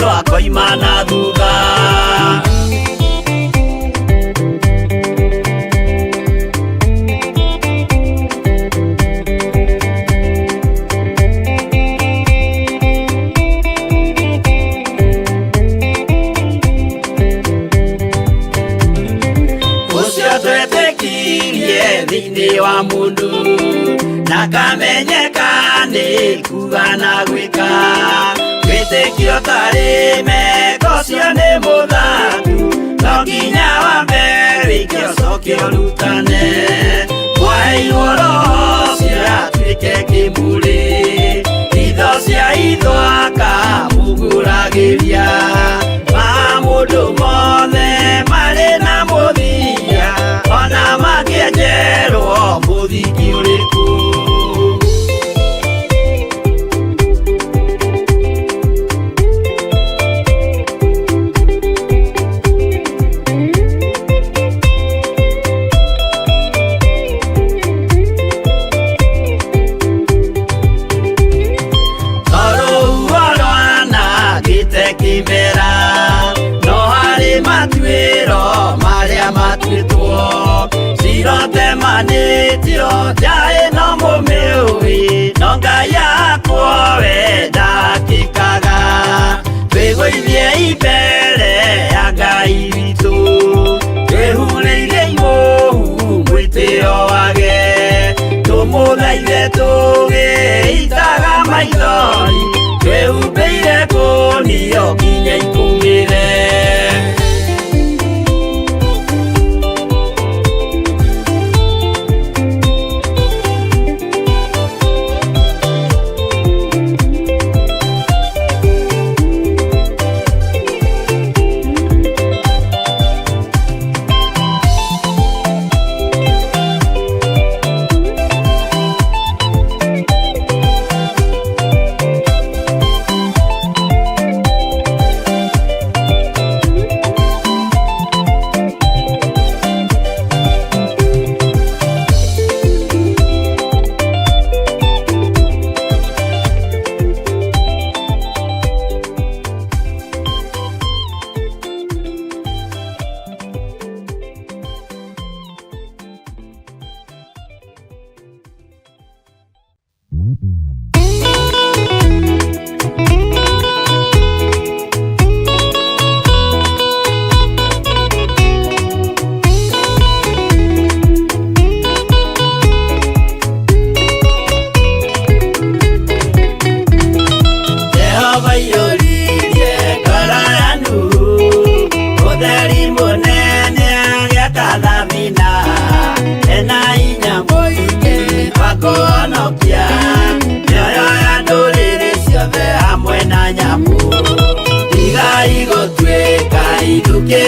mundu akoima na thutha. Thini wa mundu na kamenyeka ni kuga na gwika witikio tari meko cio ni muthathu no nginya wambe wikio cokio rutane waheirwo roho cio atuike kimuri itho cia ithwaka muguragiria ma mundu mothe mari na muthia ona magienjerwo muthiki uriku. Sirote manitio jae no mumiui no ngai yakwo we ndakikaga twigũithie imbere ya ngai witũ twĩhurĩirie imuhu mwĩtĩo wage tũmũthaithe tũgĩitaga maithori twĩhumbĩire ngũnio nginya ikumĩre.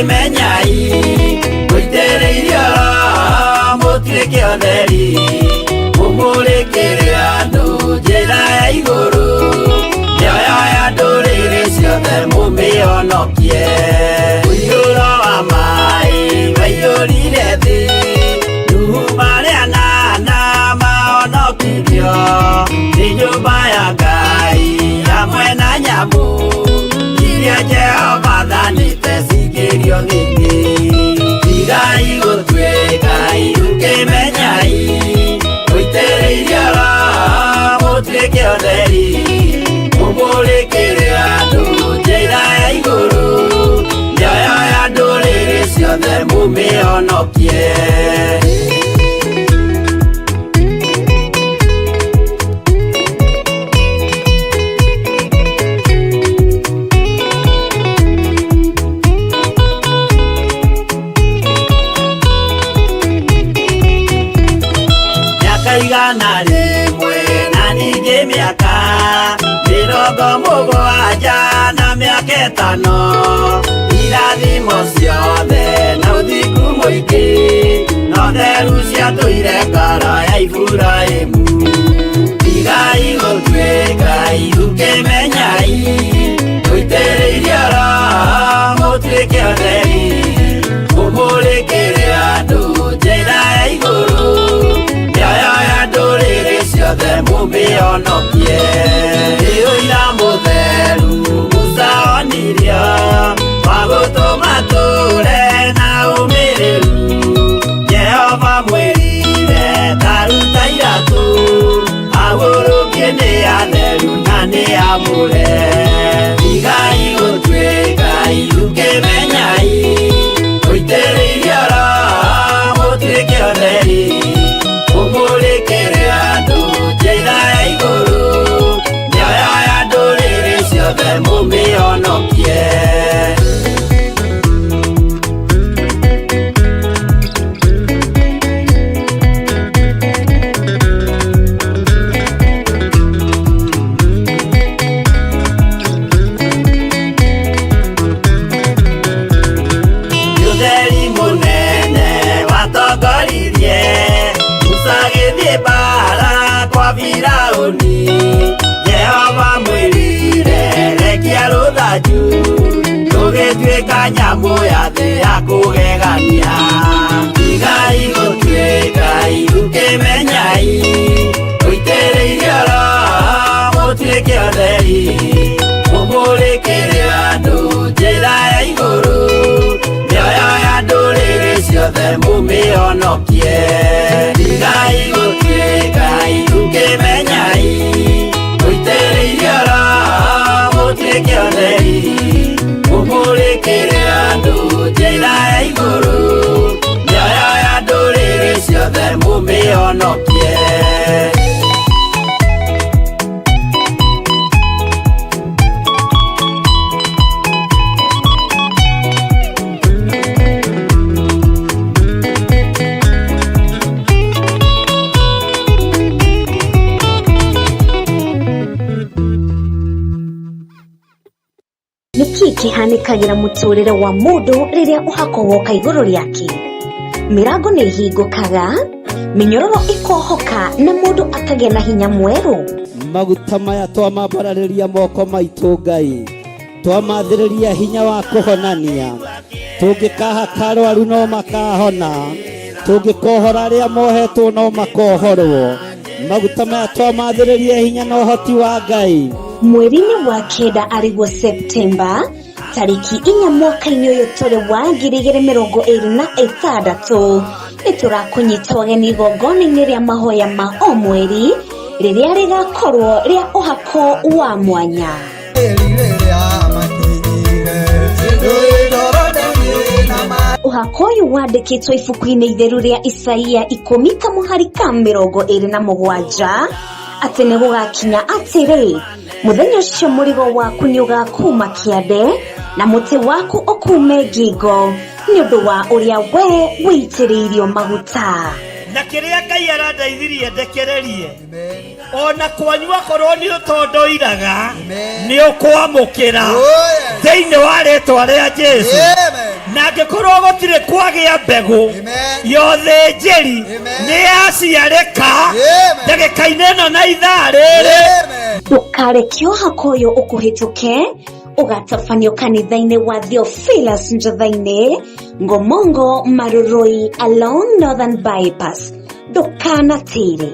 Menyai muitereirio mutuike otheri mumurikire andu njira ya iguru nioyo ya nduriri ciothe mumionokie uiyuro wa mai waiyurire thi nuhu maria nana maonokirio ni nyumba ya Ngai hamwe na nyamu iria Jehova thanĩte cingĩrio thĩinĩ. Tigai gũtuĩka iruke menyai mũitĩrĩirie roho mũtuĩke ũtheri mũmũrĩkĩre andũ njĩra ya igũrũ mĩoyo ya ndũrĩrĩ ciothe mũmĩonokie. Igana rĩmwe na ningĩ mĩaka 70 na mĩaka 5 irathimo ciothe na ũthingu mũingĩ na ũtheru ciatũire ngoro ya Iburahĩmu. Tigai gũtuĩka iruke menyai mũitĩrĩirie roho mũtuĩke ũtheri mũmũrĩkĩre andũ njĩra ya igũrũ ciothe mumĩonokie. Ũira mũtheru Musa onire amure igai gutwika irukemenyai uitereirie ora mutwike otheri umurikire andu njira ya iguru mioyo ya nduriri ciothe mumionokie. Jehova mwirire rekia ruthaju tugituika nyamu ya thi ya kugegania igai gutwika irukemenyai uitereirie ora mutwike otheri umurikire andu njira ya iguru mioyo ya nduriri ciothe mumionokie igai gutwika irukemenyai uitereirie ora mutwike otheri umurikire andu njira ya iguru mioyo ya nduriri ciothe mumionokie. Niki kihanikagira muturire wa mundu riria uhako woka iguru riake. Mirango ni hingukaga, minyororo ikohoka na mundu akagia na hinya mweru. Maguta maya twamambarariria moko maitu Ngai, twamathiriria hinya wa kuhonania. Tungikaha karwaru no makahona, tungikohora aria mohetwo no makohorwo. Maguta maya twamathiriria hinya na uhoti wa Ngai. Mweri-ini wa kenda ariguo Septemba, tariki 4 mwaka-ini uyu turi wa 2026, niturakunyita wageni igongona-ini ria mahoya ma o mweri riria rigakorwo ria uhako wa mwanya. Uhako uyu wandikitwo ibuku-ini itheru ria Isaia 10:27 ati ni gugakinya atiri muthenya ucio murigo waku ni ugakuma kiande na muti waku ukume ngingo ni undu wa uria we witiriirio maguta na kiria Ngai arandeithirie ndekererie ona kwanyua korwo ni utondoiraga ni ukwamukira thiini wa ritwa ria Jesu na ngikorwo gutire kwagia mbegu yothe njeri ni yaciarika ndagika-ini ino na ithaa riri. Ndukareke uhako uyu ukuhituke ugatabanio kanitha-ini wa Theophilus Njatha-ini Ngomongo Maruroi along Northern Bypass. Ndukanatire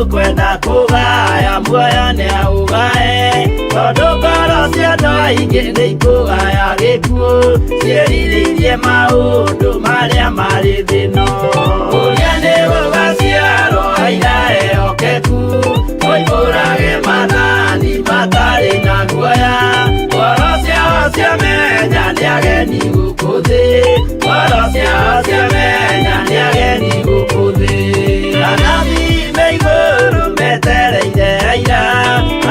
kwenda kugaya muoyo ni augae tondu ngoro cia andu aingi ni ikugaya gikuo ciĩrirĩirie maundu maria mari thino uria ni gugaciarwo aira ehokeku oimbũrage mathani matari na guoya ngoro ciao ciamenya ni ageni gũkũ thĩ ngoro ciao ciamenya ni ageni gũkũ thĩ iguru metereire aira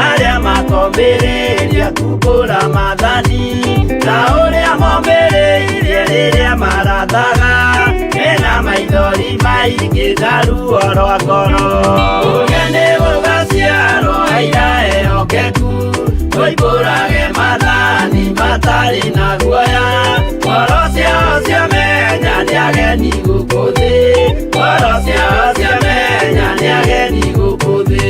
aria makombĩrĩria kumbũra mathani na ũrĩa mombĩrĩirie rĩrĩa marathaga mena maithori maingĩ na ruo rwa ngoro ũrĩa nĩ gũgaciarwo aira ehokeku oimbũrage mathani matarĩ na guoya ngoro ciao ciamenya nĩ ageni gũkũ thĩ ngoro ciao ciamenya nĩ ageni gũkũ thĩ.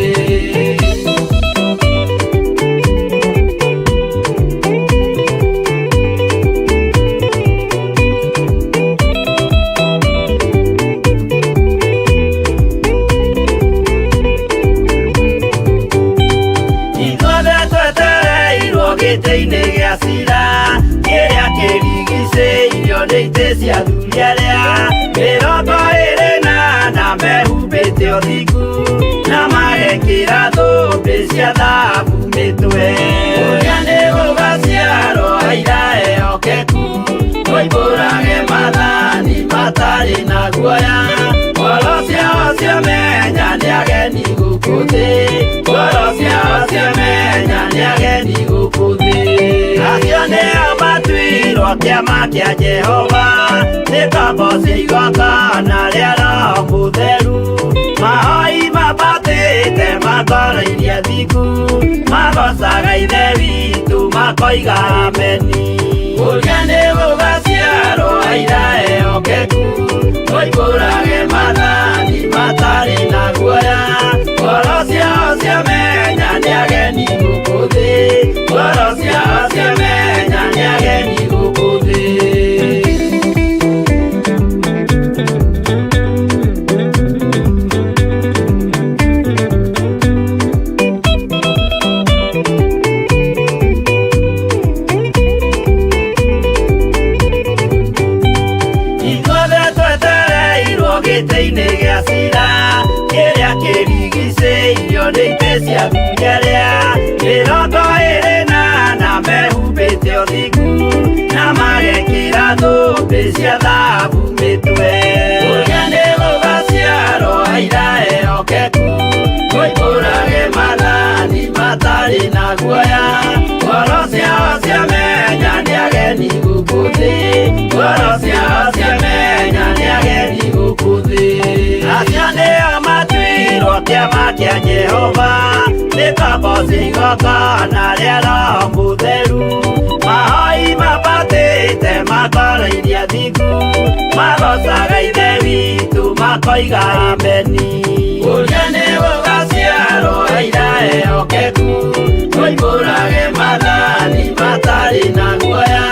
ndeitesi athuria mirongo iri na mehubite othiku na magekira thumbi cia thahabu mitwe uria ni gugaciarwo aira ehokeku oimbũrage mathani matari na guoya ngoro ciao ciamenya nĩ ageni gũkũ thĩ ngoro ciao ciamenya nĩ ageni gũkũ thĩ acio nĩo matuirwo kĩama kĩa Jehova nĩ ngombo cia igongona rĩa Roho Mũtheru mahoi mabatĩte makoroirie thiku magocaga ithe witũ makoiga ameni ũrĩa nĩ gũgaciarwo aira ehokeku oimbũrage mathani matarĩ na guoya ngoro ciao ciamenya nĩ ageni gũkũ thĩ ngoro ciao ciamenya nĩ ageni gũkũ thĩ. Gĩtĩ-inĩ gĩa cira kĩrĩa kĩrigicĩirio nĩ itĩ cia thunyaria mĩrongo ĩrĩ na mehumbĩte ũthiku na magekĩra thũmbĩ cia thahabu mĩtwe ũrĩa nĩ gũgaciarwo aira ehokeku oimbũrage mathani matarĩ na guoya ngoro ciao ciamenya nĩ ageni gũkũ thĩ ngoro ciao ciamenya nĩ ageni gũkũ thĩ acio nĩo matuirwo kĩama kĩa Jehova nĩ ngombo cia igongona rĩa Roho Mũtheru mahoi mabatĩte makoroirie thiku magocaga ithe witũ makoiga ameni ũrĩa nĩ gũgaciarwo aira ehokeku oimbũrage mathani matarĩ na guoya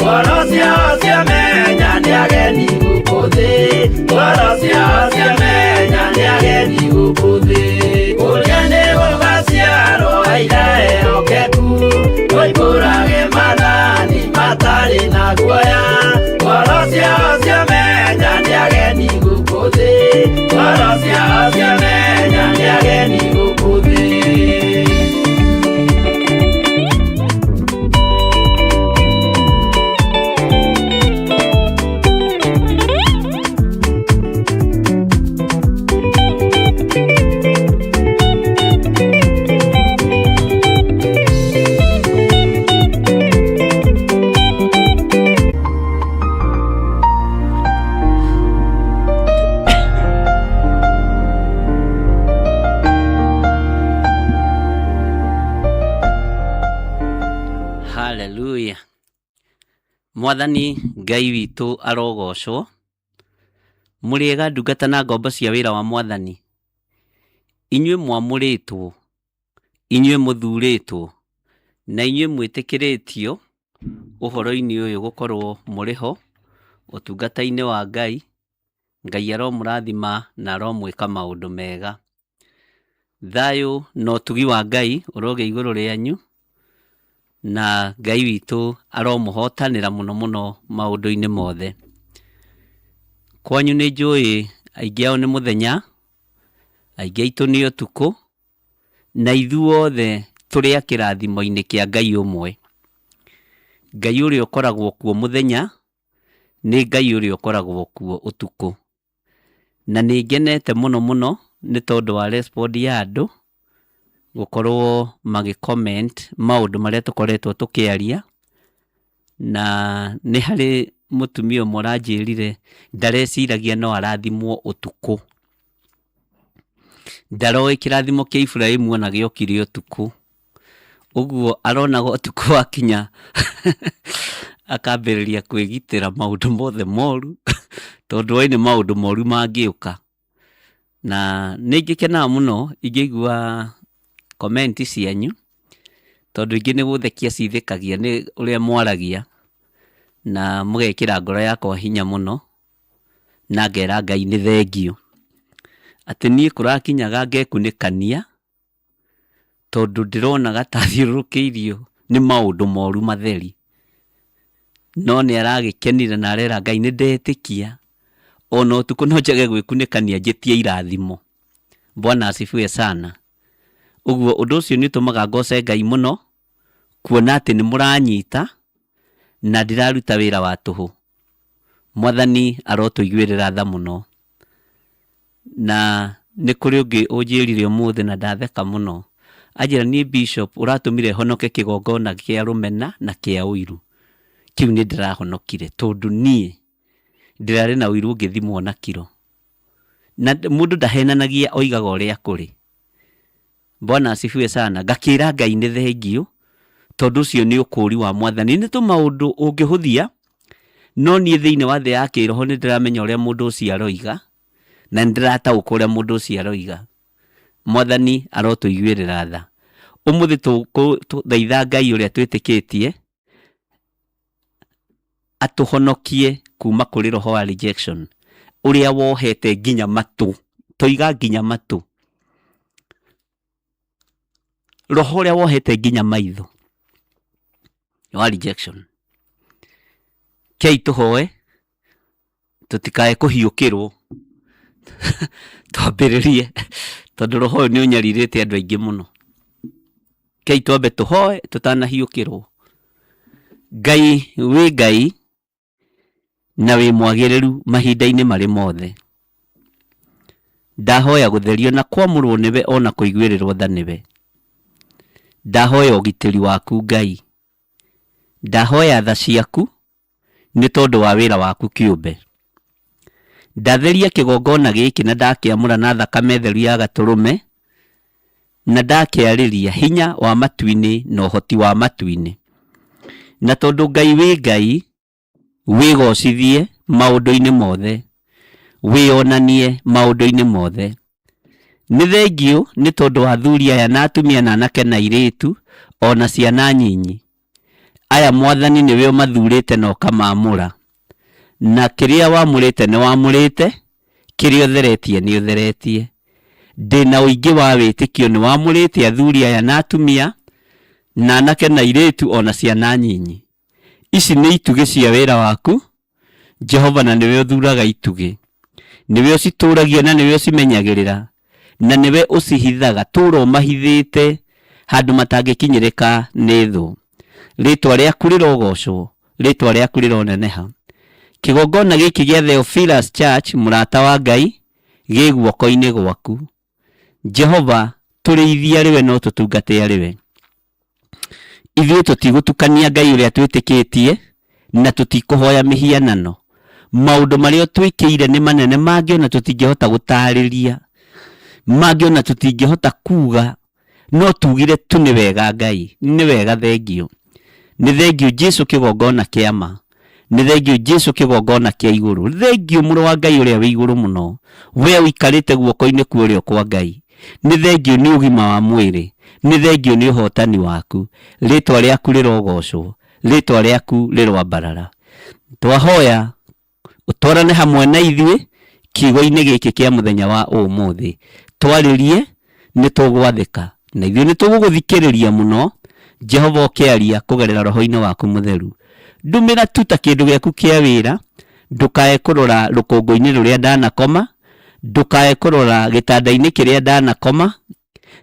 ngoro ciao ciamenya nĩ ageni gũkũ thĩ ngoro ciao ciamenya nĩ ageni gũkũ thĩ ũrĩa nĩ gũgaciarwo aira ehokeku oimbũrage mathani matarĩ na guoya ngoro ciao ciamenya nĩ ageni gũkũ thĩ ngoro ciao ciamenya nĩ ageni gũkũ thĩ. Hallelujah. Mwathani Ngai witũ arogocwo mũrĩega ndungata na ngombo cia wĩra wa Mwathani inyuĩ mwamũrĩtwo inyuĩ mũthurĩtwo na inyuĩ mwĩtĩkĩrĩtio ũhoro-inĩ ũyũ gũkorwo mũrĩ ho ũtungata-inĩ wa Ngai. Ngai aromũrathima na aromwĩka maũndũ mega. Thayũ na ũtugi wa Ngai ũrogĩa igũrũ rĩanyu na Ngai witũ aromũhotanĩra mũno mũno maũndũ-inĩ mothe. Kwanyu nĩ njũĩ aingĩ ao nĩ mũthenya, aingĩ aitũ nĩ ũtukũ, na ithuothe tũrĩ a kĩrathimo-inĩ kĩa Ngai ũmwe. Ngai ũrĩa ũkoragwo kuo mũthenya nĩ Ngai ũrĩa ũkoragwo kuo ũtukũ. Na nĩ ngenete mũno mũno nĩ tondũ wa response ya andũ gũkorwo magĩ-comment maũndũ marĩa tũkoretwo tũkĩaria, na nĩ harĩ mũtumia ũmwe ũranjĩrire ndareciragia no arathimwo ũtukũ. Ndaroĩ kĩrathimo kĩa Iburahĩmu ona gĩokire ũtukũ. Ũguo aronaga ũtukũ wakinya akambĩrĩria kwĩgitĩra maũndũ mothe moru tondũ oĩ nĩ maũndũ moru mangĩũka. Na nĩ ngĩkenaga mũno ingĩigua comment cianyu tondũ ingĩ nĩ gũthekia cithekagia nĩ ũrĩa mwaragia na mũgekĩra ngoro yakwa hinya mũno na ngera Ngai nĩ thengio. Atĩ niĩ kũrakinyaga ngekunĩkania tondũ ndĩronaga ta thiũrũrũkĩirio nĩ maũndũ moru matheri. no nĩ aragĩkenire na arera Ngai nĩ ndetĩkia ona ũtukũ no njage gwĩkunĩkania njĩtie irathimo. Bwana asifiwe sana. Ũguo ũndũ ũcio nĩ ũtũmaga ngoce Ngai mũno kuona atĩ nĩ mũranyita na ndiraruta wĩra wa tũhũ. Mwathani arotũiguĩrĩra tha mũno. Na nĩ kũrĩ ũngĩ ũnjĩrire ũmũthĩ na ndatheka mũno. Anjĩra niĩ Bishop ũratũmire honoke kĩgongona kĩa rũmena na kĩa ũiru. Kĩu nĩ ndĩrahonokire tondũ niĩ ndĩrarĩ na ũiru ngĩthimwo na kiro. Na mũndũ ndahenanagia oigaga ũrĩa kũrĩ. Bwana asifiwe sana. Ngakĩra Ngai nĩ thengio tondũ ũcio nĩ ũkũũri wa Mwathani. Nĩ tũmaũndũ ũngĩhũthia no niĩ thĩinĩ wa thĩ ya kĩroho nĩ ndĩramenya ũrĩa mũndũ ũcio aroiga na ndĩrataũkwo ũrĩa mũndũ ũcio aroiga. Mwathani arotũiguĩrĩra tha. Ũmũthĩ tũthaitha Ngai ũrĩa twĩtĩkĩtie atũhonokie kuma kũrĩ roho wa rejection ũrĩa wohete nginya matũ. Toiga nginya matũ. Roho ũrĩa wohete nginya maitho wa rejection. Kei tũhoe tũtikae kũhiũkĩrwo twambĩrĩrie tondũ roho ũyũ nĩ ũnyarirĩte andũ aingĩ mũno. Kei twambe tũhoe tũtanahiũkĩrwo. Ngai wĩ Ngai na wĩ mwagĩrĩru mahinda-inĩ marĩ mothe. Ndahoya gũtherio na kwamũrwo nĩwe ona kũiguĩrĩrwo tha nĩwe. Ndahoya ũgitĩri waku Ngai. Ndahoya tha ciaku nĩ tondũ wa wĩra waku kĩũmbe. Ndatheria kĩgongona gĩkĩ na ndakĩamũra na thakame theru ya gatũrũme na ndakĩarĩria hinya wa matu-inĩ na ũhoti wa matu-inĩ. Na tondũ Ngai wĩ Ngai wĩgocithie maũndũ-inĩ mothe, wĩonanie maũndũ-inĩ mothe. Nĩ thengio nĩ tondũ wa athuri aya na atumia na anake na airĩtu ona ciana nyinyi. Aya Mwathani nĩwe ũmathurĩte na ũkamamũra. Na kĩrĩa wamũrĩte nĩ wamũrĩte, kĩrĩa ũtheretie nĩ ũtheretie. Ndĩna ũingĩ wa wĩtĩkio nĩ wamũrĩte athuri aya na atumia na anake na airĩtu ona ciana nyinyi. Ici nĩ itugĩ cia wĩra waku Jehova, na nĩwe ũthuraga itugĩ. Nĩwe ũcitũragia na nĩwe ũcimenyagĩrĩra na nĩwe ũcihithaga. Tũũra ũmahithĩte handũ matangĩkinyĩrĩka nĩ thũ. Rĩtwa rĩaku rĩrogocwo, rĩtwa rĩaku rĩroneneha. Kĩgongona gĩkĩ gĩa Theophilus Church mũrata wa Ngai gĩ guoko-inĩ gwaku Jehova. Tũrĩithia rĩwe no tũtungate rĩwe. Ithuĩ tũtigũtukania Ngai ũrĩa twĩtĩkĩtie na tũtikũhoya mĩhianano. Maũndũ marĩa twĩkĩire nĩ manene mangĩona tũtingĩhota gũtarĩria, mangĩona tũtingĩhota kuga, no tugire tu nĩ wega Ngai, nĩ wega thengio. Nĩ thengio Jesũ kĩgongona kĩa ma, nĩ thengio Jesũ kĩgongona kĩa igũrũ. Thengio mũrũ wa Ngai ũrĩa wĩ igũrũ mũno, we ũikarĩte guoko-inĩ kwa ũrĩo kwa Ngai. Nĩ thengio nĩ ũgima wa mwĩrĩ, nĩ thengio nĩ ũhotani waku. Rĩtwa rĩaku rĩrogocwo, rĩtwa rĩaku rĩroambarara. Twahoya ũtwarane hamwe na ithuĩ kiugo-inĩ gĩkĩ kĩa mũthenya wa ũmũthĩ. Twarĩrie nĩ tũgwathĩka na ithuĩ nĩ tũgũgũthikĩrĩria mũno. Jehova ũkĩaria kũgerera roho-inĩ waku mũtheru. Ndumĩra tu ta kĩndũ gĩaku kĩa wĩra. Ndũkae kũrora rũkũngũ-inĩ rũrĩa ndanakoma, ndũkae kũrora gĩtanda-inĩ kĩrĩa ndanakoma,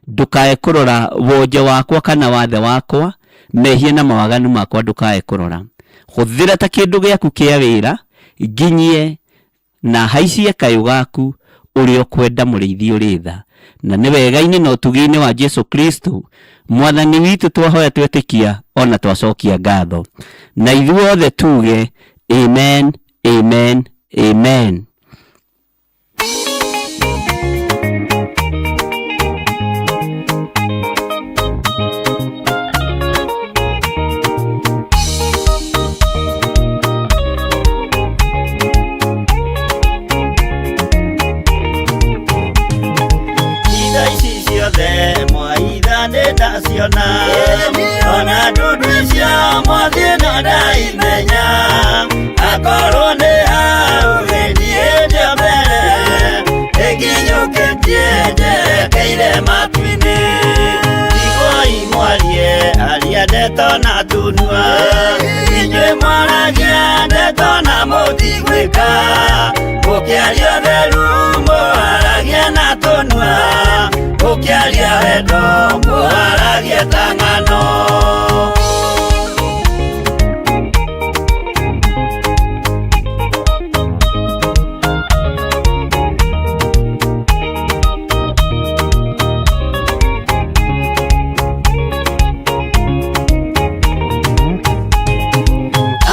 ndũkae kũrora wonje wakwa kana wathe wakwa, mehia na mawaganu makwa ndũkae kũrora. Hũthĩra ta kĩndũ gĩaku kĩa wĩra, nginyie na haicie kayũ gaku ũrĩa ũkwenda mũrĩithi ũrĩ tha. Na nĩ wega-inĩ na ũtugi-inĩ wa Jesũ Kristo Mwathani witũ twahoya twetĩkia ona twacokia ngatho. Na ithuĩ othe tuge amen, amen, amen. Ona ndudu cia mwathie na ndaimenya akorwo nĩ hau gĩthiĩ njia mbere ĩnginyũkĩtie njerekeire matu-inĩ. Igoi mwarie aria ndeto na tunua inyuĩ mwaragia wendo mwaragie tangano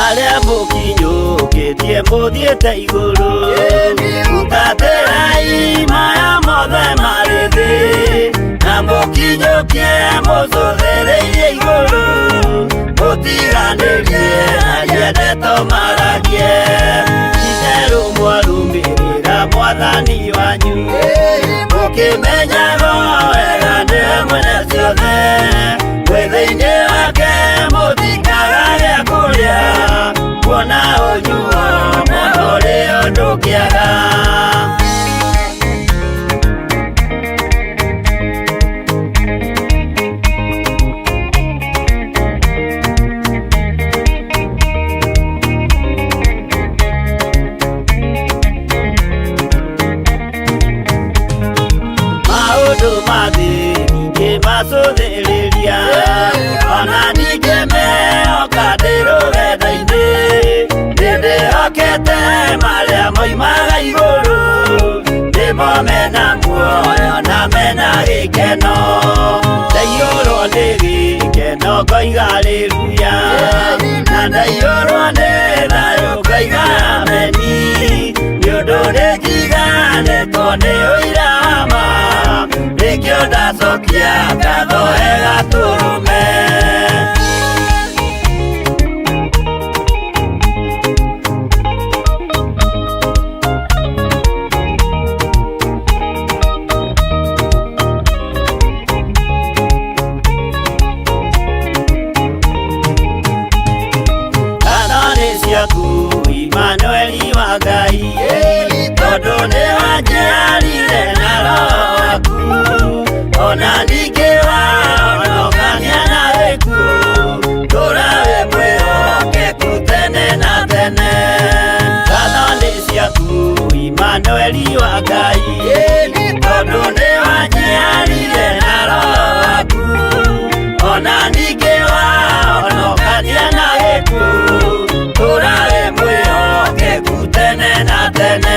aria mukinyukitie muthiete iguru mutaterai maya mothe marĩ thĩ na mukinyukie mucũthĩrĩirie iguru mutiganĩrie aria ndeto maragie itherũ mwarumĩrĩra mwathani wanyu mukimenyaga wega nĩwe mwene ciothe mwĩthĩ-inĩ wake mũthikaga gĩa kũrĩa kuona ũnyuo mũno ũrĩa ndũkĩaga maũndũ mathĩ ningĩ macũthĩrĩria ona ningĩ mehoka ndĩ rũgendo-inĩ nĩndĩhokete marĩa moimaga igũrũ nĩmo mena muoyo na mena gĩkeno ndaiyũrwo nĩ gĩkeno ngoiga haleluya na ndaiyũrwo nĩ thayũ ngoiga ameni nĩũndũ nĩnjiganĩtwo nĩ ũira wa ma nĩkĩo ndacokia ngatho gatũrũme kanoni ciaku Imanueli wa Ngai tondũ nĩ wanjiarire na roho waku ona ningĩ wahonokania na gĩkuũ tũra wĩ mwĩhokeku tene na tene kanoni ciaku Imanueli wa Ngai tondũ nĩ wanjiarire na roho waku ona ningĩ wahonokania na gĩkuũ tũra wĩ mwĩhokeku tene na tene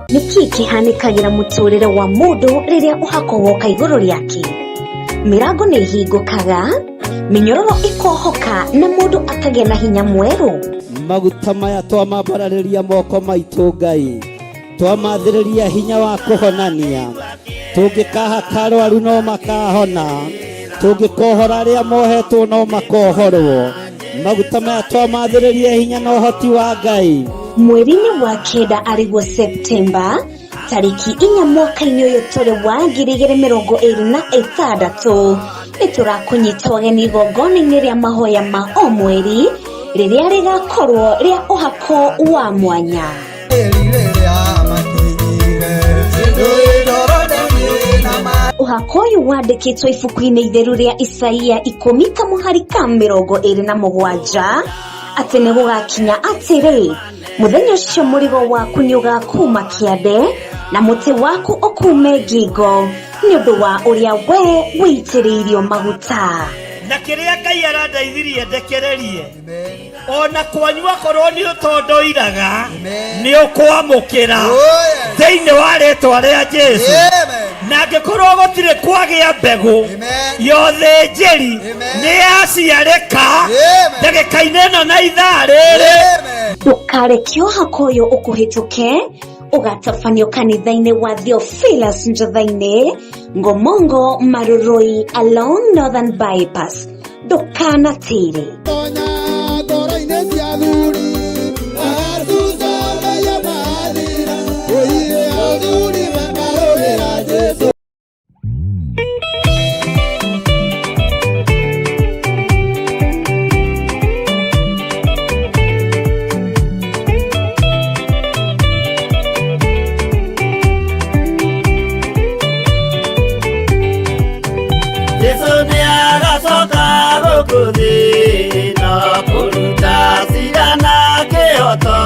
niki kihanikagira muturire wa mundu riria uhako woka iguru riake mirango ni hingukaga minyororo ikohoka na mundu akagia na hinya mweru maguta maya twamambararĩria moko maitũ Ngai twamathĩrĩria hinya wa kũhonania tũngĩkaha karwaru no makahona tũngĩkohora arĩa mohetwo no makohorwo maguta maya twamathĩrĩria hinya na ũhoti wa Ngai mweri-inĩ wa kenda arĩguo Septemba tariki 4 mwaka-inĩ ũyũ tũrĩ wa 2026 nĩtũrakũnyita ũgeni igongona-inĩ rĩa mahoya ma o mweri rĩrĩa rĩgakorwo rĩa ũhako wa mwanya ũhako ũyũ wandĩkĩtwo ibuku-inĩ itheru rĩa Isaia 10:27 atĩ nĩ gũgakinya atĩrĩ mũthenya ũcio mũrigo waku nĩ ũgakuma kĩande na mũtĩ waku ũkume ngingo nĩ ũndũ wa ũrĩa we wĩitĩrĩirio maguta na kĩrĩa Ngai arandeithirie ndekererie ona kwanyua korwo nĩ ũtondoiraga nĩ ũkwamũkĩra thĩinĩ wa rĩĩtwa rĩa Jesũ na angĩkorwo gũtirĩ kwagĩa mbegũ yothe njĩri nĩ yaciarĩka ndagĩka-inĩ ĩno na ithaa rĩrĩ ndũkareke ũhako ũyũ ũkũhĩtũke ũgatabanio kanitha-inĩ wa Theophilus Njatha-inĩ Ngomongo Maruroi along Northern Bypass ndũkanatĩre Tonya, tora inesi aduri, Yesu ni agacoka gukuthi no kuruta cira na kĩhoto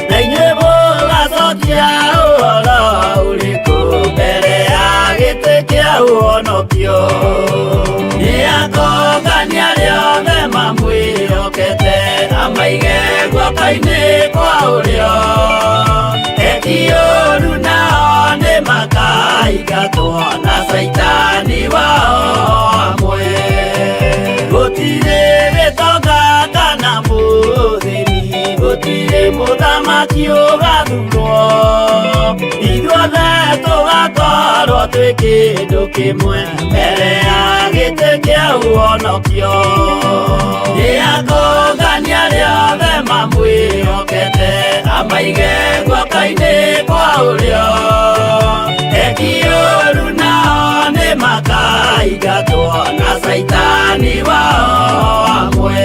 na inyuĩ mũgacokia ũhoro ũrĩkũ mbere ya gĩtĩ kĩa ũhonokio nĩ akongania rĩothe mamwĩhokete amaige guoko-inĩ kwa ũrĩo eki ũũru nao nĩ makaingatwo na Saitani wao hamwe gũtirĩ gĩtonga kana mũthĩni gũtirĩ mũthamaki ũgathurwo ithuothe tũgakorwo twĩ kĩndũ kĩmwe mbere ya gĩtĩ kĩa ũhonokio nĩ akongania rĩothe mamwĩhokete amaige guoko-inĩ kwa ũrĩo eki ũũru nao nĩ makaingatwo na Saitani wao hamwe.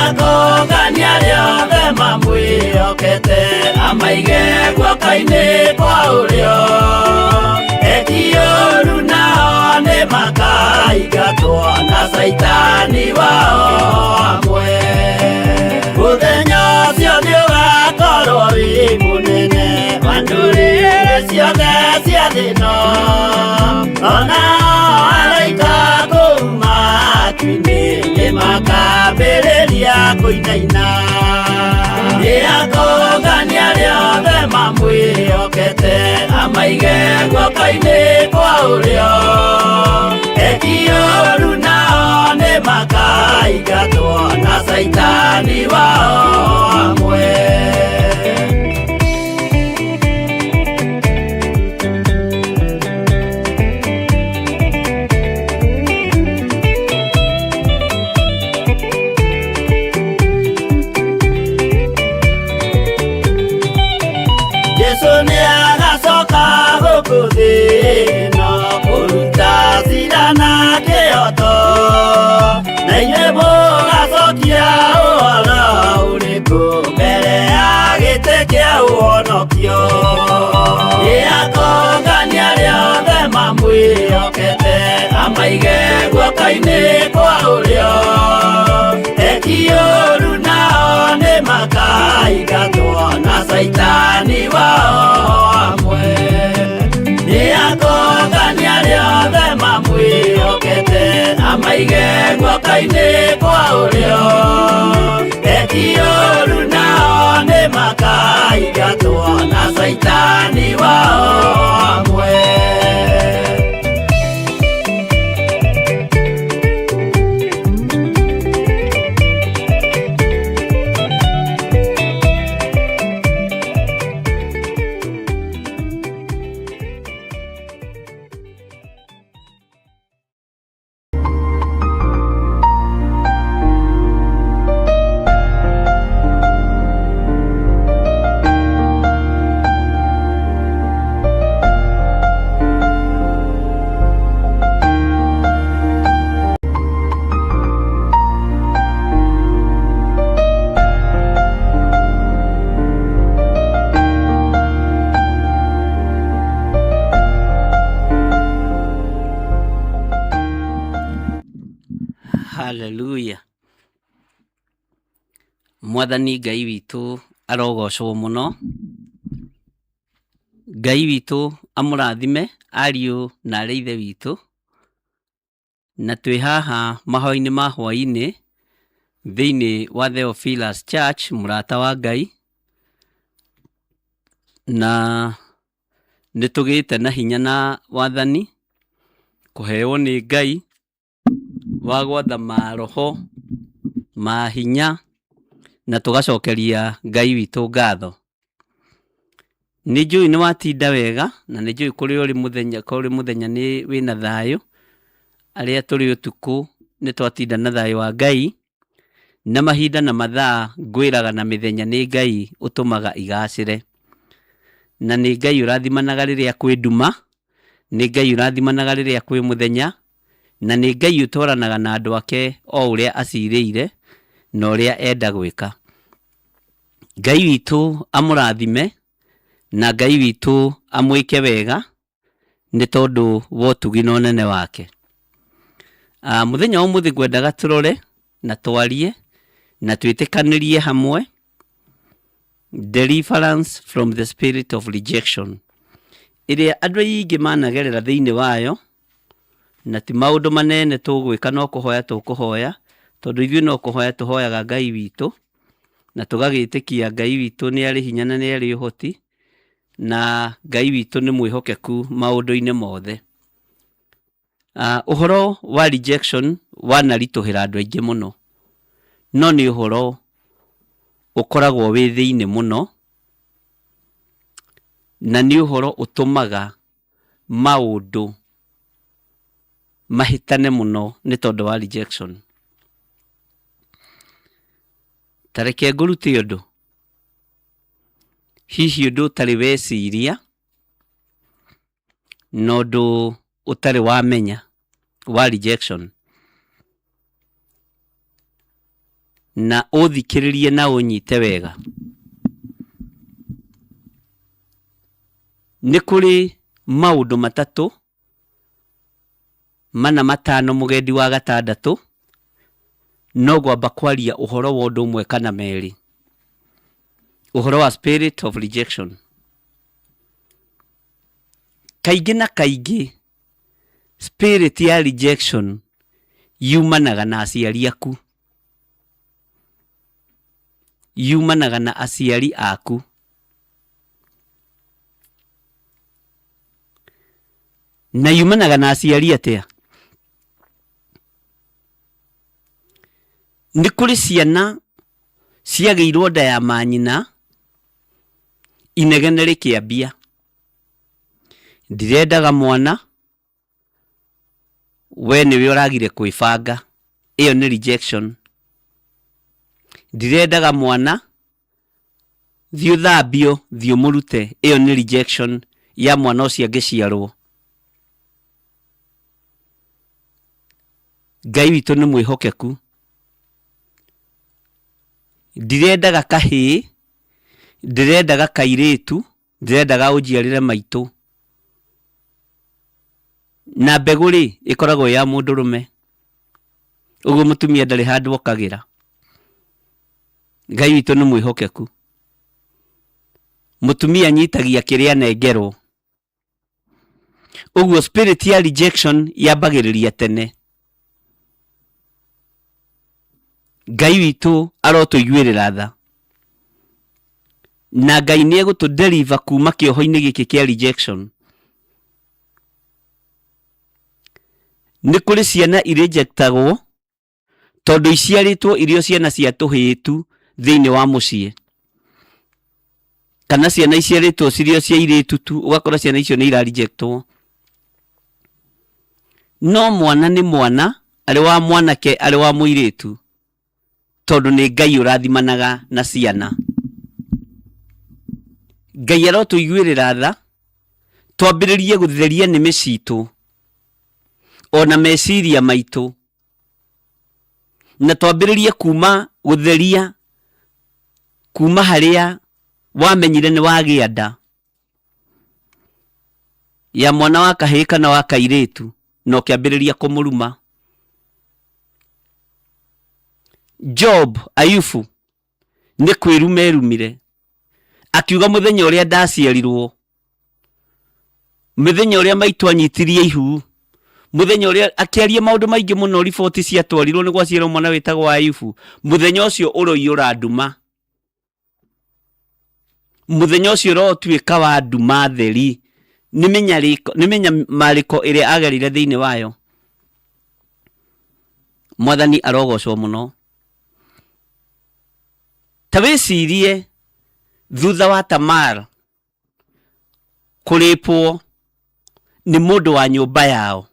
Akongania rĩothe mamwĩhokete amaige guoko-inĩ kwa ũrĩo eki ũũru nao nĩ makaingatwo na Saitani wao hamwe mũthenya ũcio nĩũgakorwo wĩ mũnene wa ndũrĩrĩ ciothe cia thĩ ĩno onao araika kũu matu-inĩ nĩ makambĩrĩria kũinaina nĩ akongania rĩothe mamwĩhokete amaige guoko-inĩ kwa ũrĩo eki ũũru nao nĩ makaingatwo na Saitani wao hamwe. No kuruta cira na kĩhoto na inyuĩ mũgacokia ũhoro ũrĩkũ mbere ya gĩtĩ kĩa ũhonokio nĩ akongania rĩothe mamwĩhokete amaige guoko-inĩ kwa ũrĩo eki ũũru nao nĩ makaingatwo na Saitani wao hamwe akongania rĩothe mamwĩhokete amaige guoko-inĩ kwa ũrĩo eki ũũru nao nĩ makaingatwo na Saitani wao hamwe. Hallelujah. Mwathani Ngai witũ arogocwo mũno. Ngai witũ amũrathime ariũ na arĩ ithe witũ, na twĩ haha mahoya-inĩ ma hwaĩ-inĩ thĩinĩ wa Theophilus Church mũrata wa Ngai, na nĩtũgĩte na hinya na wathani kũheo nĩ Ngai wa gwatha maroho ma hinya na tũgacokeria Ngai witũ ngatho. nĩ njũĩ nĩ watinda wega na nĩ njũĩ kũrĩ mũthenya nĩ wĩna thayũ. Arĩa tũrĩ ũtukũ nĩ twatinda na thayũ wa Ngai, na mahinda na mathaa ngwĩraga na mĩthenya nĩ Ngai ũtũmaga igacĩre. Na nĩ Ngai ũrathimanaga rĩrĩa kwĩ nduma, nĩ Ngai ũrathimanaga rĩrĩa kwĩ mũthenya, na nĩ Ngai ũtwaranaga na andũ ake o ũrĩa acirĩire na ũrĩa enda gwĩka. Ngai witũ amũrathime na Ngai witũ amwĩke wega nĩ tondũ wa ũtugi na ũnene wake. Mũthenya ũmũthĩ ngwendaga tũrore na twarie na twĩtĩkanĩrie hamwe deliverance from the spirit of rejection, ĩrĩa andũ aingĩ managerera thĩinĩ wayo, na ti maũndũ manene tũgwĩka, no kũhoya tũkũhoya, tondũ ithuĩ no kũhoya tũhoyaga Ngai witũ na tũgagĩtĩkia Ngai witũ nĩ arĩ hinya na nĩ arĩ ũhoti, na Ngai witũ nĩ mwĩhokeku maũndũ-inĩ mothe. Ũhoro wa rejection wanaritũhĩra andũ aingĩ mũno, no nĩ ũhoro ũkoragwo wĩ thĩinĩ mũno, na nĩ ũhoro ũtũmaga maũndũ mahĩtane mũno nĩ tondũ wa rejection. Tareke ngũrute ũndũ, hihi ũndũ ũtarĩ weciria na ũndũ ũtarĩ wamenya wa rejection, na ũthikĩrĩrie na ũnyite wega. Nĩ kũrĩ maũndũ matatũ mana matano mũgendi wa gatandatũ, no gwamba kwaria ũhoro wa ũndũ ũmwe kana merĩ. Ũhoro wa spirit of rejection. Kaingĩ na kaingĩ spirit ya rejection yumanaga na aciari aku, yumanaga na aciari aku. Na yumanaga na aciari atĩa? Nĩ kũrĩ ciana ciagĩirwo nda ya manyina inegene rĩkĩambia, ndirendaga mwana, we nĩwe ũragire kwĩbanga, ĩyo nĩ rejection. Ndirendaga mwana, thiĩ ũthambio, thiĩ ũmũrute, ĩyo nĩ rejection ya mwana ũcio angĩciarwo. Ngai witũ nĩ mwĩhokeku. Ndirendaga kahĩĩ, ndirendaga kairĩtu, ndirendaga ũnjiarĩre maitũ. Na mbegũ rĩ ĩkoragwo ya mũndũrũme, ũguo mũtumia ndarĩ handũ okagĩra. Ngai witũ nĩ mwĩhokeku. Mũtumia nyitagia kĩrĩa anengerwo. Ũguo spirit ya rejection yambagĩrĩria tene. Ngai witũ arotũiguĩrĩra tha, na Ngai nĩ egũtũ-deliver kuma kĩoho-inĩ gĩkĩ kĩa rejection. Nĩ kũrĩ ciana irejectagwo tondũ iciarĩtwo irio ciana cia tũhĩtu thĩinĩ wa mũciĩ, kana ciana iciarĩtwo cirio cia irĩtu tu, ũgakora ciana icio nĩ irarejectwo. No mwana nĩ mwana, arĩ wa mwanake arĩ wa mũirĩtu, tondũ nĩ Ngai ũrathimanaga na ciana. Ngai arotũiguĩrĩra tha, twambĩrĩrie gũtheria nĩmĩ citũ ona meciria maitũ, na twambĩrĩrie kuma gũtheria kuma harĩa wamenyire nĩ wagĩa nda ya mwana wa kahĩĩ kana wa kairĩtu, na ũkĩambĩrĩria kũmũruma. Job, Ayubu nĩ kwĩruma erumire, akiuga mũthenya ũrĩa ndaciarirwo, mũthenya ũrĩa maitũ anyitirie ihu, mũthenya ũrĩa akĩaria maũndũ maingĩ mũno, riboti ciatwarirwo nĩ gwaciarwo mwana wĩtagwo Ayubu, mũthenya ũcio ũroiyũra nduma, mũthenya ũcio ũrotuĩka wa nduma theri. Nĩ marĩko ĩrĩa agerire thĩinĩ wayo. Mwathani arogocwo mũno. Ta wĩcirie thutha wa Tamar kuripwo ni mundu wa nyumba yao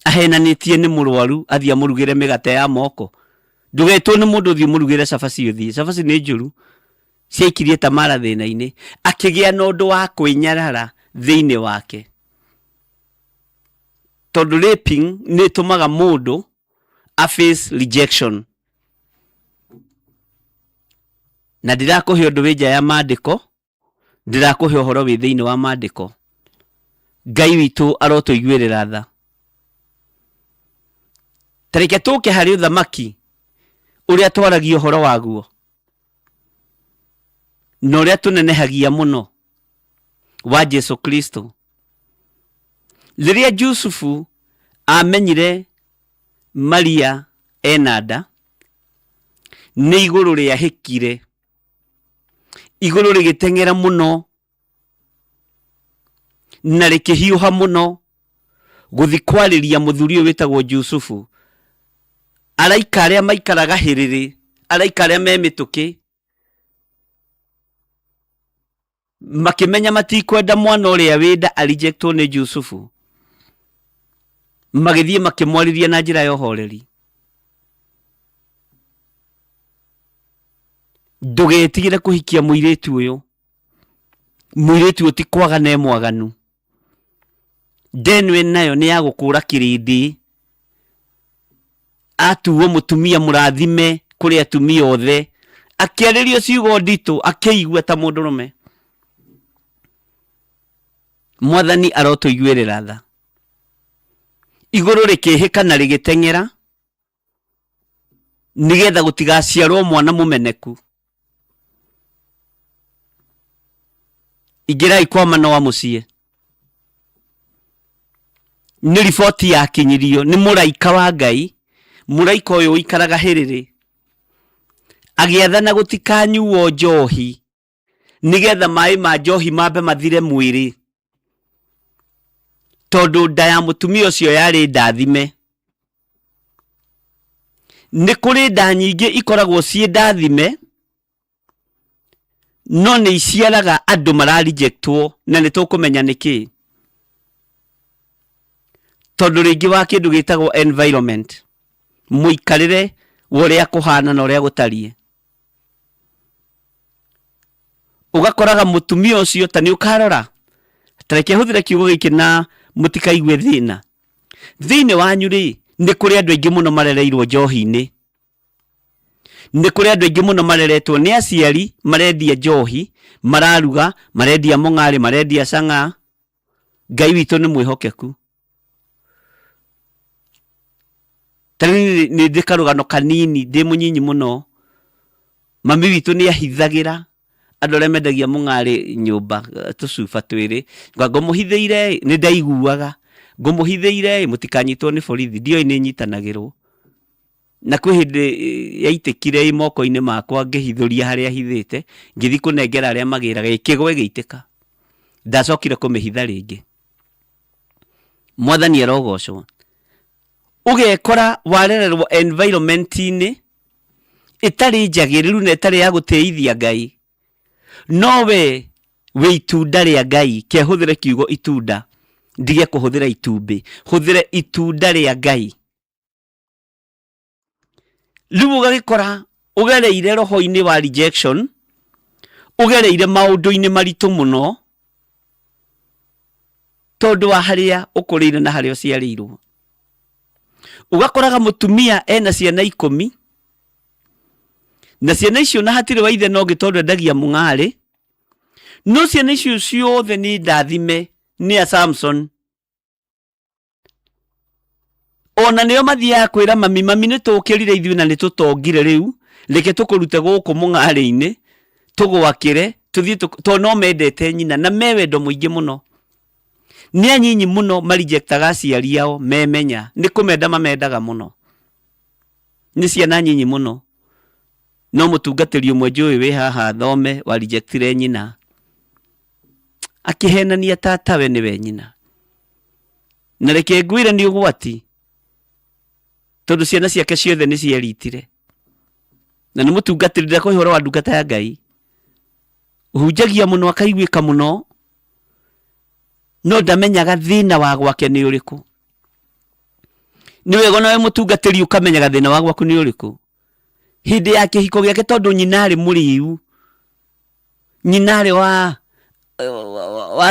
ahenanitie ni murwaru athia murugire migate ya moko ndugetwo ni mundu thi murugire cabaci uthi cabaci ni njuru ciaikirie tamara thina-ini akigia na undu wa kwinyarara thiini wake tondu raping ni tumaga mundu a face rejection na ndirakuhe undu wi nja ya maandiko ndirakuhe uhoro wi thiini wa maandiko Ngai witu arotuiguirira tha tareke tuke hari uthamaki uria twaragia uhoro waguo no uria tunenehagia muno wa Jesu Kristo riria Jusufu amenyire Maria enada ni iguru ria hikire iguru rigitengera muno na rikihiuha muno guthi kwariria muthuri witagwo Jusufu araika aria maikaraga hiriri araika aria me mituki makimenya matikwenda mwana uria wenda arejectwo ni Jusufu magithie makimwariria na njira ya uhoreri ndugetigire kuhikia muiritu uyu ti kwaga na mwaganu ndenwe nayo ni ya gukura kirindi atuwo mutumia murathime kuri atumia othe akiaririo ciugo ndito akiigua ta mundurume mwathani arotuiguirira tha iguru rikihika na rigitengera nigetha gutigaciarwo mwana mumeneku igirai kwa mano wa mucie ni riboti yakinyirio ni muraika wa Ngai muraika uyu ikaraga hiriri agiathana gutikanyuo njohi nigetha mai ma njohi mambe mathire mwiri tondu nda ya mutumia ucio yari ndathime ni kuri nda nyingi ikoragwo cie ndathime no ni iciaraga andu mararejectwo na ni tukumenya niki tondu ringi wa kindu gitagwo environment muikarire uria kuhana na uria gutarie ugakoraga mutumia ucio tani ukarora tareke huthire kiugo giki na mutikaigue thina thiini wanyu ri ni kuri andu aingi muno marereirwo njohi-ini ni kuri andu aingi muno mareretwo ni aciari marendia njohi mararuga marendia mong'ari marendia canga Ngai witu ni mwihokeku tani ni ndikarugano kanini ndi munyinyi muno mami witu ni ahithagira andu aria mendagia mung'ari nyumba tucuba twiri ngumuhithiire ni ndaiguaga ngumuhithiire mutikanyitwo ni borithi ndio ni nyitanagirwo na kwi hindi yaitikire moko-ini makwa ngihithuria haria hithite ngithi kunengera aria magiraga ikigwe giitika ndacokire kumihitha ringi mwathani arogocwo ugekora warererwo environment-ini itari njagiriru na itari ya guteithia Ngai nowe we itunda ria Ngai ke huthire kiugo itunda ndige kuhuthira itumbi huthire itunda ria Ngai riu ugagikora ugereire roho-ini wa rejection ugereire maundu-ini maritu muno tondu wa haria ukurire na haria uciarirwo ugakoraga mutumia ena ciana 10 na ciana icio na hatire wa ithe no gitondu endagia mung'ari no ciana icio ciothe ni ndathime ni a Samson ona nio mathiaga kwira mami ni tukirire ithuĩ na ni tutongire riu reke tukurute guku mung'ari-ini tugwakire tuthie to no mendete nyina na mewendo muingi muno ni anyinyi muno marejectaga aciari ao memenya ni kumenda mamendaga muno ni ciana nyinyi muno no mutungatiri umwe njui wi haha thome wa rejectire nyina akihenania tatawe niwe nyina na reke ngwire ni ugwati tondu ciana ciake ciothe ni cieritire na ni mutungatirire ko ihoro wa ndungata ya Ngai hunjagia muno akaiguika muno no ndamenyaga thina wa gwake ni uriku. Ni wega nawe mutungatiri ukamenyaga thina wa gwaku ni uriku. Hindi ya kihiko giake tondu nyinari muriu, nyinari wa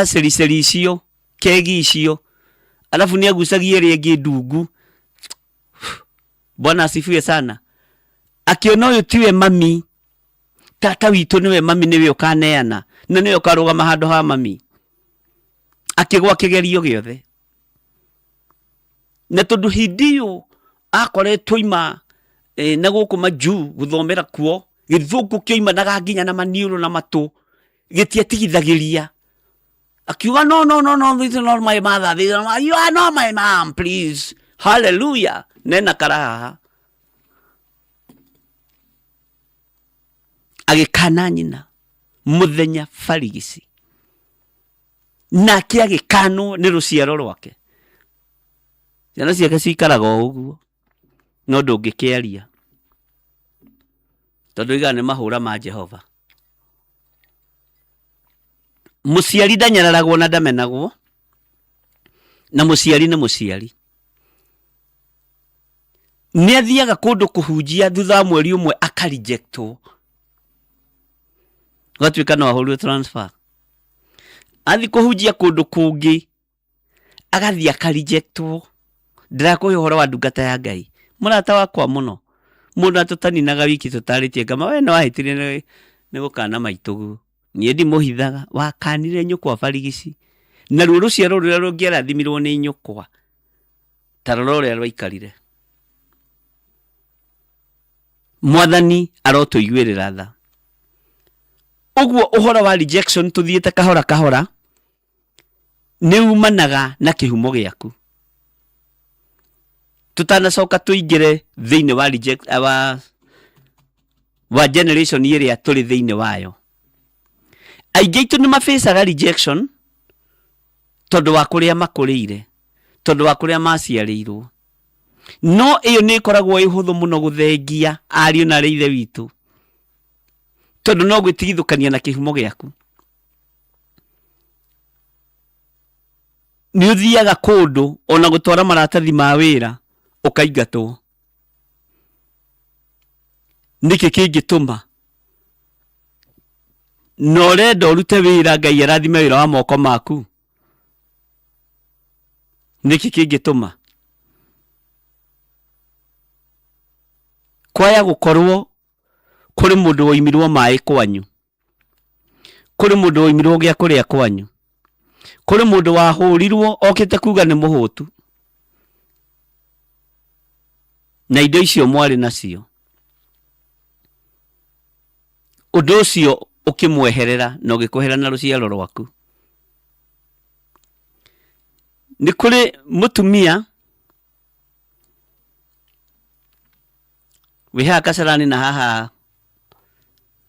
seriseri icio, kegi icio, alafu ni agucagia ringi ndungu. Bwana asifiwe sana. Akiona uyu tiwe mami, tata witu niwe mami, niwe ukaneana na niwe ukarugama handu ha mami, akigwa kigerio giothe. Na tondu hindi iyo akoretwo ima na guku maju guthomera kuo, githungu kioima naga nginya na maniuru na matu, gitietigithagiria. Akiuga no, this is not my mother, this is not my, you are not my mom, please. Hallelujah. Nena karaha. Agikana nyina muthenya barigisi, nake agikano ni ruciaro rwake. Ciana ciake cikaraga uguo no ndungikiaria tondu iga ni mahura ma Jehova. Muciari ndanyararagwo na ndamenagwo, na muciari ni muciari. Ni athiaga kundu kuhunjia thutha mweri umwe akarejectwo, gatuika no ahurwo transfer. Athi kuhunjia kundu kungi agathia akarejectwo. Ndirakuhe uhoro wa ndungata ya Ngai, murata wakwa muno, mundu atutaninaga wiki tutaritie ngama we no ahitire ni gukana maitugu. Nie ndimuhithaga, wakanire nyukwa barigisi, na ruo ruciaro ruria rungierathimirwo ni nyukwa taroro ruria rwaikarire. Mwathani arotuiguirira tha. Uguo uhoro wa rejection tuthiete kahora kahora ni umanaga na kihumo giaku. Tutanacoka tuingire thiini wa reject wa generation iria turi thiini wayo. Aingĩ itu ni mafacaga rejection tondu wa kuria makurire, tondu wa kuria maciarirwo. No iyo ni koragwo ihuthu muno guthengia ariu na rithe witu, tondu no gwitigithukania na kihumo giaku. Ni uthiaga kundu ona gutwara maratathi ma wira ukaingatwo. Niki kingituma no renda urute wira Ngai arathime wira wa moko maku? Niki kingituma kwaya gukorwo kuri mundu woimirwo mai kwanyu, kuri mundu woimirwo gia kuria kwanyu, kuri mundu wahurirwo okite kuga ni muhutu, na indo icio mwari nacio. Undu ucio ukimweherera no gikuhera na ruciaro rwaku. Ni kuri mutumia wiha Kasarani na haha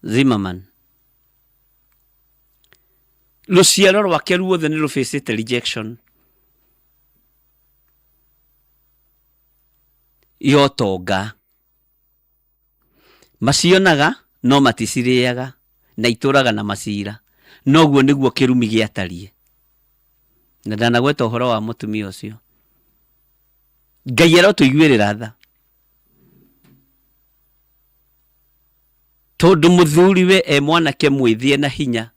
Zimmerman, ruciaro rwake ruothe ni rufacite rejection yotonga. Macionaga no maticiriaga na ituraga na macira, noguo niguo kirumi giatarie. Na ndanagweta uhoro wa mutumia ucio. Ngai arotuiguirira tha tondu muthuriwe e mwanake mwithie na hinya,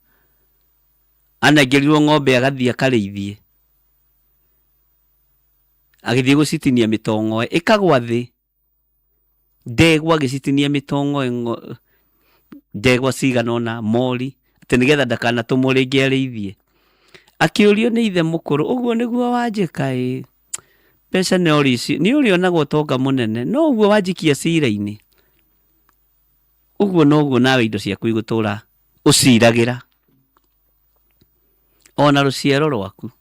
anagerirwo ng'ombe agathia karĩithie, agithie gucitinia mitongoe ikagwa thi, ndegwa gicitinia mitongoe, ndegwa cigana na mori ati nigetha ndakanatumwo ringi arĩithie. Akiurio ni ithe mukuru, uguo niguo wanjika mbeca ni urionagwo tonga munene, no uguo wanjikia cira-ini, uguo noguo nawe indo ciaku igutura uciragira ona ruciaro rwaku.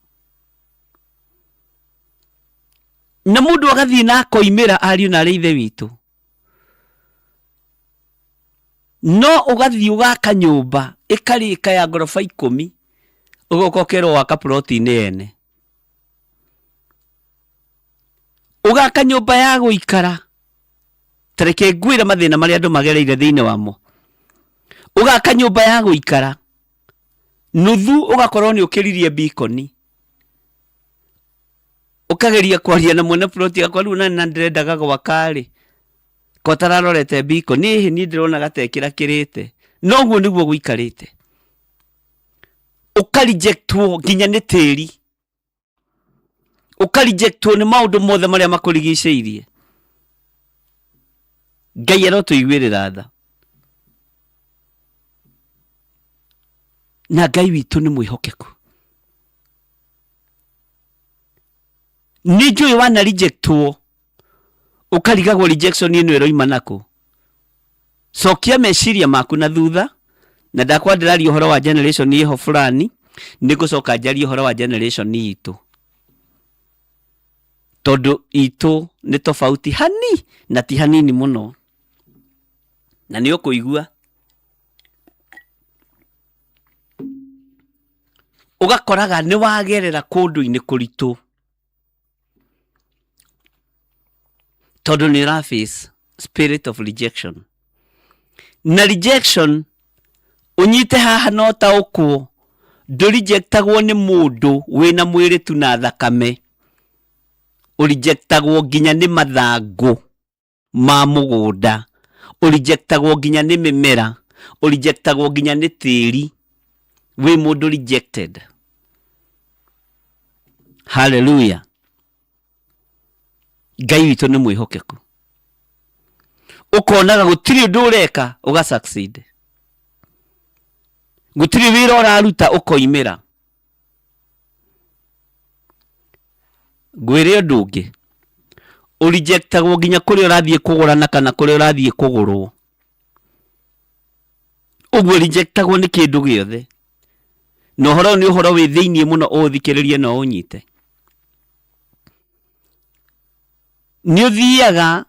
Na mundu agathii na koimira ariu na ithe witu, no ugathii ugaka nyumba ikarika ya ngorofa 10 ugokokerwo waka ploti ene, ugaka nyumba ya guikara. Tareke ngwira mathina maria andu magereire thiini wamo. Ugaka nyumba ya guikara nuthu ugakorwo ni ukiririe bikoni ukageria kwaria na mwene ploti akwa riu na ndirendaga gwakari ko tararorete bikoni ni ndirona gatekira kirite noguo niguo guikarite ukarejectwo nginya ni tiri ukarejectwo ni maundu mothe maria makurigiceirie Ngai arotuiguirira tha na Ngai witu ni mwihokeku ni njui wana rejectwo ukarigagwo rejection ino iroima naku cokia meciria maku na thutha na ndakwa ndirari uhoro wa generation iho fulani nigucoka njari uhoro wa generation itu tondu itu ni tofauti hani na ti hanini muno na ni ukuigua ugakoraga ni wagerera kundu-ini kuritu tondu ni face spirit of rejection na rejection unyite haha no ta ukwo ndurejectagwo ni mundu wina mwiri tu na thakame urejectagwo nginya ni mathangu ma mugunda urejectagwo nginya ni mimera urejectagwo nginya ni tiri we mundu rejected. Hallelujah. Ngai witu ni mwihokeku ukonaga gutiri undu ureka uga succeed gutiri wira uraruta ukoimira gwire undu ungi urejectagwo nginya kuri urathie kugurana kana kuri urathie kugurwo uguo rejectagwo ni kindu giothe no horo ni uhoro wi thiini muno uthikiririe no unyite ni uthiaga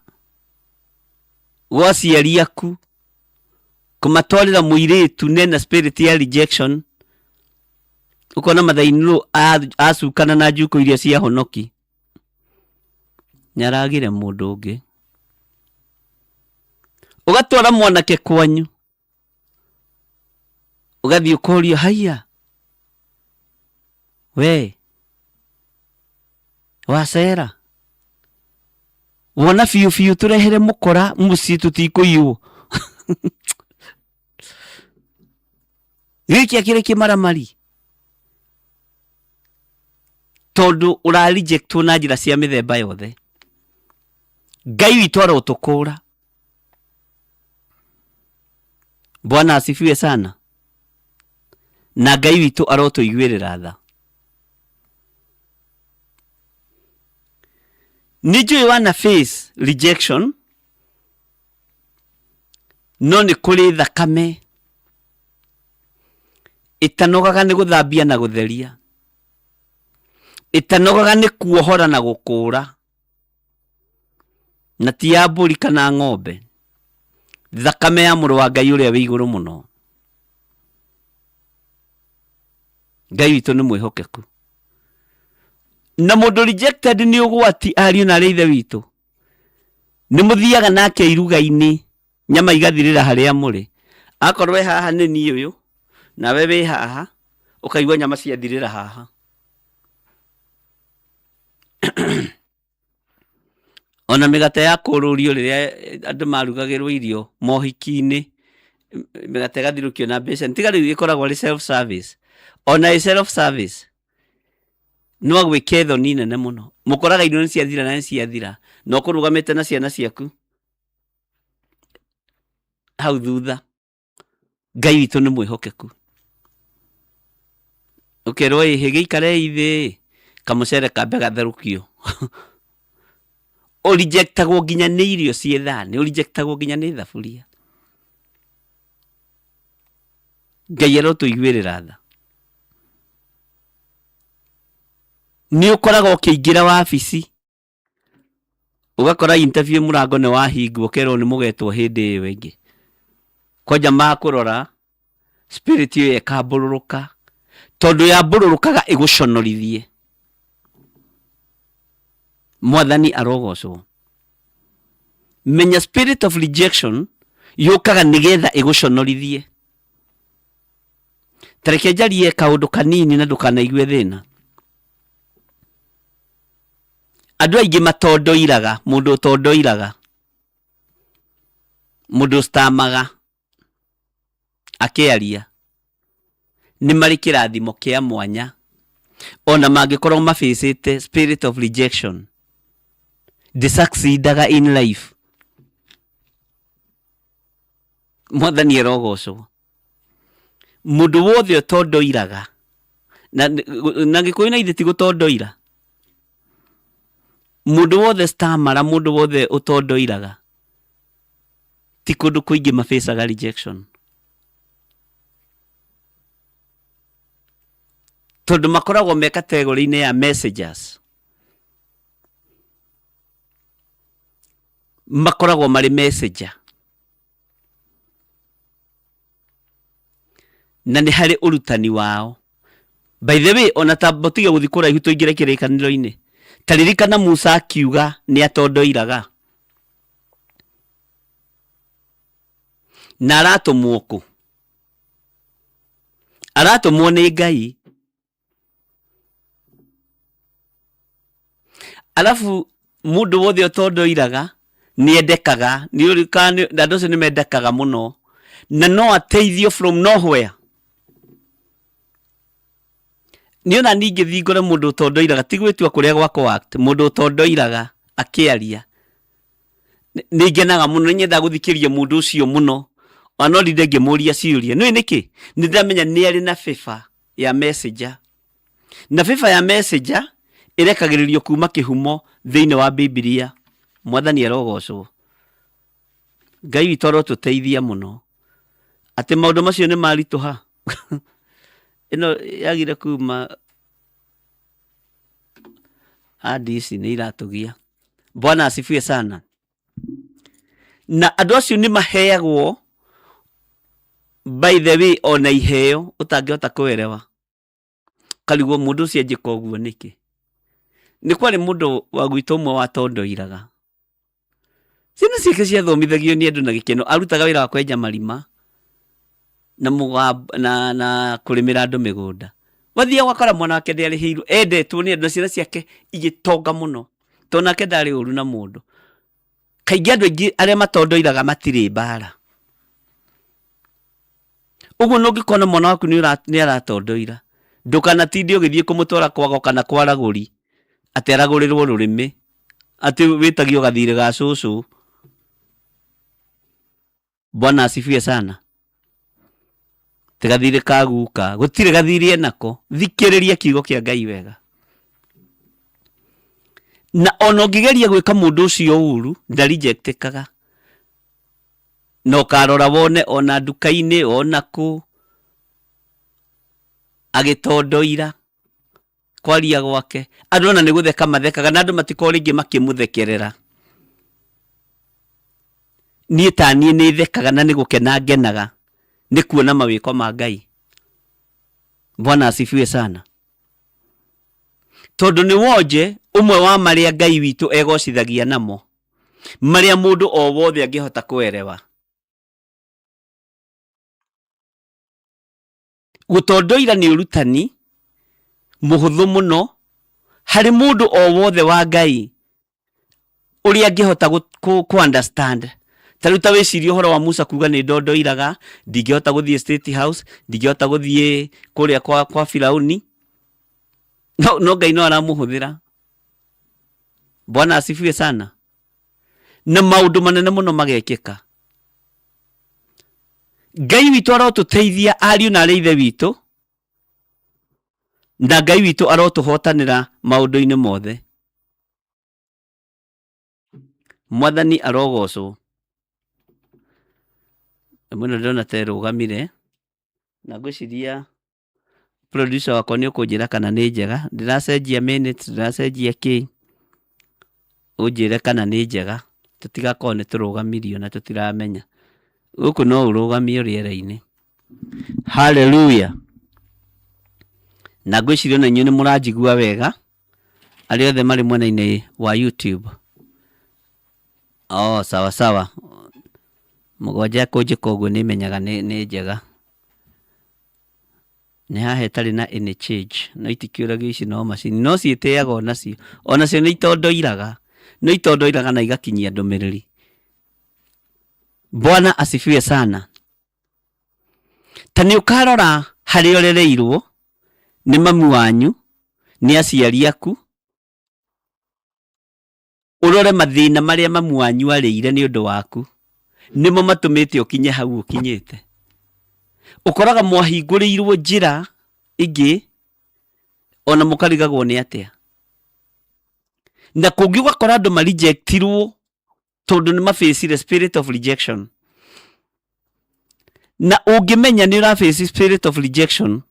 gwa ciari aku kumatwarira muiritu nena spirit ya rejection ukona mathainiro acukana na njuko iria cia honoki nyaragire mundu ungi ugatwara mwanake kwanyu ugathie ukoria haya we wacera wona fiu turehere mukora muci tutikuiyo giki akire kimaramari tondu ura reject na njira cia mithemba yothe Ngai witu arotukura Bwana asifiwe sana na Ngai witu arotuiguirira tha Nijui wana face rejection no ni kuri thakame itanogaga ni guthambia na gutheria itanogaga ni kuohora na gukura na ti ya mburi kana ng'ombe thakame ya muru wa Ngai uria wi iguru muno Ngai witu ni mwihokeku na mundu rejected ni ugwati ariu na reithe witu ni muthiaga nake iruga-ini nyama igathirira haria muri akorwe haha ni ni uyu na wewe haha ukaigwa nyama ciathirira haha ona migate ya kururio riria andu marugagirwo irio mohiki-ini migate gathirukio na mbeca ntigari ikoragwo ri self service ona self service no gwiketho nine ne muno mukoraga indo cia thira na cia thira no kurugamite na ciana ciaku hau thutha Ngai witu ni mwihokeku ukerwo higikare ithi kamucere kambe gatherukio urejectagwo nginya ni irio cie thani urejectagwo nginya ni thaburia Ngai arotuiguirira tha ni ukoraga ukiingira wabici ugakora interview murango ni wahingwo kerwo ni mugetwo hindi iyo ingi koja makurora spirit iyo ikabururuka tondu ya bururukaga iguconorithie mwathani arogocwo menya spirit of rejection yukaga nigetha iguconorithie Tareke jarie kaundu kanini na ndukanaigwe thina. Andu aingi matondoiraga, mundu utondoiraga, mundu stamaga akiaria ni mari kirathimo kia mwanya, ona mangikorwo mafacete spirit of rejection, they succeedaga in life. Mwathani erogocwo. Mundu wothe utondoiraga na gikuyu na ithe ti gutondoira. Mundu wothe stamara, mundu wothe utondoiraga ti kundu kuingi mafacaga rejection, tondu makoragwo me category-ini ya messengers. Makoragwo mari messenger, na ni hari urutani wao. By the way, ona tabotiga guthikura ihu tuingire kirikaniro-ini, taririkana Musa akiuga ni atondoiraga na aratumwo ku, aratumwo ni Ngai. Alafu mundu wothe utondoiraga ni endekaga, ni urikani andu acio ni mendekaga muno, na no ateithio from nowhere. Niona ningi thingore mundu utondoiraga tigwitua kuria gwako act, mundu utondoiraga akiaria ni ngenaga muno, nyenda guthikiria mundu ucio muno, ona ndinde ngimuria ciuria ni niki ni ndamenya ni ari na fifa ya messenger, na fifa ya messenger irekagiririo kuma kihumo thiini wa Biblia. Mwathani erogocwo. Ngai witũ arotuteithia muno ati maundu macio ni marituha. Ino yagire kuma hadisi ni iratugia. Bwana asifiwe sana. Na andu acio ni maheagwo by the way ona iheo utangihota kuerewa. Karigwo mundu ucio njika uguo niki? Ni kwari mundu wa gwitu umwe watondoiraga. Ciana ciake ciathomithagio ni andu na gikeno, arutaga wira wa kwenja marima na mugamba na kurimira andu migunda. Wathia wakora mwana wake ndiarihirwo, endetwo ni andu, ciana ciake igitonga muno, tonake ndari uru na mundu. Kaingi andu aingi aria matondoiraga matiri mbara. Uguo nungikona mwana waku ni aratondoira, ndukanatinde ugithie kumutwara kwago kana kwaraguri ati aragurirwo rurimi ati witagio gathire ga cucu. Bwana asifiwe sana. Tigathire kaguka, gutire gathire nako, thikiriria kiugo kia Ngai wega. Na ono ngigeria gwika mundu ucio uru ndarejectikaga, no karora wone ona nduka-ini ona ku agitondoira kwaria gwake, andu ona ni gutheka mathekaga, na andu matiko ringi makimuthekerera. Nie tanie ni thekaga na ni gukena ngenaga ni kuona mawiko ma Ngai. Bwana asifiwe sana. Tondu ni wonje umwe wa maria Ngai witu egocithagia namo, maria mundu o wothe angihota kuerewa. Gutondoira ni urutani muhuthu muno hari mundu o wothe wa Ngai uria angihota ku understand. Taruta wiciria uhoro wa Musa kuga ni ndondoiraga, ndingihota guthie State House, ndingihota guthie kuria kwa Firauni. No Ngai no aramuhuthira. Bwana asifiwe sana. Na maundu manene muno magekeka. Ngai witu arotuteithia ariu na ari ithe witu, na Ngai witu arotuhotanira maundu-ini mothe. Mwathani arogocwo. Muno ndona terugamire na gwiciria producer wakwa ni ukunjira kana ni njega, ndiracenjia minutes, ndiracenjia ki, unjire kana ni njega, tutigakorwo ni turugamirio na tutiramenya. Guku no urugamio riera-ini. Hallelujah. Na gwiciria na inyu ni muranjigua wega ari othe mari mwena-ini wa YouTube. Oh, sawa sawa. Mugwanja kunjika uguo ni menyaga ni njega. nĩ haha ĩtarĩ na any change, no itikiũragio ici no macini, no ciĩtĩaga onacio, onacio nĩ itondoiraga na igakinyia ndũmĩrĩri. Bwana asifiwe sana. Ta nĩ ũkarora harĩa ũrereirwo nĩ mamu wanyu, nĩ aciari aku, ũrore mathĩna marĩa mamu wanyu arĩire nĩ ũndũ waku, nĩmo matũmĩte ũkinye hau ũkinyĩte. Ũkoraga mwahingũrĩirwo njĩra ingĩ ona mũkarigagwo nĩ atĩa. Na kũngĩ ũgakora andũ marejectirwo tondũ nĩ mafacire spirit of rejection. Na ũngĩmenya nĩ ũraface spirit of rejection,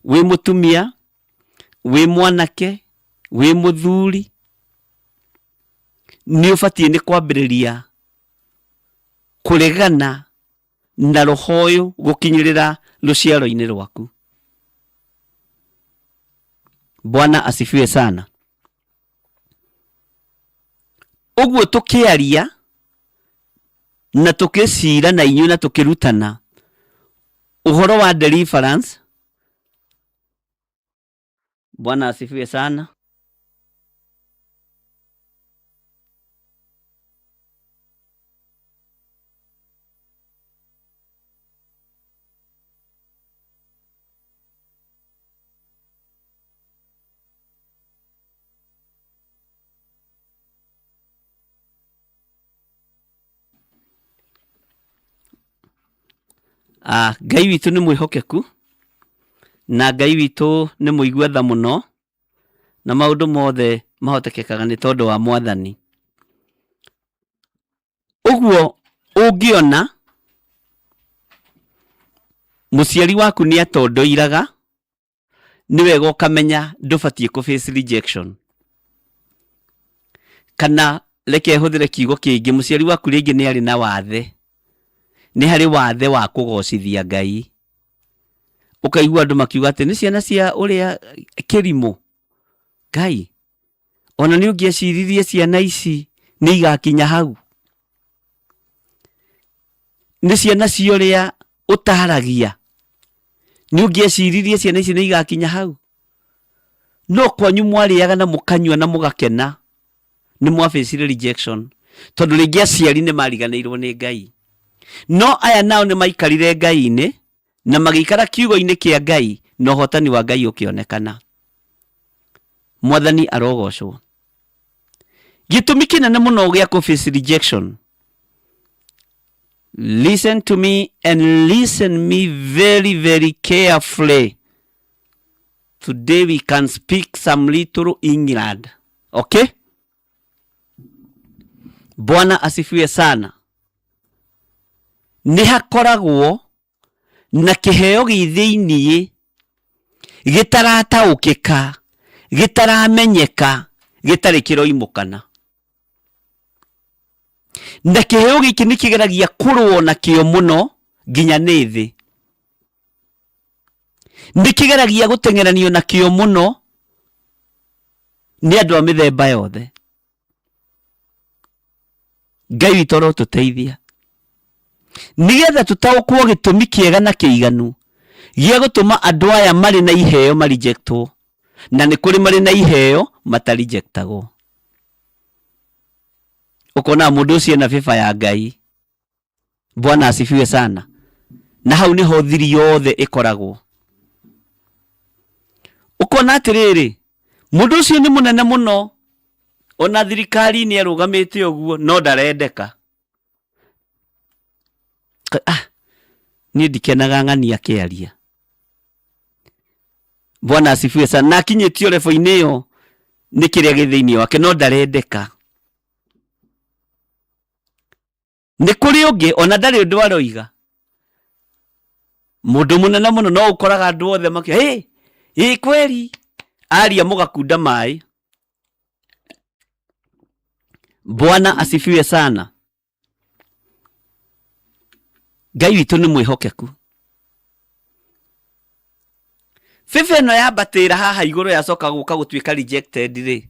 wĩ mũtumia, wĩ mwanake, wĩ mũthuri, nĩ ũbatiĩ nĩ kwambĩrĩria kũregana na roho ũyũ gũkinyĩrĩra rũciaro-inĩ rwaku. Bwana asifiwe sana. Ũguo tũkĩaria na tũkĩcira na inyuĩ na tũkĩrutana ũhoro wa deliverance. Bwana asifiwe sana. Ngai witũ nĩ mwĩhokeku na Ngai witũ nĩ mũigua tha mũno, na maũndũ mothe mahotekekaga nĩ tondũ wa Mwathani. Ũguo ũngĩona mũciari waku nĩ atondoiraga, nĩ wega ũkamenya ndũbatiĩ kũface rejection. Kana reke hũthĩre kiugo kĩngĩ, mũciari waku rĩngĩ nĩ arĩ na wathe, nĩ harĩ wathe wa kũgocithia Ngai. Ũkaigua andũ makiuga atĩ nĩ ciana cia ũrĩa kĩrimũ. Ngai, ona nĩ ũngĩeciririe ciana ici nĩ igakinya hau. Nĩ ciana cia ũrĩa ũtaragia, nĩ ũngĩeciririe ciana ici nĩ igakinya hau. No kwanyu mwarĩaga na mũkanyua na mũgakena, nĩ mwafacire rejection, tondũ rĩngĩ aciari nĩ mariganĩirwo nĩ Ngai. No aya nao nĩ maikarire Ngai-inĩ na magĩikara kiugo-inĩ kĩa Ngai, na ũhotani wa Ngai ũkĩonekana. Mwathani arogocwo. Gĩtũmi kĩnene mũno gĩa kũface rejection. Listen to me and listen me very, very carefully. Today we can speak some little England. Okay? Bwana asifiwe sana. Nĩ hakoragwo na kĩheo gĩthĩinĩ gĩtarataũkĩka, gĩtaramenyeka, gĩtarĩ kĩroimũkana. Na kĩheo gĩkĩ nĩ kĩgeragia kũrũo na kĩo mũno nginya nĩ thĩ. Nĩ kĩgeragia gũteng'eranio na kĩo mũno nĩ andũ a mĩthemba yothe. Ngai witũ arotũteithia nĩgetha tũtaũkwo gĩtũmi kĩega na kĩiganu gĩa gũtũma andũ aya marĩ na iheo marejectwo, na nĩ kũrĩ marĩ na iheo matarejectagwo. Ũkona mũndũ ũcio ena bĩba ya Ngai. Bwana asifiwe sana. Na hau nĩho thiri yothe ĩkoragwo. Ũkona atĩrĩrĩ, mũndũ ũcio nĩ mũnene mũno, ona thirikari nĩ arũgamĩte ũguo, no ndarendeka. Niĩ ndikenaga ng'ani akĩaria. Bwana asifiwe sana. Na akinyĩtio level-inĩ ĩyo nĩ kĩrĩa gĩthĩinĩ wake, no ndarendeka. Nĩ kũrĩ ũngĩ ona ndarĩ ũndũ aroiga. Mũndũ mũnene mũno no ũkoraga andũ othe makĩoya, kweri aria mũgakunda maĩ. Bwana asifiwe sana. Ngai witũ nĩ mwĩhokeku. Bĩba ĩno yambatĩra haha igũrũ yacoka gũka gũtuĩka rejected rĩ,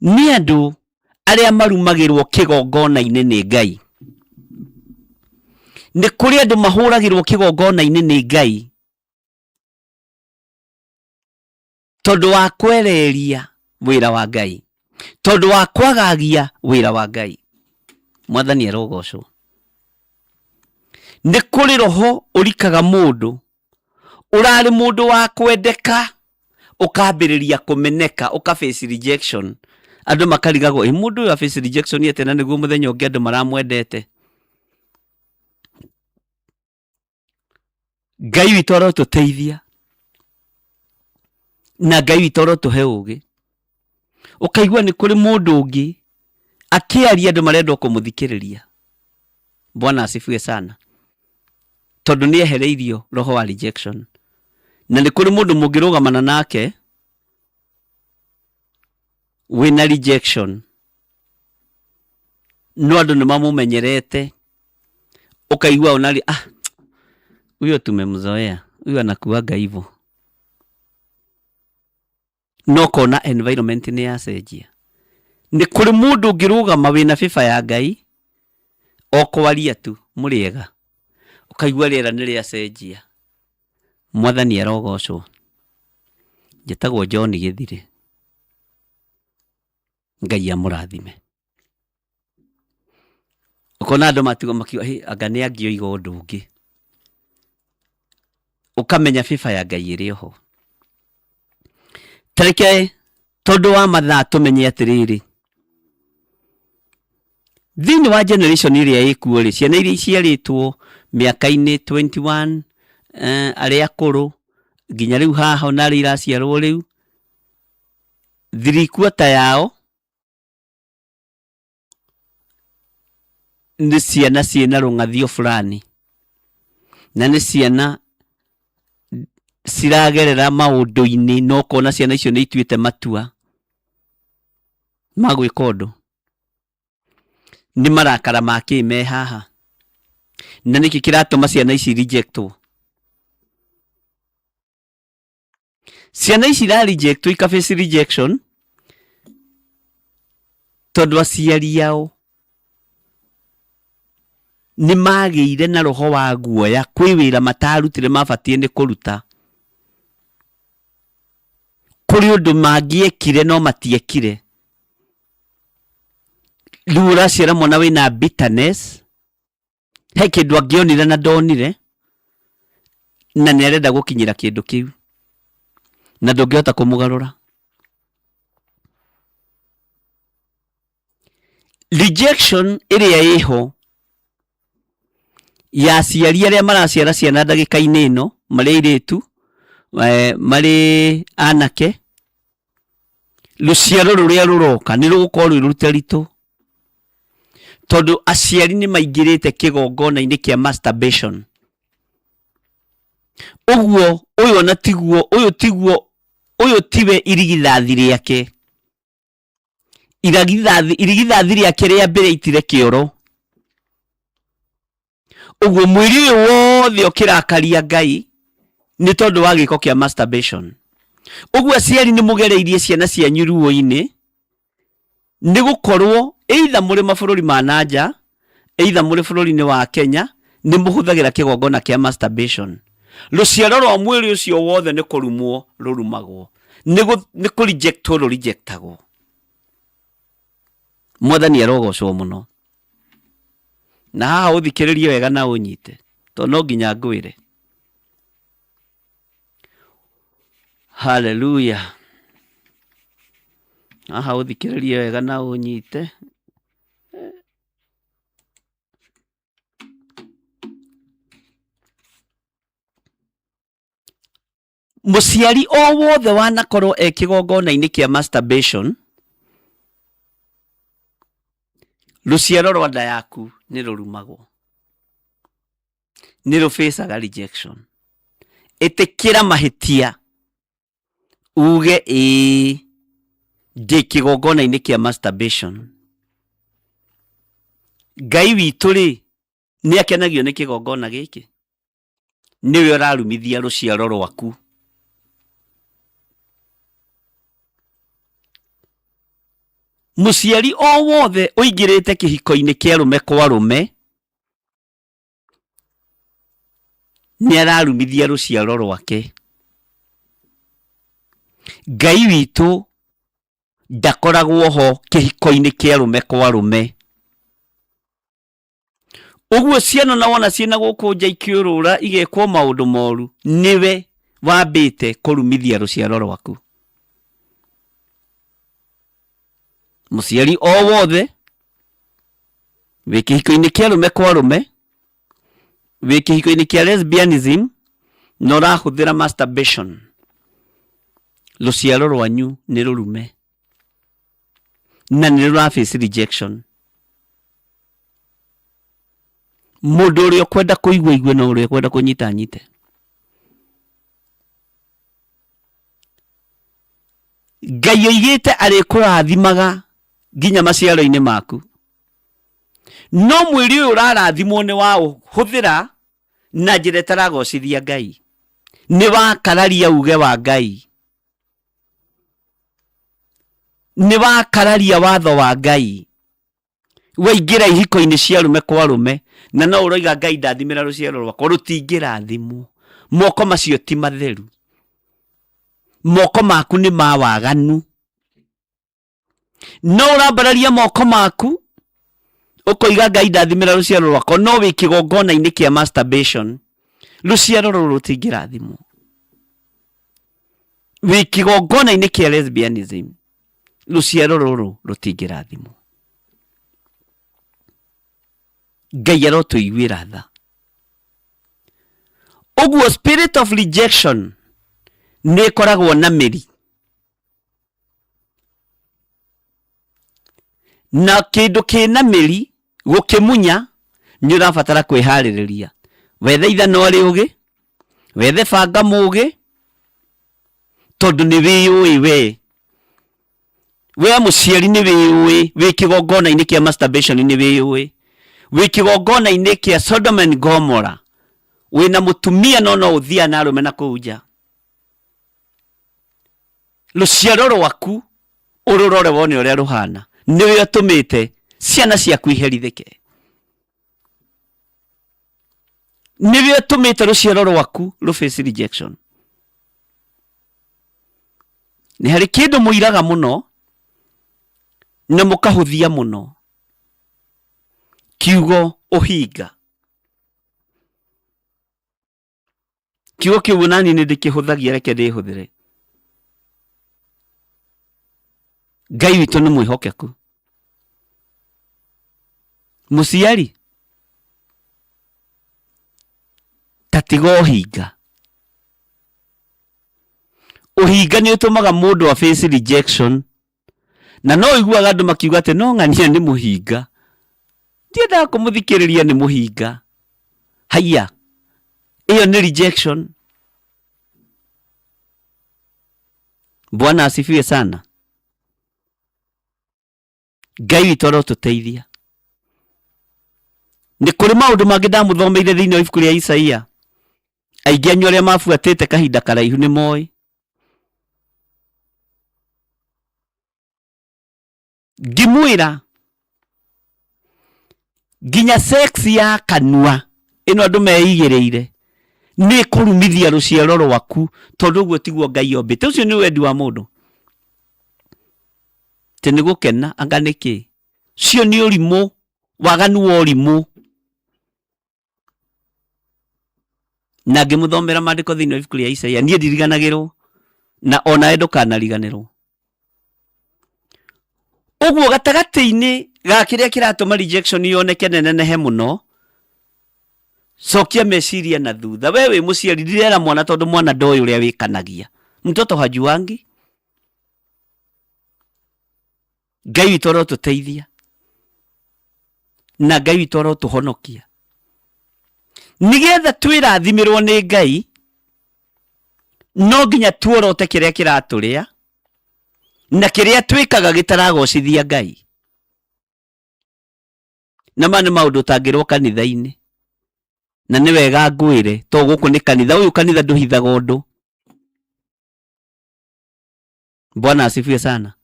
nĩ andũ arĩa marumagĩrwo kĩgongona-inĩ nĩ Ngai. Nĩ kũrĩ andũ mahũragĩrwo kĩgongona-inĩ nĩ Ngai tondu wa kwereria wira wa Ngai, tondu wa kwagagia wira wa Ngai. Mwathani arogocwo. Nĩ kũrĩ roho ũrikaga mũndũ, ũrarĩ mũndũ wa kwendeka, ũkambĩrĩria kũmeneka, ũkaface rejection. Andũ makarigagwo, mũndũ ũyũ aface rejection yete na nĩguo mũthenya ũngĩ andũ maramwendete. Ngai witũ arotũteithia, na Ngai witũ arotũhe ũũgĩ. Ũkaigua nĩ kũrĩ mũndũ ũngĩ akĩaria andũ marenda kũmũthikĩrĩria. Bwana asifiwe sana. Tondu nĩ ehereirio roho wa rejection. Na nĩ kũrĩ mũndũ mũngĩrũgamana nake wĩna rejection, no andũ nĩ mamũmenyerete, ũkaigua onari huyo tumemzoea, huyo anakuaga hivyo. No kona environment nĩ yacenjia. Nĩ kũrĩ mũndũ ũngĩrũgama wĩna bĩba ya Ngai, o kwaria tu mũrĩega, ũkaigua rĩera nĩ rĩacenjia. Mwathani arogocwo. Njĩtagwo John Gĩthire. Ngai amũrathime. Ũkona andũ matigo makiuga anga nĩ angĩoiga ũndũ ũngĩ, ũkamenya bĩba ya Ngai ĩrĩ ho. Tareke tondu wa mathaa tũmenye atĩrĩrĩ, thĩinĩ wa generation ĩrĩa ĩkuo rĩ, ciana iria ciarĩtwo mĩaka-inĩ 21, arĩa akũrũ nginya rĩu haha na arĩa iraciarwo rĩu, 3/4 yao nĩ ciana ciĩna rũng'athio fulani, na nĩ ciana ciragerera maũndũ-inĩ, no kona ciana icio nĩ ituĩte matua ma gwĩka ũndũ. Nĩ marakara make me haha, na nĩkĩ kĩratũma ciana ici rejectwo. Ciana ici ra rejectwo, ikaface rejection tondu aciari ao nĩ magĩire na roho wa guoya, kwĩ wĩra matarutire mabatiĩ nĩ kũruta, kũrĩ ũndũ mangĩekire no matiekire. Rĩu ũraciara mwana wĩna bitterness, he kĩndũ angĩonire na ndonire, na nĩ arenda gũkinyĩra kĩndũ kĩu, na ndũngĩhota kũmũgarũra. Rejection ĩrĩa ĩho ya aciari arĩa maraciara ciana ndagĩka-inĩ ĩno, marĩ airĩtu, marĩ anake, rũciaro rũrĩa rũroka nĩ rũgũkorwo rwĩ rũtaritũ, tondu aciari nĩ maingĩrĩte kĩgongona-inĩ kĩa masturbation. Ũguo ũyũ na tiguo, ũyũ tiwe irigithathi rĩake. Irigithathi rĩake rĩa mbere itire kĩoro. Ũguo mwĩrĩ ũyũ wothe ũkĩrakaria Ngai nĩ tondu wa gĩko kĩa masturbation. Ũguo aciari nĩ mũgereirie ciana cianyu ruo-inĩ, nĩ gũkorwo either mũrĩ mabũrũri ma nanja, either mũrĩ bũrũri-inĩ wa Kenya, nĩ mũhũthagĩra kĩgongona kĩa masturbation. Rũciaro rwa mwĩrĩ ũcio wothe nĩ kũrumwo rũrumagwo, nĩ kũrejectwo rũrejectagwo. Mwathani arogocwo mũno. Na haha ũthikĩrĩrie wega na ũnyite, tondũ no nginya ngwĩre. Hallelujah. Haha ũthikĩrĩrie wega na ũnyite. Mũciari o wothe wanakorwo kĩgongona-inĩ kĩa masturbation, rũciaro rwa nda yaku nĩ rũrumagwo, nĩ rũfacaga rejection. Ĩtĩkĩra mahĩtia, uge ndĩ kĩgongona-inĩ kĩa masturbation. Ngai witũ rĩ, nĩ akenagio nĩ kĩgongona gĩkĩ. Nĩwe ũrarumithia rũciaro rwaku. Mũciari o wothe ũingĩrĩte kĩhiko-inĩ kĩa rũme kwa rũme, nĩ ararumithia rũciaro rwake. Ngai witũ ndakoragwo ho kĩhiko-inĩ kĩa rũme kwa rũme. Ũguo ciana na wona ciana gũkũ nja ikĩũrũra igekwo maũndũ moru, nĩwe wambĩte kũrumithia rũciaro rwaku. Mũciari o wothe wĩ kĩhiko-inĩ kĩa rũme kwa rũme, wĩ kĩhiko-inĩ kĩa lesbianism, na ũrahũthĩra masturbation, rũciaro rwanyu nĩ rũrume na nĩ rũra face rejection. Mũndũ ũrĩa ũkwenda kũigua igue na ũrĩa ũkwenda kũnyita nyite. Ngai oigĩte arĩkũrathimaga nginya maciaro-inĩ maku. No mwĩrĩ ũyũ ũrarathimwo nĩ wa ũhũthĩra na njĩra ĩtaragocithia Ngai. Nĩ wakararia uge wa Ngai. Nĩ wakararia watho wa Ngai. Waingĩra ihiko-inĩ cia rũme kwa rũme, na no ũroiga Ngai ndathimĩra rũciaro rwakwa. Rũtingĩrathimwo. Moko macio ti matheru. Moko maku nĩ ma waganu. No ũrambararia moko maku ũkoiga Ngai ndathimĩra rũciaro rwakwa, no wĩ kĩgongona-inĩ kĩa masturbation, rũciaro rũrũ rũtingĩrathimwo. Wĩ kĩgongona-inĩ kĩa lesbianism, rũciaro rũrũ rũtingĩrathimwo. Ngai arotũiguĩra tha. Ũguo spirit of rejection nĩ ĩkoragwo na mĩri. Na kĩndũ kĩna mĩri gũkĩmunya nĩ ũrabatara kwĩharĩrĩria. Wethe ithano rĩ ũgĩ, wethe banga mũgĩ, tondũ nĩ wĩyũĩ we. We mũciari nĩ wĩyũĩ, wĩ kĩgongona-inĩ kĩa masturbation nĩ wĩyũĩ. Wĩ kĩgongona-inĩ kĩa Sodom and Gomorrah, wĩna mũtumia no ũthia na arũme na kũu nja. Rũciaro rwaku ũrũrore wone ũrĩa rũhana. Nĩwe ũtũmĩte ciana ciaku iherithĩke. Nĩwe ũtũmĩte rũciaro rwaku rũface rejection. Nĩ harĩ kĩndũ mũiraga mũno na mũkahũthia mũno. Kiugo ũhinga. Kiugo kĩu nani nĩ ndĩkĩhũthagia, reke ndĩhũthĩre. Ngai witũ nĩ mwĩhokeku. Mũciari, ta tiga ũhinga. Ũhinga nĩ ũtũmaga mũndũ a face rejection, na no iguaga andũ makiuga atĩ no ng'ania nĩ mũhinga. Ndiendaga kũmũthikĩrĩria nĩ mũhinga. Haiya, iyo nĩ rejection. Bwana asifiwe sana. Ngai witũ arotũteithia. Nĩ kũrĩ maũndũ mangĩ ndamũthomeire thĩinĩ wa ibuku rĩa Isaia. Aingĩ anyu arĩa mabuatĩte kahinda karaihu nĩ moĩ. Ngĩmwĩra nginya sex ya kanua ĩno andũ meigĩrĩire nĩ kũrumithia rũciaro rwaku, tondũ ũguo tiguo Ngai ombĩte. Ũcio nĩ wendi wa mũndũ. Tĩ nĩ gũkena anga nĩkĩ? Cio nĩ ũrimũ, waganu wa ũrimũ. Na ngĩmũthomera maandĩko thĩinĩ wa ibuku rĩa Isaia. Niĩ ndiriganagĩrwo, na onawe ndũkanariganĩrwo. Ũguo gatagatĩ-inĩ ga kĩrĩa kĩratũma rejection yoneke nenehe mũno, cokia meciria na thutha. We wĩ mũciari, ndirera mwana tondũ mwana ndoĩ ũrĩa wĩkanagia. Mtoto hajuangi. Ngai witũ arotũteithia, na Ngai witũ arotũhonokia. Nĩgetha twĩrathimirwo nĩ Ngai, no nginya tuorote kĩrĩa kĩratũrĩa na kĩrĩa twĩkaga gĩtaragocithia Ngai. Na ma nĩ maũndũ ũtangĩrwo kanitha-inĩ, na nĩ wega ngwĩre, to gũkũ nĩ kanitha. Ũyũ kanitha ndũhithaga ũndũ. Bwana asifiwe sana.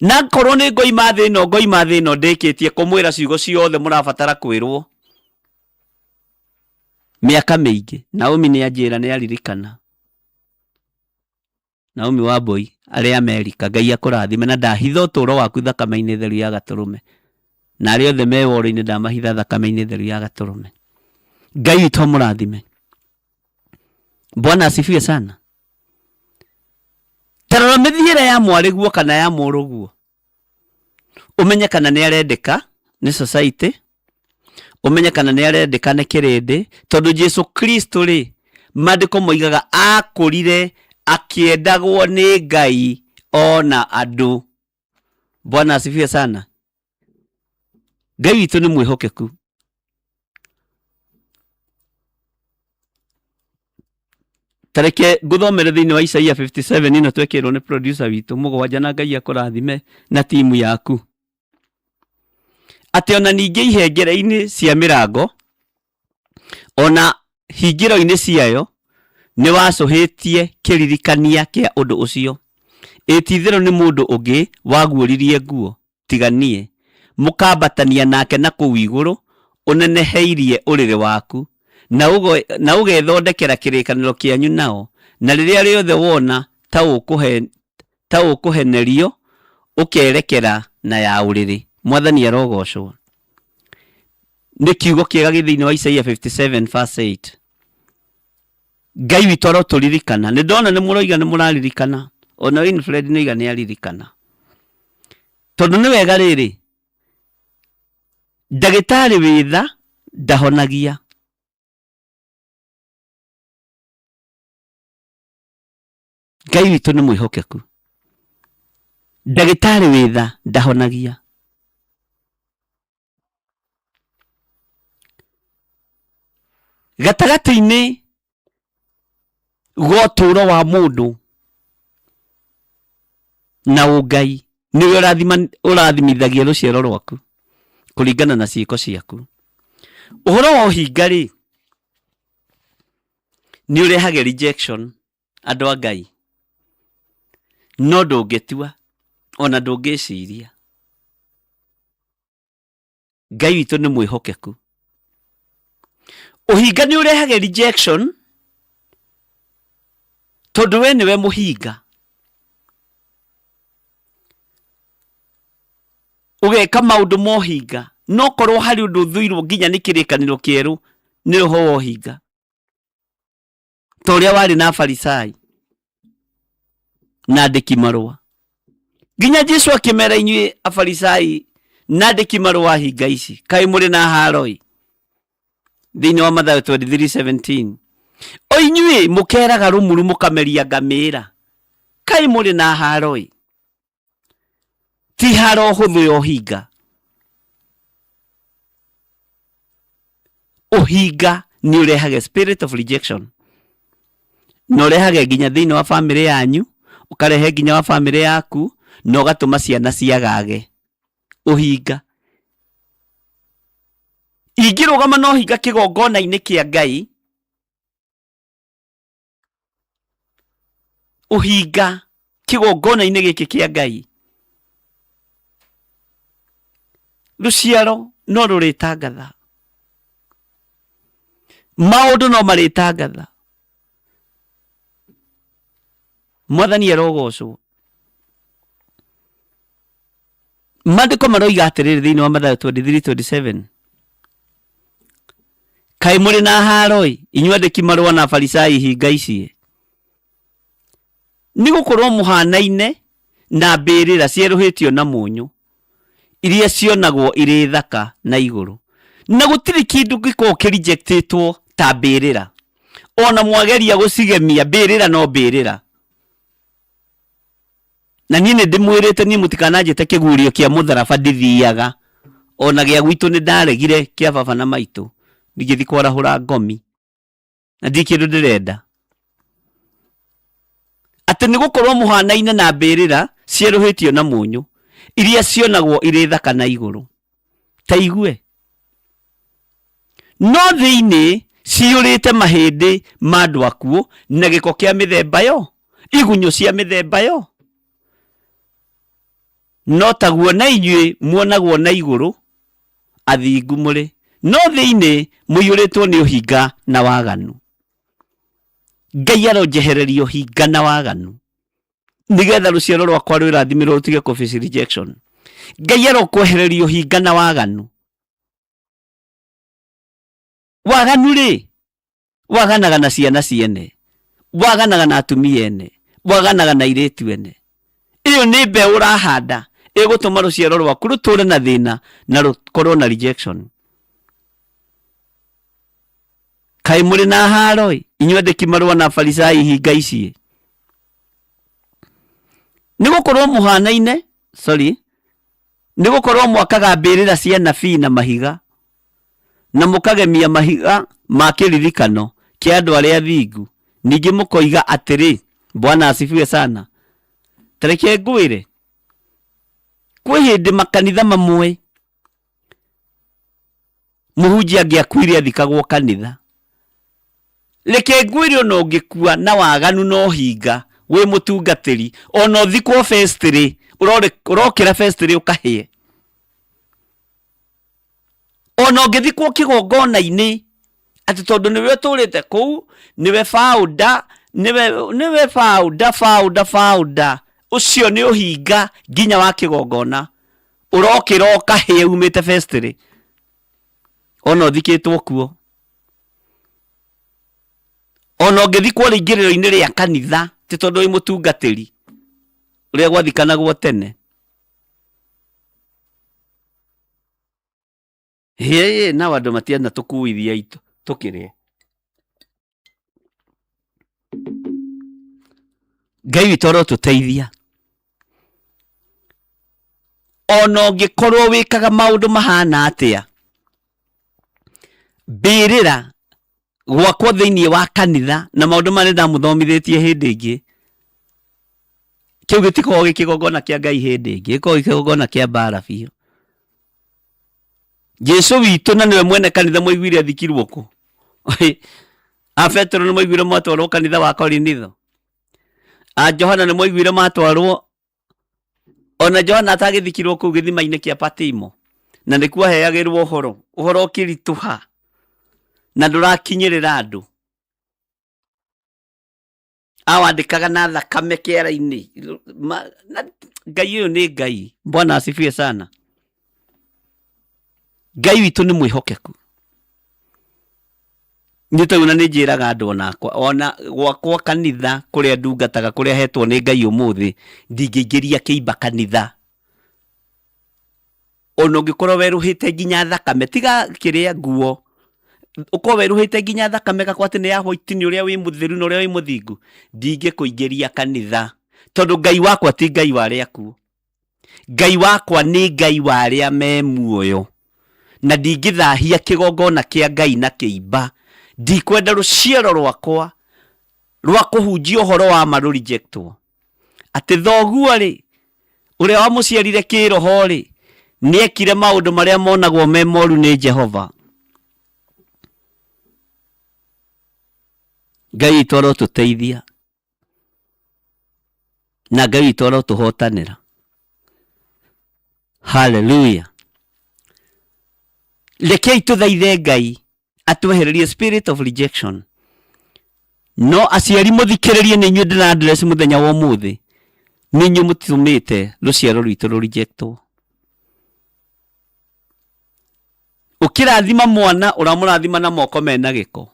Na korwo nĩ ngoima thĩ ĩno ndĩkĩtie kũmwĩra ciugo ciothe mũrabatara kwĩrwo mĩaka mĩingĩ. Naomi nĩ anjĩra, nĩ aririkana. Naomi Wambui arĩ Amerika, Ngai akũrathime na ndahitha ũtũũro waku thakame-inĩ theru ya Gatũrũme, na arĩa othe me woro-inĩ ndamahitha thakame-inĩ theru ya Gatũrũme. Ngai witũ amũrathime. Bwana asifiwe sana. Tarora mĩthiĩre ya mwarĩguo kana ya mũrũguo, ũmenye kana nĩ arendeka nĩ society, ũmenye kana nĩ arendeka nĩ kĩrĩndĩ, tondũ Jesu Kristo rĩ, maandĩko moigaga akũrire akĩendagwo nĩ Ngai ona andũ. Bwana asifiwe sana. Ngai witũ nĩ mwĩhokeku. Tareke ngũthomere thĩinĩ wa Isaia 57 ĩno twekĩrwo nĩ producer witũ mũgwanja, na Ngai akũrathime na timu yaku. Atĩ ona ningĩ ihengere-inĩ cia mĩrango, ona hingĩro-inĩ ciayo, nĩ wacũhĩtie kĩririkania kĩa ũndũ ũcio. Ĩti-itherũ nĩ mũndũ ũngĩ waguũririe nguo tiga niĩ, mũkambatania nake na kũu igũrũ, ũneneheirie ũrĩrĩ waku, na ũgethondekera kĩrĩkanĩro kĩanyu nao, na rĩrĩa rĩothe wona ta ũkũhenerio, ũkerekera na ya ũrĩrĩ. Mwathani arogocwo. Nĩ kiugo kĩega thĩinĩ wa Isaia 57 verse 8. Ngai witũ arotũririkana. Nĩ ndona nĩ mũroiga nĩ mũraririkana. Ona Winfred nĩiga nĩ aririkana. Tondũ nĩ wega rĩrĩ, ndagĩtarĩ wĩtha ndahonagia. Ngai witũ nĩ mwĩhokeku. Ndagĩtarĩ wĩtha ndahonagia. Gatagatĩ-inĩ gwa ũtũũro wa mũndũ na ũngai, nĩwe ũrathimithagia rũciaro rwaku kũringana na ciĩko ciaku. Ũhoro wa ũhinga rĩ, nĩ ũrehaga rejection andũ a Ngai, no ndũngĩtua ona ndũngĩciria. Ngai witũ nĩ mwĩhokeku. Ũhinga nĩ ũrehaga rejection tondũ we nĩwe mũhinga. Ũgeka maũndũ ma ũhinga, no korwo harĩ ũndũ ũthũirwo nginya nĩ kĩrĩkanĩro kĩerũ, nĩ roho wa ũhinga. Ta ũrĩa warĩ na Afarisai na andĩki marũa. Nginya Jesũ akĩmera inyuĩ Afarisai na andĩki marũa hinga ici, kaĩ mũrĩ na haro-ĩ? Thĩinĩ wa Mathayo 23:17. O inyuĩ mũkeraga rũmuru mũkameria ngamĩĩra, kaĩ mũrĩ na haro-ĩ? Ti haro hũthũ ya ũhinga. Ũhinga nĩ ũrehaga spirit of rejection, na ũrehaga nginya thĩinĩ wa family yanyu, ũkarehe nginya wa family yaku, na ũgatũma ciana ciagage. Ũhinga. Ingĩrũgama na ũhinga kĩgongona-inĩ kĩa Ngai, ũhinga kĩgongona-inĩ gĩkĩ kĩa Ngai, rũciaro no rũrĩtangatha, maũndũ no marĩtangatha. Mwathani arogocwo. Maandĩko maroiga atĩrĩrĩ thĩinĩ wa Mathayo 23:27. Kaĩ mũrĩ na haro-ĩ, inyuĩ andĩki marũa na Afarisai hinga ici? Nĩ gũkorwo mũhanaine na mbĩrĩra cierũhĩtio na mũnyũ, iria cionagwo irĩ thaka na igũrũ. Na gũtirĩ kĩndũ gĩkorwo kĩrejectĩtwo ta mbĩrĩra. Ona mwageria gũcigemia, mbĩrĩra no mbĩrĩra. Na niĩ nĩ ndĩmwĩrĩte niĩ mũtikananjĩte kĩguũrio kĩa mũtharaba ndithiaga. Ona gĩa gwitũ nĩ ndaregire kĩa baba na maitũ, ngĩthiĩ kwarahũra ngomi, na ndi kĩndũ ndĩrenda. Atĩ nĩ gũkorwo mũhanaine na mbĩrĩra cierũhĩtio na mũnyũ, iria cionagwo irĩ thaka na igũrũ. Ta igue. No thĩinĩ ciyũrĩte mahĩndĩ ma andũ akuo na gĩko kĩa mĩthemba yo, igunyũ cia mĩthemba yo. No taguo na inyuĩ muonagwo na igũrũ, athingu mũrĩ, no thĩinĩ mũiyũrĩtwo nĩ ũhinga na waganu. Ngai aronjehereria ũhinga na waganu. nigetha ruciaro rwakwa rwirathimĩrwo rutige face rejection. Ngai arokwehereria ũhinga na waganu. Waganu rĩ, waganaga na ciana ciene, waganaga na atumia ene, waganaga na airĩtu ene. Iyo nĩ mbeũ ũrahanda ĩgũtũma ruciaro rwaku rũtũre na thĩna na rũkorwo na rejection. Kaĩ mũrĩ na haro inyuĩ andĩki marũa na Afarisai hinga ici? Nĩgũkorwo mũhanaine, nĩgũkorwo mwakaga mbĩrĩra cia nabii na mahiga, na mũkagemia mahiga ma kĩririkano kĩa andũ arĩa athingu, ningĩ mũkoiga atĩrĩ, Bwana asifiwe sana. Tareke ngwĩre, kwĩ hĩndĩ makanitha mamwe mũhunjia angĩakuire athikagwo kanitha. Reke ngwĩre ona ũngĩkua na waganu na ũhinga wĩ mũtungatĩri, ona ũthikwo festĩrĩ, ũrokĩra festĩrĩ ũkahĩe. Ona ũngĩthikwo kĩgongona-inĩ atĩ tondũ nĩwe ũtũrĩte kũu, nĩwe founder, ũcio nĩ ũhinga nginya wa kĩgongona, ũrokĩra ũkahĩe umĩte festĩrĩ, ona ũthikĩtwo kuo. Ona ũngĩthikwo rĩingĩrĩro-inĩ rĩa kanitha ti tondũ wĩ mũtungatĩri ũrĩa gwathikanagwo tene. Na andũ matiana tũkuithia itũ tũkĩrĩa. Ngai witũ arotũteithia. Ona ũngĩkorwo wĩkaga maũndũ mahana atĩa, mbĩrĩra gwakwo thĩinĩ wa kanitha na maũndũ marĩa ndamũthomithĩtie hĩndĩ ĩngĩ, kĩu gĩtikoragwo gĩ kĩgongona kĩa Ngai hĩndĩ ĩngĩ, gĩkoragwo kĩgongona kĩa mbara biũ. Jesu witũ na nĩwe mwene kanitha mwaiguire athikirwo kũ? Petero nĩ mwaiguire matwarwo kanitha wa Korinitho? Johana nĩ mwaiguire matwarwo? Ona Johana atagĩthikirwo kũu gĩthima-inĩ kĩa Patimo, na nĩkuo aheagĩrwo ũhoro ũkĩritũha na ndũrakinyĩrĩra andũ. Awandĩkaga na thakame kĩara-inĩ. Ngai ũyũ nĩ Ngai. Bwana asifiwe sana. Ngai witũ nĩ mwĩhokeku. Nĩtaguna nĩ njĩraga andũ onakwa, ona gwakwa kanitha kũrĩa ndungataga, kũrĩa hetwo nĩ Ngai ũmũthĩ, ndingĩingĩria kĩimba kanitha. Ona ũngĩkorwo werũhĩte nginya thakame, tiga kĩrĩa nguo, ũkorwo werũhĩte nginya thakame gakwa atĩ nĩ ya white nĩ ũrĩa wĩ mũtheru na ũrĩa wĩ mũthingu, ndingĩkũingĩria kanitha, tondũ Ngai wakwa ti Ngai wa arĩa akuũ. Ngai wakwa nĩ Ngai wa arĩa me muoyo, na ndingĩthahia kĩgongona kĩa Ngai na kĩimba. Ndikwenda rũciaro rwakwa rwa kũhunjia ũhoro wa ma rũrejectwo, atĩ thoguo rĩ, ũrĩa wamũciarire kĩroho rĩ, nĩekire maũndũ marĩa monagwo me moru nĩ Jehova. Ngai witũ arotũteithia na Ngai witũ arotũhotanĩra. Hallelujah. Rekei tũthaithe Ngai atwehererie spirit of rejection. No aciari mũthikĩrĩrie nĩ inyuĩ ndĩra address mũthenya wa ũmũthĩ, nĩ inyuĩ mũtũmĩte rũciaro rwitũ rũrejectwo. Ũkĩrathima mwana ũramũrathima na moko mena gĩko.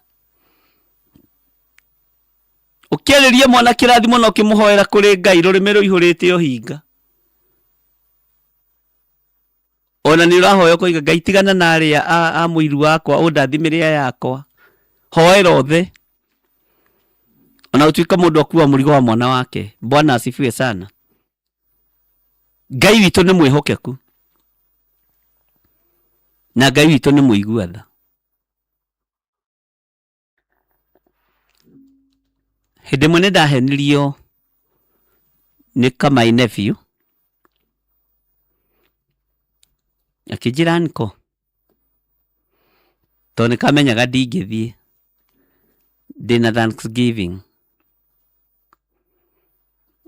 Ũkĩarĩria mwana kĩrathimo na ũkĩmũhoera kũrĩ Ngai, rũrĩmĩ rũihũrĩte ũhinga. Ona nĩ ũrahoya kũiga Ngai, tigana na arĩa a mũiru wakwa, ũndathimĩre yakwa, hoera othe. Ona ũtuĩka mũndũ akuua mũrigo wa mwana wake. Bwana asifiwe sana. Ngai witũ nĩ mwĩhokeku na Ngai witũ nĩ mũigua tha. Hĩndĩ ĩmwe nĩ ndahenirio nĩ my nephew, akĩnjĩra niko, tondũ nĩkamenyaga ndingĩthiĩ, ndĩna Thanksgiving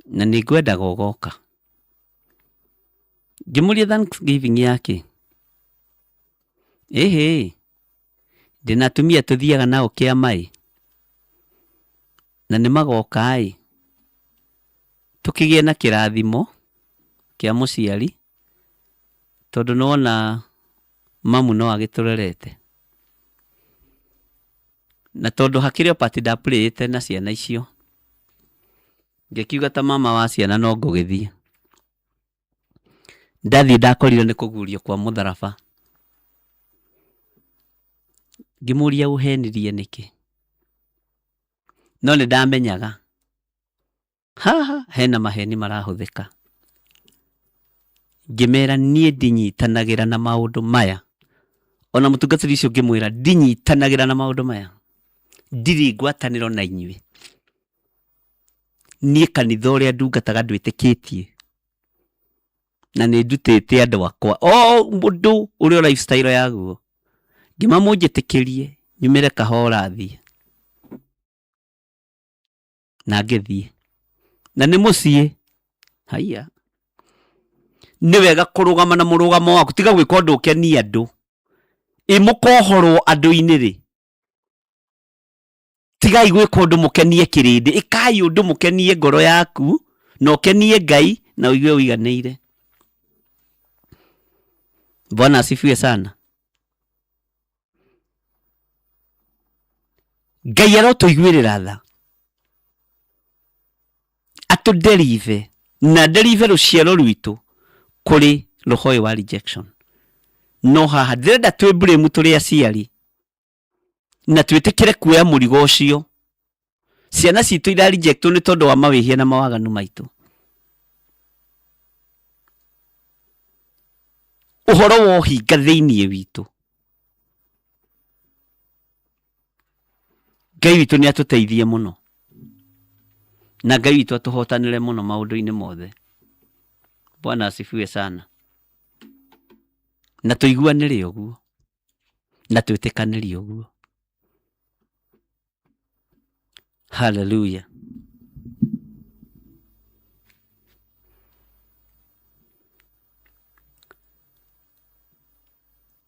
na nĩngwendaga ũgoka. Ngĩmũria Thanksgiving yake, ndĩna atumia tũthiaga nao kĩama na nĩ magoka tukigie na kirathimo kia muciari tondu nona mamu no agiturerete na tondu hakiri pati da playete na ciana icio ngikiuga ta mama wa ciana no ngugithie ndathie ndakorire ni kugurio kwa mutharaba ngimuria uhenirie niki no ni ndamenyaga haha hena maheni marahuthika ngimera nie ndinyitanagira na maundu maya ona mutungatiri icio ngimwira ndinyitanagira na maundu maya ndiri ngwataniro na inyue nie kanitha uria ndungataga ndwitikitie na ni ndutite andu akwa mundu uria lifestyle yaguo ngima munjitikirie nyumire kahora thie na ngithie na ni mucie haiya ni wega kurugama na murugamo waku tiga gwika undu ukenia andu imukohorwo andu-ini ri tiga igwika undu mukenie kirindi ikai undu mukenie ngoro yaku na ukenie Ngai na uigue wiganiire. Bwana asifiwe sana. Ngai arotuiguirira tha atuderive na derive ruciaro rwitu kuri roho wa rejection no haha ndirenda twibure turi aciari na twitikire kuoya murigo ucio ciana citu ira reject ni tondu wa mawihia na mawaganu maitu. Uhoro wo hinga thiini witu Ngai witu ni atuteithie muno na Ngai witu atuhotanire muno maundu-ini mothe. Bwana asifiwe sana. Na tuiguanire uguo na twitikanire uguo. Hallelujah.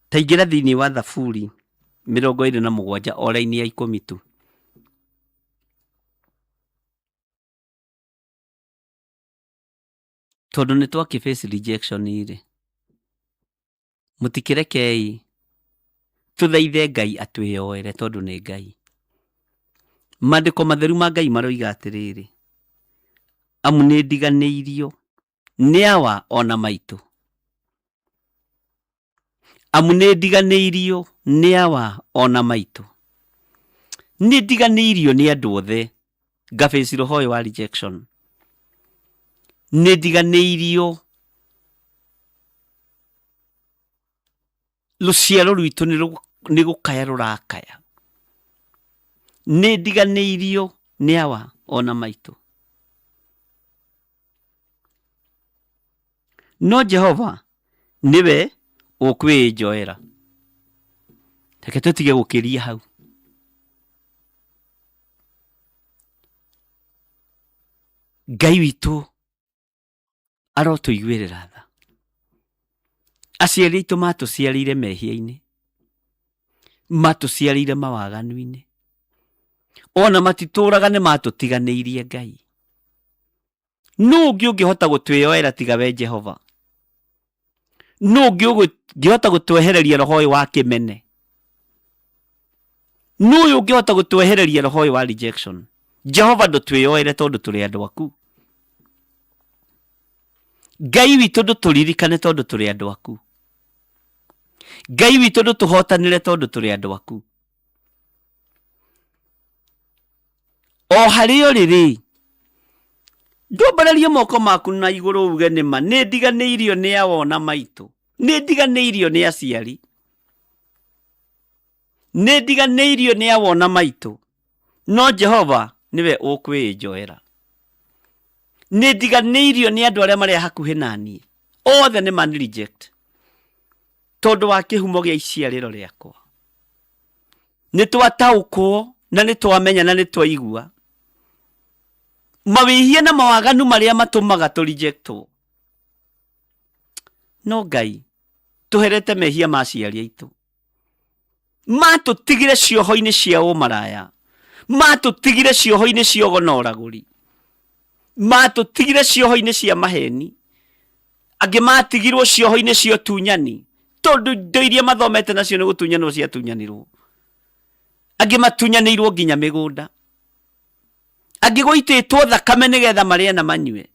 Taingira thiini wa Thaburi 27 ora-ini ya 10 tu. Tondu ni twaki face rejection ire mutikirekei tuthaithe Ngai atwiyoere tondu ni Ngai. Mandiko matheru ma Ngai maroiga atiriri amu ni ndiganiirio ni awa ona maitu amu ni ndiganiirio ni awa ona maitu ni ndiganiirio ni andu othe ngaface roho wa rejection ni ndiganiirio luciaro rwitu ni gukaya rurakaya ni ndiganiirio ni awa ona maitu no Jehova niwe ukwijoera. Reke tutige gukiria hau. Ngai witu arotuiguirira tha. Aciari aitu matuciarire mehia-ini matuciarire mawaganu-ini ona matituraga ni matutiganiirie Ngai. No ungihota gutwiyoera tiga we Jehova. No ungihota gutwehereria roho wa kimene. No ungihota gutwehereria roho wa rejection. Jehova ndutwiyoere tondu turi andu aku. Ngai witu nduturirikane tondu turi andu aku. Ngai witu ndutuhotanire tondu turi andu aku. O hario riri ndumbarerie moko maku na iguru uge nima ni ndiganiirio ni awona maitu ni ndiganiirio ni aciari ni ndiganiirio ni awona maitu no Jehova niwe ukwijoera. Ni ndiganiirio ni andu aria mari hakuhi nani othe ni man reject tondu wa kihumo gia iciariro riakwa. Ni twataukwo na ni twamenya na ni twaigua mawihia na mawaganu maria matumaga tu rejectwo. No Ngai tuherete mehia ma ciari aitu matutigire cioho-ini cia umaraya matutigire cioho-ini cia ugonora guri matutigire cioho-inĩ cia maheni, angĩ matigirwo cioho-inĩ cia ũtunyani, tondu indo iria mathomete nacio nĩ gũtunyanwo ciatunyanirwo, angĩ matunyanĩirwo nginya mĩgũnda, angĩ gũitĩtwo thakame nĩgetha marĩe na manyue.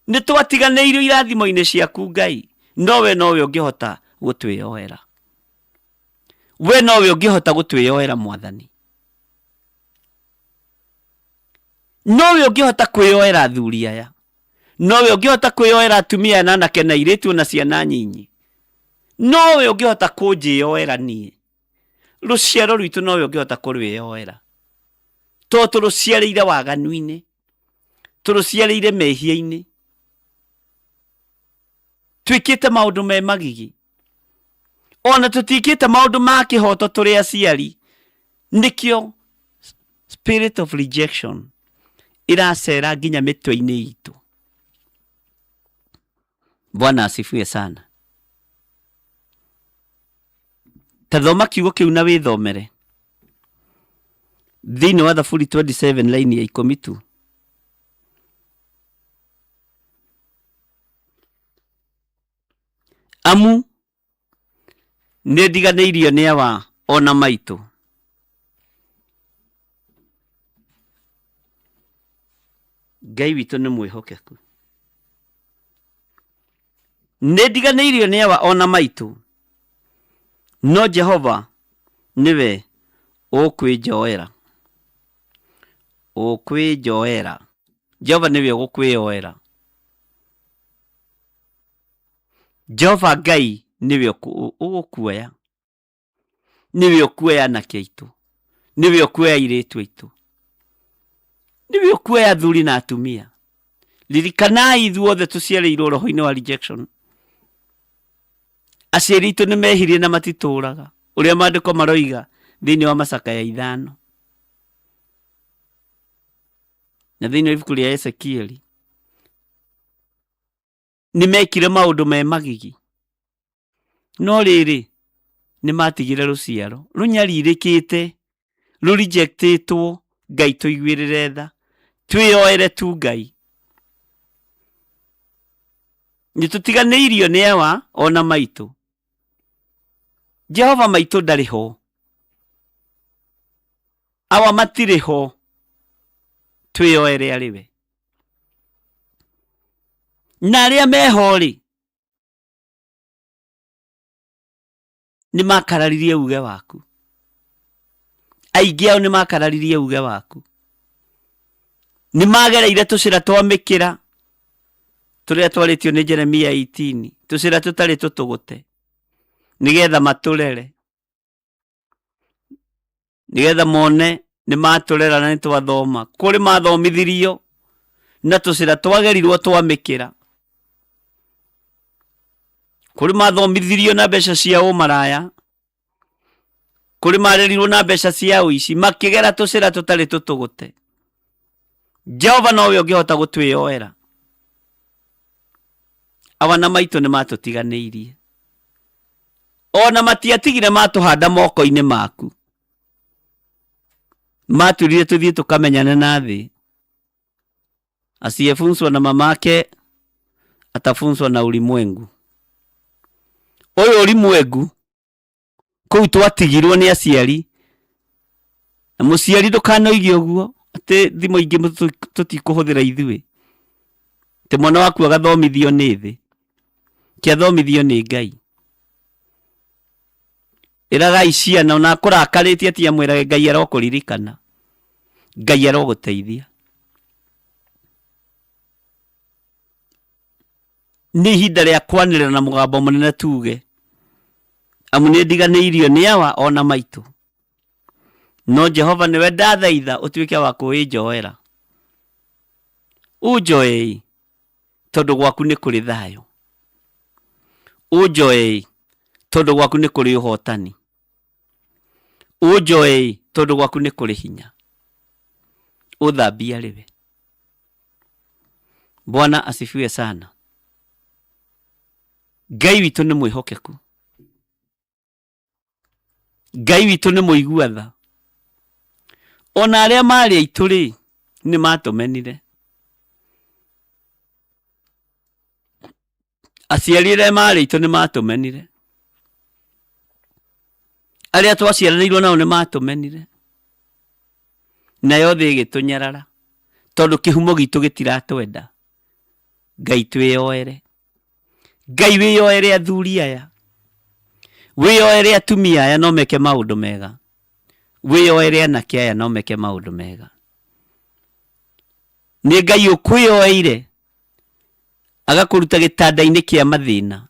Nĩ twatiganĩirio irathimo-inĩ ciaku Ngai, nowe ũngĩhota gũtwĩyoera. We nowe ũngĩhota gũtwĩyoera Mwathani. Nowe ũngĩhota kwĩyoera athuri aya, nowe ũngĩhota kwĩyoera atumia na anake na airĩtu na ciana nyinyi, nowe ũngĩhota kũnjĩyoera niĩ. Rũciaro rwitũ nowe ũngĩhota kũrwĩyoera, tondũ tũrũciarĩire waganu-inĩ, tũrũciarĩire mehia-inĩ, twĩkĩte maũndũ me magigi, ona tũtikĩte maũndũ ma kĩhoto tũrĩ aciari. Nĩkĩo spirit of rejection iracera nginya mĩtwe-inĩ itũ. Bwana asifiwe sana. Tathoma kiugo kĩu na wĩthomere thĩinĩ wa Thaburi 27 line ya 10 tu. Amu nĩ ndiganĩirio nĩ awa ona maitũ, Ngai witũ nĩ mwĩhokeku. Nĩ ndiganĩirio nĩ awa ona maitũ, no Jehova niwe ũkwĩnjoera. Ũkwĩnjoera. Jehova niwe ũgũkwĩyoera. Jehova Ngai niwe ũgũkuoya. Niwe ũkuoya anake aitũ, niwe ũkuoya airĩtu aitũ, niwe ũkuoya athuri na atumia. Ririkanai ithuothe tũciarĩirwo roho-inĩ wa rejection. Aciari aitũ nĩ mehirie na matitũraga, ũrĩa maandĩko maroiga thĩinĩ wa Macakaya 5 na thĩinĩ wa ibuku rĩa Ezekieli. Nĩ mekire maũndũ me magigi, no rĩrĩ nĩ matigire rũciaro rũnyarirĩkĩte, rũrejectĩtwo. Ngai tũiguĩrĩre tha, twĩyoere tu Ngai. Nĩ tũtiganĩirio nĩ awa ona maitũ. Jehova maitũ ndarĩ ho, awa matirĩ ho, twĩyoere arĩ we. Na arĩa meho-rĩ nĩ makararirie uge waku. Aingĩ ao nĩ makararirie uge waku, nĩ magereire tũcĩra twa mĩkĩra tũrĩa twarĩtio nĩ Jeremia 18, tũcĩra tũtarĩ tũtũgũte, nĩgetha matũrere, nĩgetha mone nĩ matũrera na nĩ twathoma. Kũrĩ mathomithirio na tũcĩra twagerirwo twa mĩkĩra, kũrĩ mathomithirio na mbeca cia ũmaraya, kũrĩ marerirwo na mbeca cia ũici, makĩgera tũcĩra tũtarĩ tũtũgũte. Jehova nowe ũngĩhota gũtwĩyoera. Awa na maitũ nĩ matũtiganĩirie, ona matiatigire matũhanda moko-inĩ maku, matwĩrire tũthiĩ tũkamenyane na thĩ. Asiyefunzwa na mamake atafunzwa na ulimwengu. Ũyũ ulimwengu kũu twatigirwo nĩ aciari, na mũciari ndũkanoige ũguo atĩ thimũ ingĩ tũtikũhũthĩra ithuĩ, atĩ mwana waku agathomithio nĩ thĩ, kĩathomithio nĩ Ngai. Ĩragai ciana ona kũrakarĩtie ati amwĩrage Ngai arokũririkana, Ngai arogũteithia. Nĩ ihinda rĩa kwanĩrĩra na mũgambo mũnene tuge, amu nĩ ndiganĩirio nĩ awa ona maitũ, no Jehova niwe ndathaitha ũtuĩke wa kwĩnjoera. Ũnjoei tondũ gwaku nĩ kũrĩ thayũ, ũnjoei tondũ gwaku nĩ kũrĩ ũhotani, ũnjoei tondũ gwaku nĩ kũrĩ hinya. Ũthambie arĩwe. Bwana asifiwe sana. Ngai witũ nĩ mwĩhokeku, Ngai witũ nĩ mũigua tha. Ona arĩa marĩ aitũ-rĩ, nĩ matũmenire. Aciari arĩa marĩ itũ nĩ matũmenire. Arĩa twaciaranĩirwo nao nĩ matũmenire. Nayo thĩ ĩgĩtũnyarara tondũ kĩhumo gitũ gĩtiratwenda. Ngai twĩyoere. Ngai wĩyoere athuri aya. Wĩyoere atumia aya no meke maũndũ mega. Wĩyoere anake aya no meke maũndũ mega. Nĩ Ngai ũkwĩyoeire agakũruta gĩtanda-inĩ kĩa mathĩna,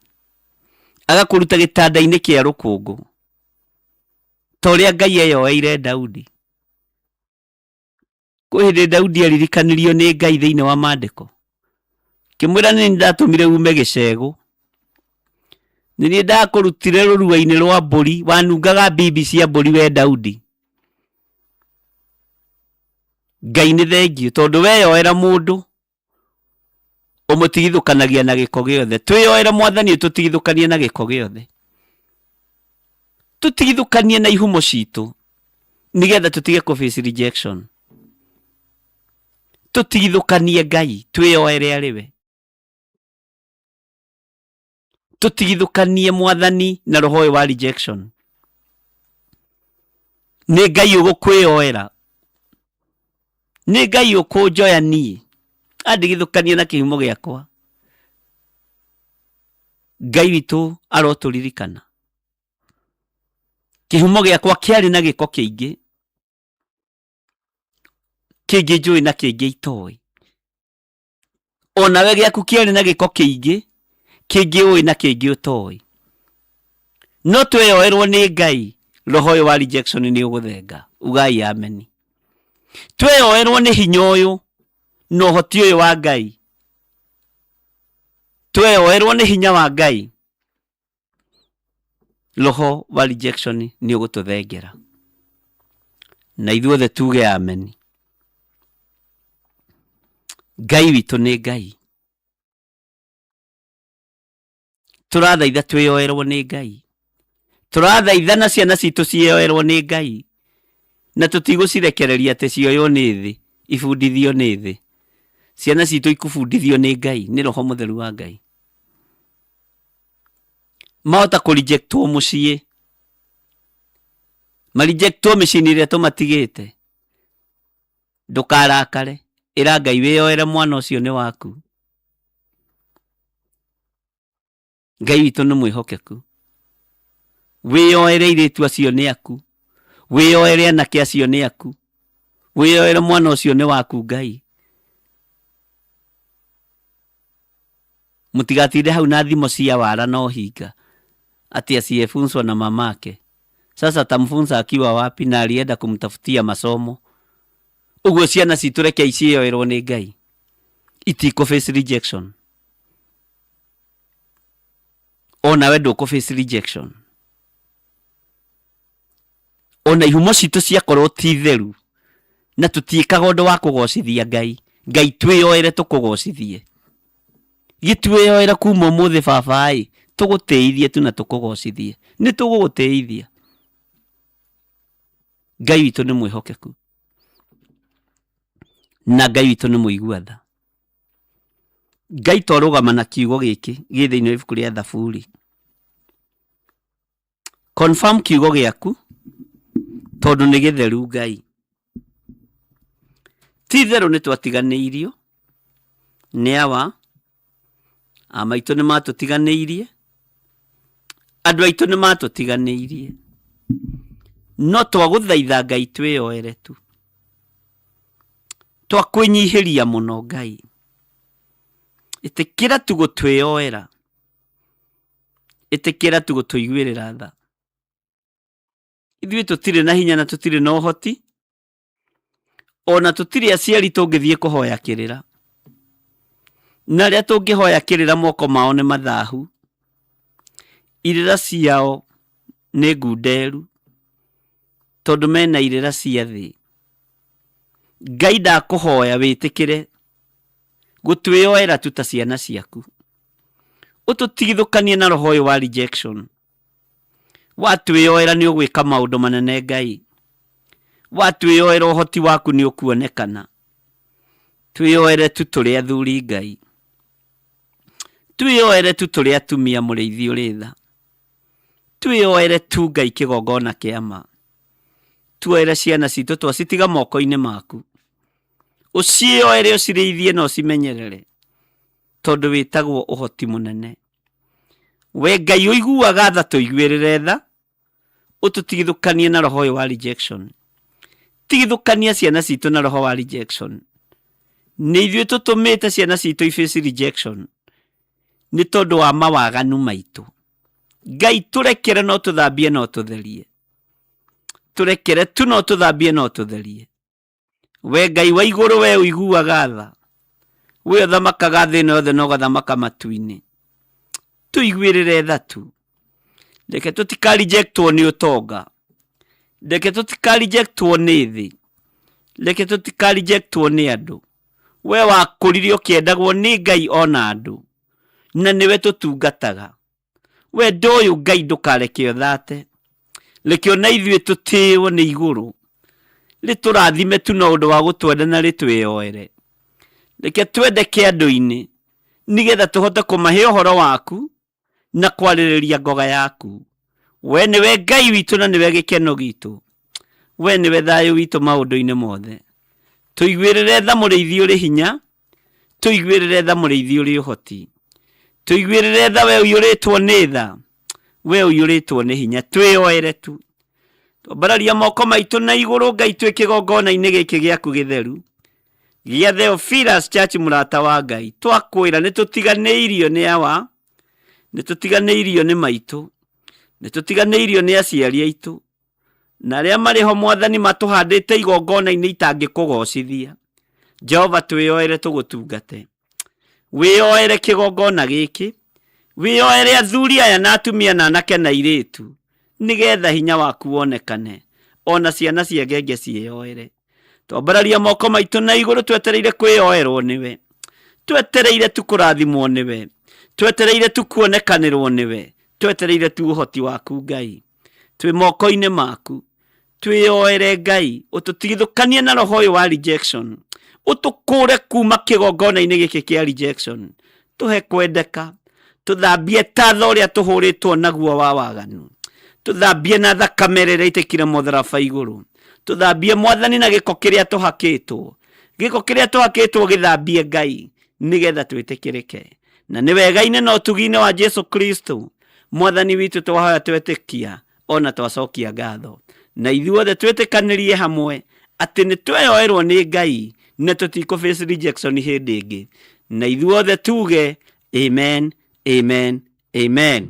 agakũruta gĩtanda-inĩ kĩa rũkũngũ, ta ũrĩa Ngai eyoeire Daudi. Kwĩ hĩndĩ Daudi aririkanirio nĩ Ngai thĩinĩ wa maandĩko, kĩmwĩra nĩ ndatũmire ume gĩcegũ, nĩ niĩ ndakũrutire rũrua-inĩ rwa mbũri, wanungaga bibi cia mbũri we Daudi. Ngai nĩ thengiũ tondũ weyoera mũndũ ũmũtigithũkanagia na gĩko gĩothe. Twĩyoere Mwathani tũtigithũkanie na gĩko gĩothe, tũtigithũkanie na ihumo citũ nĩgetha tũtige kũ face rejection. Tũtigithũkanie Ngai, twĩyoere arĩ we. Tũtigithũkanie Mwathani na roho ũyũ wa rejection. Nĩ Ngai ũgũkwĩyoera, nĩ Ngai ũkũnjoya niĩ andigithũkanie na kĩhumo gĩakwa. Ngai witũ arotũririkana. Kĩhumo gĩakwa kĩarĩ na gĩko kĩingĩ, kĩngĩ njũĩ na kĩngĩ itoĩ. Onawe gĩaku kĩarĩ na gĩko kĩingĩ, kĩngĩ ũĩ na kĩngĩ ũtoĩ. No twĩyoerwo nĩ Ngai, roho ũyũ wa rejection nĩ ũgũthenga. Ugai ameni. Twĩyoerwo nĩ hinya ũyũ na ũhoti ũyũ wa Ngai. Twĩyoerwo nĩ hinya wa Ngai, roho wa rejection nĩ ũgũtũthengera. Na ithuothe tuge ameni. Ngai witũ nĩ Ngai. Tũrathaitha twĩyoerwo nĩ Ngai. Tũrathaitha na ciana citũ ciĩyoerwo nĩ Ngai. Na tũtigũcirekereria atĩ cioywo nĩ thĩ, ibundithio nĩ thĩ. Ciana citũ ikũbundithio nĩ Ngai, nĩ roho mũtheru wa Ngai. Mahota kũrejectwo mũciĩ, marejectwo mĩciĩ-inĩ ĩrĩa tũmatigĩte. Ndũkarakare, ĩra Ngai wĩyoere mwana ũcio nĩ waku. Ngai witũ nĩ mwĩhokeku. Wĩyoere airĩtu acio nĩ aku, wĩyoere anake acio nĩ aku, wĩyoere mwana ũcio nĩ waku Ngai. Mũtigatinde hau na thimo cia wara na ũhinga ati asiyefunzwa na mamake. Sasa tamfunza akiwa wapi na alienda kumtafutia masomo. Uguo ciana citũ reke iciyoerwo nĩ Ngai, itiko face rejection. Ona we ndũkũ face rejection. Ona ihumo citũ ciakorwo ti theru na tũtiĩkaga ũndũ wa kũgocithia Ngai, Ngai twĩyoere tũkũgocithie. Gĩtwĩyoera kuma ũmũthĩ baba ĩ, tũgũtĩithie tu na tũkũgocithie. Nĩ tũgũgũtĩithia. Ngai witũ nĩ mwĩhokeku. Na Ngai witũ nĩ mũigua tha. Ngai torũgama na kiugo gĩkĩ gĩ thĩinĩ wa ibuku rĩa Thaburi. Confirm kiugo gĩaku tondũ nĩ gĩtheru Ngai. Ti therũ nĩ twatiganĩirio nĩ awa, amaitũ nĩ matũtiganĩirie, andũ aitũ nĩ matũtiganĩirie. No twagũthaitha Ngai twĩyoere tu. Twakwĩnyihĩria mũno Ngai. Ĩtĩkĩra tu gũtwĩyoera. Ĩtĩkĩra tu gũtũiguĩrĩra tha. Ithuĩ tũtirĩ na hinya na tũtirĩ na ũhoti. Ona tũtirĩ aciari tũngĩthiĩ kũhoya kĩrĩra. Na rĩrĩa tũngĩhoya kĩrĩra moko mao nĩ mathahu. Irĩra ciao nĩ ngunderu tondũ mena irĩra cia thĩ. Ngai ndakũhoya wĩtĩkĩre gũtwĩyoera tu ta ciana ciaku. Ũtũtigithũkanie na roho ũyũ wa rejection. Watwĩyoera nĩ ũgwĩka maũndũ manene Ngai. Watwĩyoera ũhoti waku nĩ ũkuonekana. Twĩyoere tu tũrĩ athuri Ngai. Twĩyoere tu tũrĩ atumia mũrĩithi ũrĩ tha. Twĩyoere tu Ngai kĩgongona kĩa ma. Tuoere ciana citũ twacitiga moko-inĩ maku. Ũciĩyoere ũcirĩithie na ũcimenyerere. Tondũ wĩtagwo ũhoti mũnene. We Ngai ũiguaga tha tũiguĩrĩre tha. Ũtũtigithũkanie na roho ũyũ wa rejection. Tigithũkania ciana citũ na roho wa rejection. Nĩ ithuĩ tũtũmĩte ciana citũ iface rejection. Nĩ tondũ wa mawaganu maitũ. Ngai tũrekere no tũthambie no tũtherie. Tũrekere tu no tũthambie no tũtherie. We Ngai wa igũrũ we ũiguaga tha. We ũthamakaga thĩ ĩno yothe na ũgathamaka matu-inĩ. Tũiguĩrĩre tha tu. Reke tũtikarejectwo nĩ ũtonga. Reke tũtikarejectwo nĩ thĩ. Reke tũtikarejectwo nĩ andũ. We wakũrire ũkĩendagwo nĩ Ngai ona andũ. Na nĩwe tũtungataga. We ndũyũ Ngai ndũkareke ũthate. Reke ona ithuĩ tũtĩĩo nĩ igũrũ. Rĩtũrathime tu na ũndũ wa gũtwenda na rĩtwĩyoere. Reke twendeke andũ-inĩ nĩgetha tũhote kũmahe ũhoro waku na kwarĩrĩria ngoga yaku. We nĩwe Ngai witũ na nĩwe gĩkeno gitũ. We nĩwe thayũ witũ maũndũ-inĩ mothe. Tũiguĩrĩre tha mũrĩithi ũrĩ hinya. Tũiguĩrĩre tha mũrĩithi ũrĩ ũhoti. Tũiguĩrĩre tha we ũiyũrĩtwo nĩ tha. We ũiyũrĩtwo nĩ hinya. Twĩyoere tu. Twambararia moko maitũ na igũrũ Ngai twĩ kĩgongona-inĩ gĩkĩ gĩaku gĩtheru. Gĩa Theophilus Church mũrata wa Ngai. Twakwĩra nĩ tũtiganĩirio nĩ awa. Nĩ tũtiganĩirio nĩ maitũ. Nĩ tũtiganĩirio nĩ aciari aitũ. Na arĩa marĩ ho Mwathani matũhandĩte igongona-inĩ itangĩkũgocithia. Jehova twĩyoere tũgũtungate. Wĩyoere kĩgongona gĩkĩ. Wĩyoere athuri aya na atumia na anake na airĩtu. Nĩgetha hinya waku wonekane. Ona ciana cia ngenge ciĩyoere. Twambararia moko maitũ na igũrũ twetereire kwĩyoerwo nĩwe. Twetereire tu kũrathimwo nĩwe. Twetereire tu kuonekanĩrwo nĩwe. Twetereire tu ũhoti waku Ngai. Twĩ moko-inĩ maku. Twĩyoere Ngai. Ũtũtigithũkanie na roho ũyũ wa rejection. Ũtũkũre kuma kĩgongona-inĩ gĩkĩ kĩa rejection. Tũhe kwendeka. Tũthambie tatho ũrĩa tũhũrĩtwo naguo wa waganu. Tũthambie na thakame ĩrĩa ĩitĩkire mũtharaba igũrũ. Tũthambie Mwathani na gĩko kĩrĩa tũhakĩtwo. Gĩko kĩrĩa tũhakĩtwo gĩthambie Ngai nĩgetha twĩtĩkĩrĩke. Na nĩ wega-inĩ na ũtugi-inĩ wa Jesu Kristo. Mwathani witũ twahoya twetĩkia ona twacokia ngatho. Na ithuothe twĩtĩkanĩrie hamwe atĩ nĩ tweyoerwo nĩ Ngai na tũtikũface rejection hĩndĩ ĩngĩ. Na ithuothe tuge amen, amen, amen.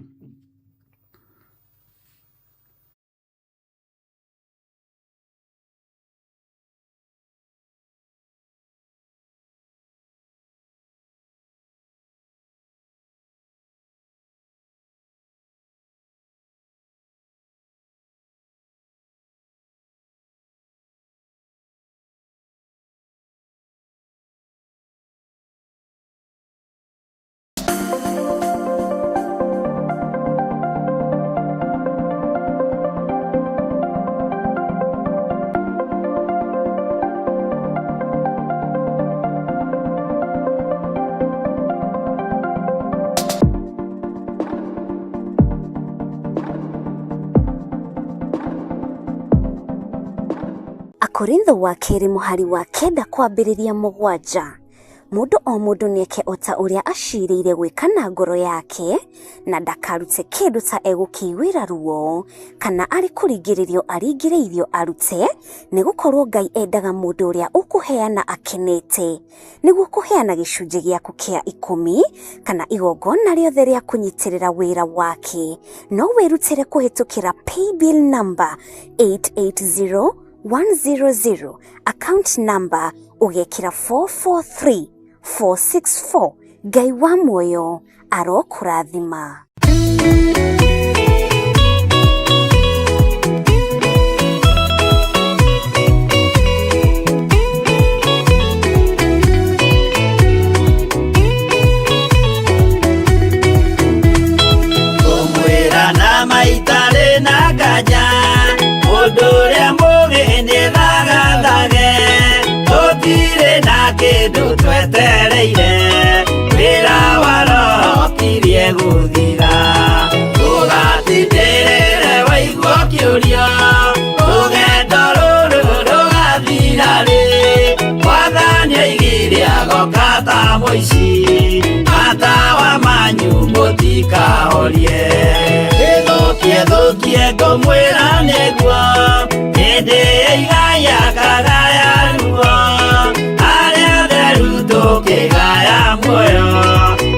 Korintho wa kerĩ mũhari wa 9 kwambĩrĩria 7. Mũndũ o mũndũ nĩeke ota ũrĩa acirĩire gwĩka na ngoro yake na ndakarute kĩndũ ta egũkĩiguĩra ruo kana arĩ kũringĩrĩrio aringĩrĩirio arute nĩgũkorwo Ngai endaga mũndũ ũrĩa ũkũheana akenete nĩguo kũheana gĩcunjĩ gĩaku kĩa 10 kana igongona rĩothe rĩa kũnyitĩrĩra wĩra wake. No wĩrutĩre kũhĩtũkĩra paybill number 880100 account number ũgekĩra 443464. Ngai wa muoyo arokũrathima. Omwera na maitare na gaja odore mbogene thage totire na kedo mũtikahorie gĩthũkie ngũmwĩra nĩguo hĩndĩ ĩigaya kagaya ruo arĩa theru tũkĩgaya muoyo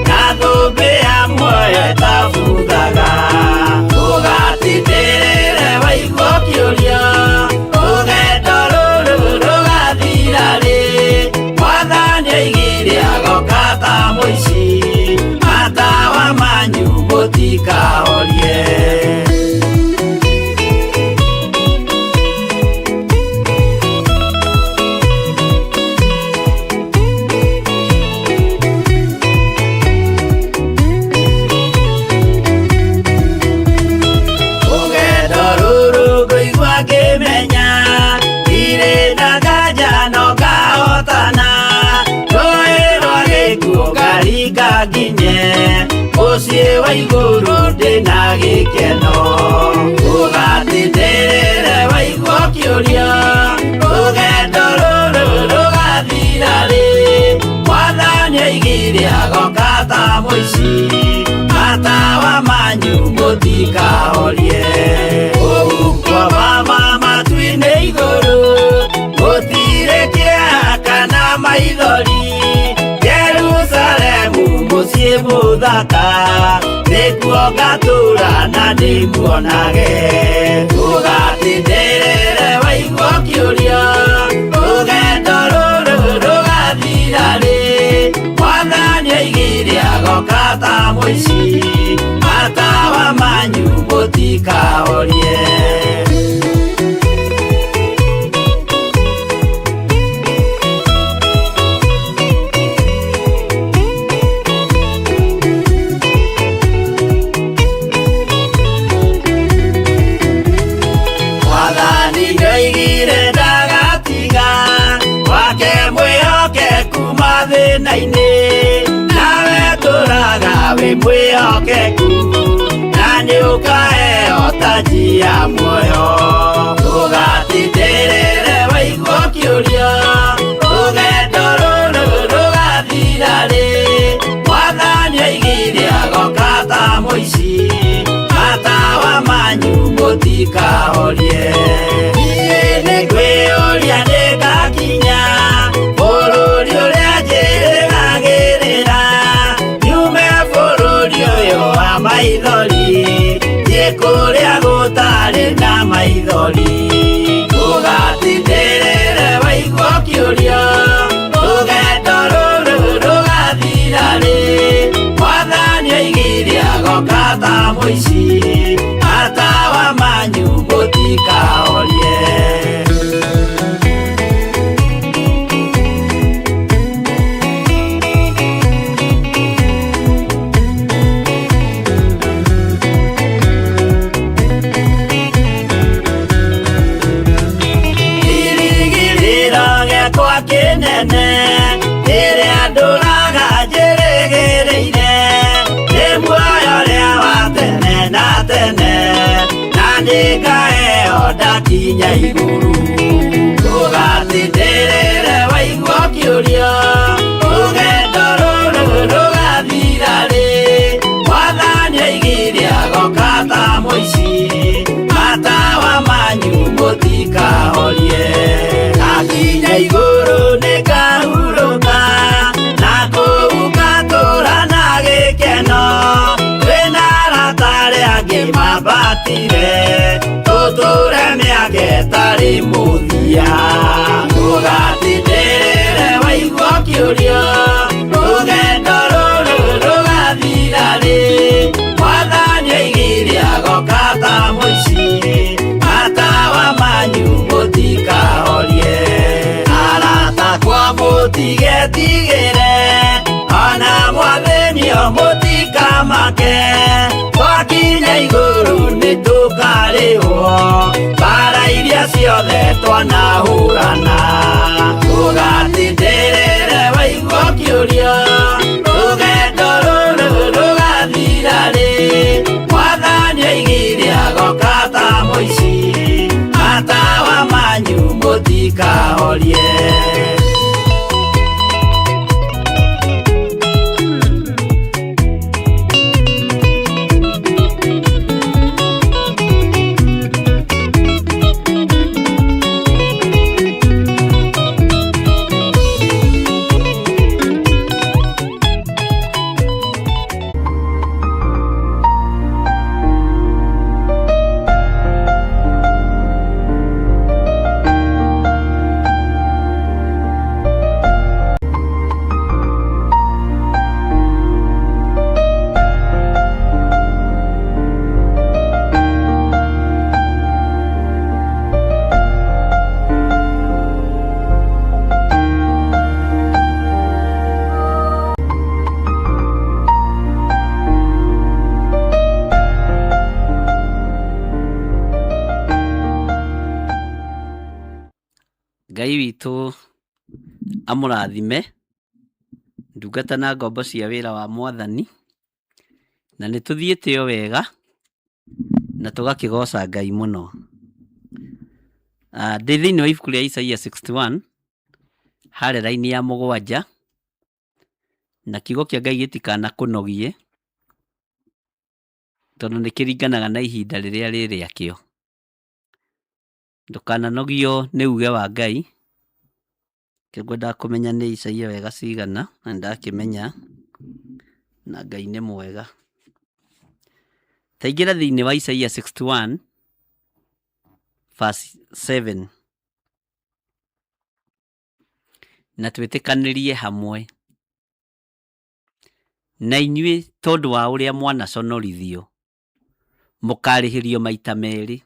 na thũmbĩ ya muoyo ĩtabuthaga ũgatindĩrĩre waigua kĩũria rũgendo rũrũ rũgathira rĩ Mwathani oigire agoka ta mũici matawa manyu mũtikahorie Mũciĩ wa igũrũ ndĩna gĩkeno ũgatindĩrĩre waigua kĩũria rũgendo rũrũ rũgathira rĩ Mwathani oigire agoka ta mũici matawa manyu mũtikahorie ũhukwo mama matu-inĩ igũrũ gũtirĩ kĩeha kana maithori Jerusalemu mũciĩ mũthaka nĩkuo ngatũũra na ndĩmuonage ũgatindĩrĩre waigua kĩũria rũgendo rũrũ rũgathira rĩ Mwathani oigire agoka ta mũici matawa manyu mũtikahorie nawe tũraga wĩ mwĩhokeku na nĩũkaheo taji ya muoyo ũgatindĩrĩre waigua kĩũria rũgendo rũrũ rũgathira rĩ Mwathani oigire agoka ta mũici matawa manyu mũtikahorie niĩ nĩngwĩyũria nĩngakinya bũrũri ũrĩa njĩrĩgagĩrĩra nyume bũrũri ũyũ wa maithori thiĩ kũrĩa gũtarĩ na maithori ũgatindĩrĩre waigua kĩũria rũgendo rũrũ rũgathira rĩ Mwathani oigire agoka ta mũici matawa manyu mũtikahorie Kĩnene rĩrĩa ndũraga njĩrĩgĩrĩire nĩ muoyo ũrĩa wa tene na tene na nĩngaheo ndakinya igũrũ ũgatindĩrĩre waigua kĩũria rũgendo rũrũ rũgathira rĩ Mwathani oigire agoka ta mũici matawa manyu mũtikahorie akinya igũrũ nĩngahurũka na kũu ngatũũra na gĩkeno twĩna arata arĩa angĩ mambatire tũtũũre mĩaka ĩtarĩ mũthia ũgatindĩrĩre waigua kĩũria rũgendo rũrũ rũgathira rĩ Mwathani oigire agoka ta mũici matawa manyu mũtikahorie mũtigetigĩre ona mwathĩnio mũtikamake twakinya igũrũ nĩtũkarĩhwo mbara iria ciothe twanahũrana ũgatindĩrĩre waigua kĩũria rũgendo rũrũ rũgathira rĩ Mwathani oigire agoka ta mũici matawa manyu mũtikahorie Ngai witũ amũrathime ndungata na ngombo cia wĩra wa Mwathani, na nĩ tũthiĩte o wega na tũgakĩgoca Ngai mũno. Ndĩ thĩinĩ wa ibuku rĩa Isaia 61 harĩa raini ya 7, na kiugo kĩa Ngai gĩtikanakũnogie tondũ nĩ kĩringanaga na ihinda rĩrĩa rĩrĩakĩo. Ndũkananogio nĩ uge wa Ngai. Ngwendaga kũmenya nĩ Isaia wega cigana, na ndakĩmenya na Ngai nĩ mwega. Ta ingĩra thĩinĩ wa Isaia 61 verse 7 na twĩtĩkanĩrie hamwe. Na inyuĩ tondũ wa ũrĩa mwanaconorithio mũkarĩhĩrio maita merĩ.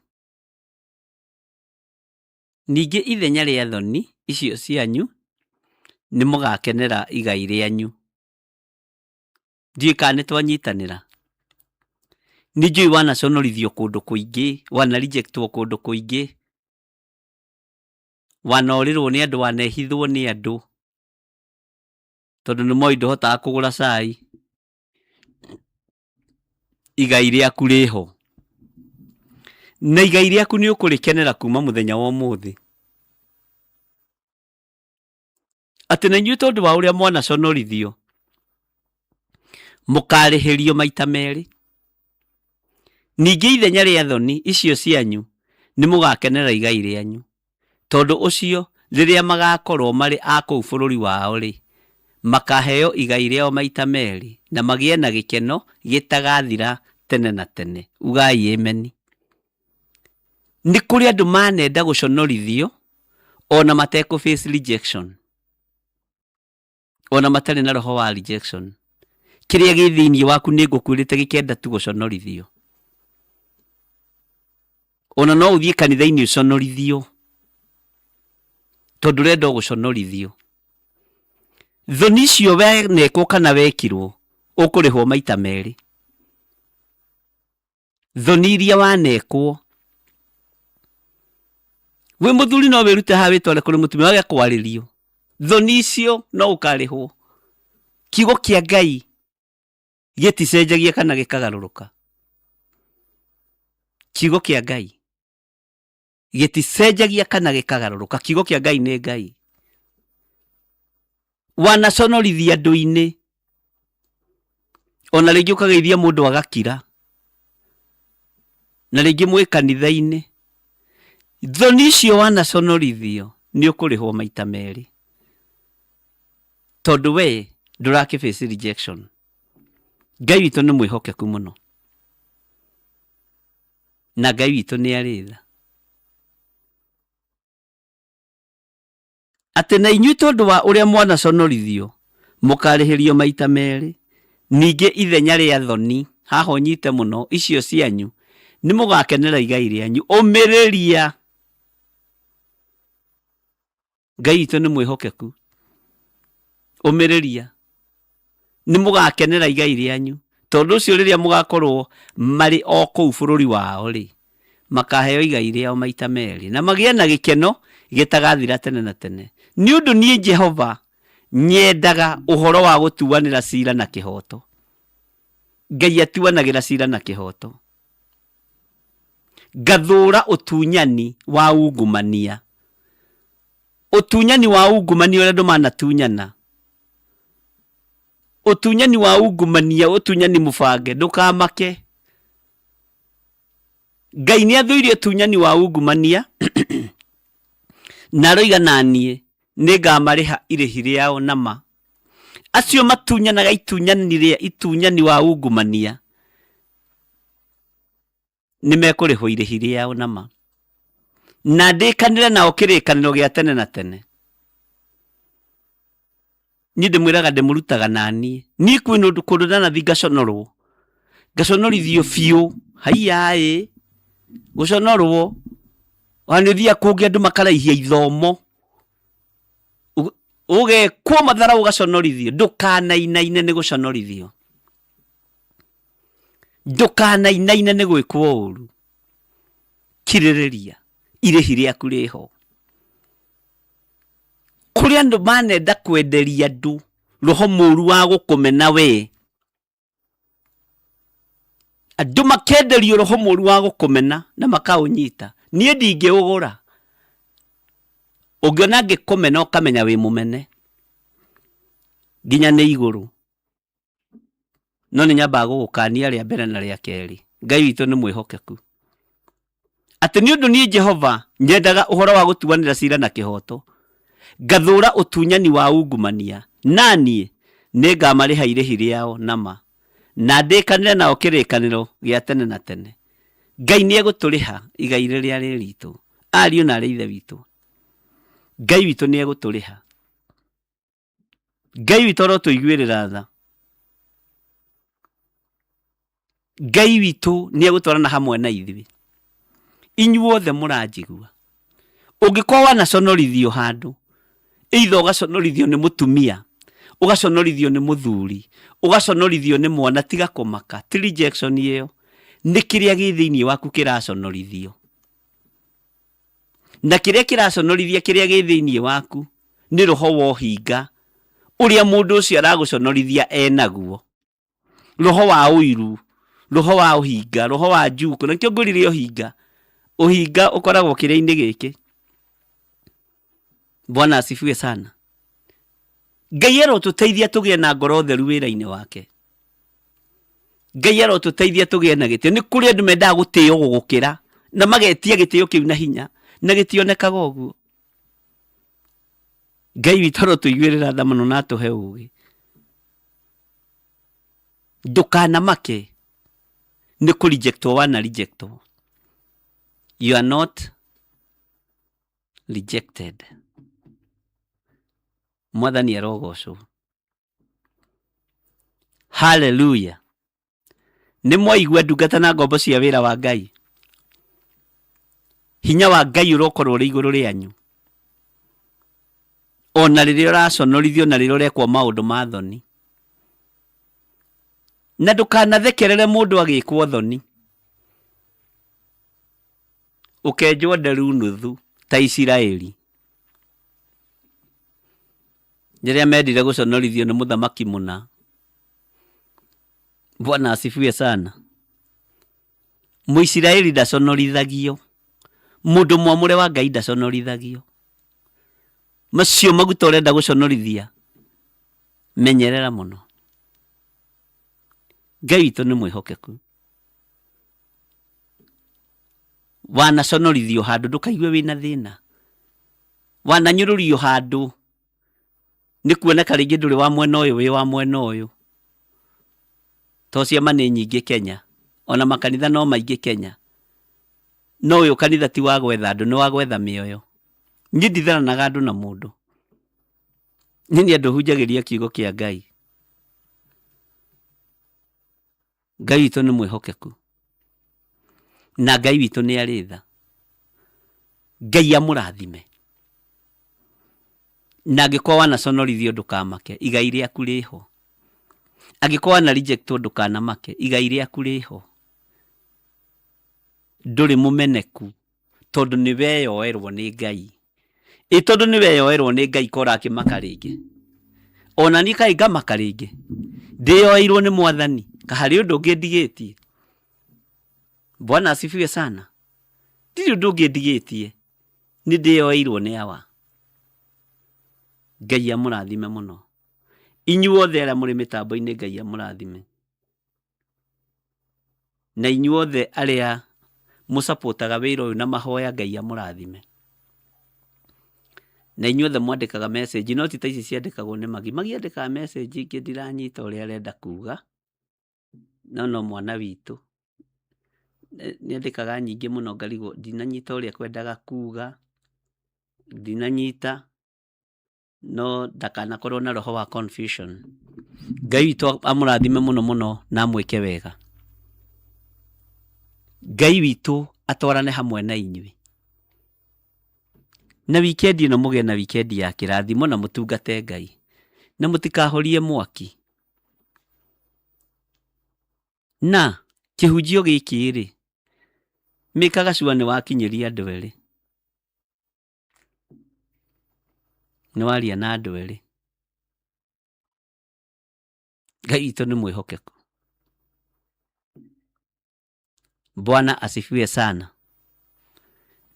Ningĩ ithenya rĩa thoni icio cianyu nĩ mũgakenera igai rĩanyu. Ndiũĩ kana nĩ twanyitanĩra. Nĩ njũĩ wanaconorithio kũndũ kũingĩ, wanarejectwo kũndũ kũingĩ, wanorĩrwo nĩ andũ, wanehithwo nĩ andũ tondũ nĩ moĩ ndũhotaga kũgũra cai. Igai rĩaku rĩho, na igai rĩaku nĩ ũkũrĩkenera kuma mũthenya wa ũmũthĩ. Atĩ na inyuĩ tondũ wa ũrĩa mwanaconorithio mũkarĩhĩrio maita merĩ. Ningĩ ithenya rĩa thoni icio cianyu nĩ mũgakenera igai rĩanyu. Tondũ ũcio rĩrĩa magakorwo marĩ a kũu bũrũri wao rĩ, makaheo igai rĩao maita merĩ na magĩe na gĩkeno gĩtagathira tene na tene. Ugai ameni. Nĩ kũrĩ andũ manenda gũconorithio ona matekũ face rejection, ona matarĩ na roho wa rejection. Kĩrĩa gĩ thĩinĩ waku nĩ ngũkwĩrĩte gĩkenda tu gũconorithio. Ona no ũthiĩ kanitha-inĩ ũconorithio tondũ ũrenda gũconorithio. Thoni icio wenekwo kana wekirwo ũkũrĩhwo maita merĩ. Thoni iria wanekwo, we mũthuri no wĩrute haha wĩtware kũrĩ mũtumia wage kwarĩrio. Thoni icio no ũkarĩhwo. Kiugo kĩa Ngai gĩticenjagia kana gĩkagarũrũka. Kiugo kĩa Ngai gĩticenjagia kana gĩkagarũrũka. Kiugo kĩa Ngai nĩ Ngai. Wanaconorithia andũ-inĩ, ona rĩngĩ ũkageithia mũndũ agakira, na rĩngĩ mwĩ kanitha-inĩ. Thoni icio wanaconorithio nĩ ũkũrĩhwo maita merĩ. Tondũ we ndũrakĩ face rejection. Ngai witũ nĩ mwĩhokeku mũno, na Ngai witũ nĩ arĩ tha. Atĩ na inyuĩ tondũ wa ũrĩa mwanaconorithio mũkarĩhĩrio maita merĩ. Ningĩ ithenya rĩa thoni, haha ũnyite mũno, icio cianyu nĩ mũgakenera igai rĩanyu. Ũmĩrĩria. Ngai witũ nĩ mwĩhokeku. Ũmĩrĩria. Nĩ mũgakenera igai rĩanyu. Tondũ ũcio rĩrĩa mũgakorwo marĩ o kũu bũrũri wao rĩ, makaheo igai rĩao maita merĩ na magĩe na gĩkeno gĩtagathira tene na tene. Nĩ ũndũ niĩ Jehova nyendaga ũhoro wa gũtuanĩra cira na kĩhoto. Ngai atuanagĩra cira na kĩhoto. Ngathũra ũtunyani wa ungumania. Ũtunyani wa ungumania ũrĩa andũ manatunyana. Ũtunyani wa ungumania, ũtunyani mũbange, ndũkamake. Ngai nĩ athũire ũtunyani wa ungumania na aroiga naniĩ nĩngamarĩha irĩhi rĩao nama. Acio matunyanaga itunyani wa ungumania nĩ mekũrĩhwo irĩhi rĩao nama. Na ndĩkanĩre nao kĩrĩkanĩro gĩa tene na tene. Niĩ ndĩmwĩraga ndĩmũrutaga naniĩ. Niĩ kwĩna kũndũ ndanathi ngaconorwo, ngaconorithio biũ. Haiya gũconorwo, wanĩthia kũngĩ andũ makaraihia ithomo, ũgekwo mathara ũgaconorithio. Ndũkanainaine nĩ gũconorithio. Ndũkanainaine nĩ gwĩkwo ũru. Kirĩrĩria, irĩhi rĩaku rĩho. kuri andu manenda kwenderia andu roho muru wa gukumena we andu makenderio roho muru wa gukumena na makaunyita nie ndingiugura ungiona ngikumena ukamenya wi mumene nginya ni iguru no ni nyamba gugukania ria mbere na ria keri Ngai witu ni mwihokeku ati ni undu ni Jehova nyendaga uhoro wa gutuanira cira na kihoto ngathura utunyani wa ungumania nani ningamariha irihi riao nama na ndikanire nao kirikaniro gia tene na tene Ngai ni eguturiha igai riria ritu ariu na ri ithe witu Ngai witu ni eguturiha Ngai witu ro tuiguirira tha Ngai witu ni egutwarana hamwe na ithuĩ inyuothe muranjigua ungikorwo na conorithio handu either ugaconorithio ni mutumia ugaconorithio ni muthuri ugaconorithio ni mwana tiga kumaka ti rejection iyo ni kiria githiini waku kiraconorithio na kiria kiraconorithia kiria githiini waku ni roho wa hinga uria mundu ucio araguconorithia enaguo roho wa uiru roho wa uhinga roho wa njuku na kio nguririo hinga uhinga ukoragwo kiria-ini giki Bwana asifiwe sana Ngai arotuteithia tugie na ngoro theru wira-ini wake Ngai arotuteithia tugie na gitio ni kuri andu mendaga gutio gugukira na magetia gitio kiu na hinya na gitionekaga uguo Ngai witu arotuiguirira tha muno na atuhe ugi ndukanamake ni ku rejectwo wana rejectwo you are not rejected Mwathani arogocwo hallelujah ni mwaigua ndungata na ngombo cia wira wa Ngai hinya wa Ngai urokorwo uri iguru rianyu ona riria uraconorithio na riria urekwo maundu ma thoni na ndukanathekerere mundu agikwo thoni ukenjwo nderu nuthu ta Isiraeli riria mendire guconorithio ni muthamaki muna Bwana asifiwe sana Muisiraeli ndaconorithagio mundu mwamure wa Ngai ndaconorithagio macio maguta urenda guconorithia menyerera muno Ngai witu ni mwihokeku wanaconorithio handu ndukaigue wina thina wananyururio handu ni kuoneka ringi nduri wa mwena uyu wi wa mwena uyu to ciama ni nyingi Kenya ona makanitha no maingi Kenya no uyu kanitha ti wa gwetha andu ni wa gwetha mioyo nyi nditharanaga andu na mundu nini andu hunjagiria kiugo kia Ngai Ngai witu ni mwihokeku na Ngai witu ni aritha Ngai amurathime na angikorwo wanaconorithio ndukamake igai riaku riho angikorwo wana rejectwo ndukanamake igai riaku riho nduri mumeneku tondu ni weyoerwo ni Ngai tondu ni weyoerwo ni Ngai kora akimaka ringi ona ni kai ngamaka ringi ndiyoeirwo ni Mwathani kahari undu ngindigitie Bwana asifiwe sana ndiri undu ngindigitie ni ndiyoeirwo ni awa Ngai amurathime muno inyuothe aria muri mitambo-ini Ngai amurathime na inyuothe aria musapotaga wira uyu na mahoya Ngai amurathime na inyuothe mwandikaga message no ti ta ici ciandikagwo ni magi andikaga message ingi ndiranyita uria arenda kuga no mwana witu ni andikaga nyingi muno ngarigo ndinanyita uria kwendaga kuga ndinanyita no ndakanakorwo na roho wa confusion Ngai witu amurathime muno muno na mwike wega Ngai witu atwarane hamwe na inyui na weekend ino muge na weekend ya kirathimo na mutungate Ngai na mutikahorie mwaki na kihunjio giki ri mikaga cua ni wakinyiria andu eri nĩ waria na andũ erĩ. Ngai witũ nĩ mwĩhokeku. Bwana asifiwe sana.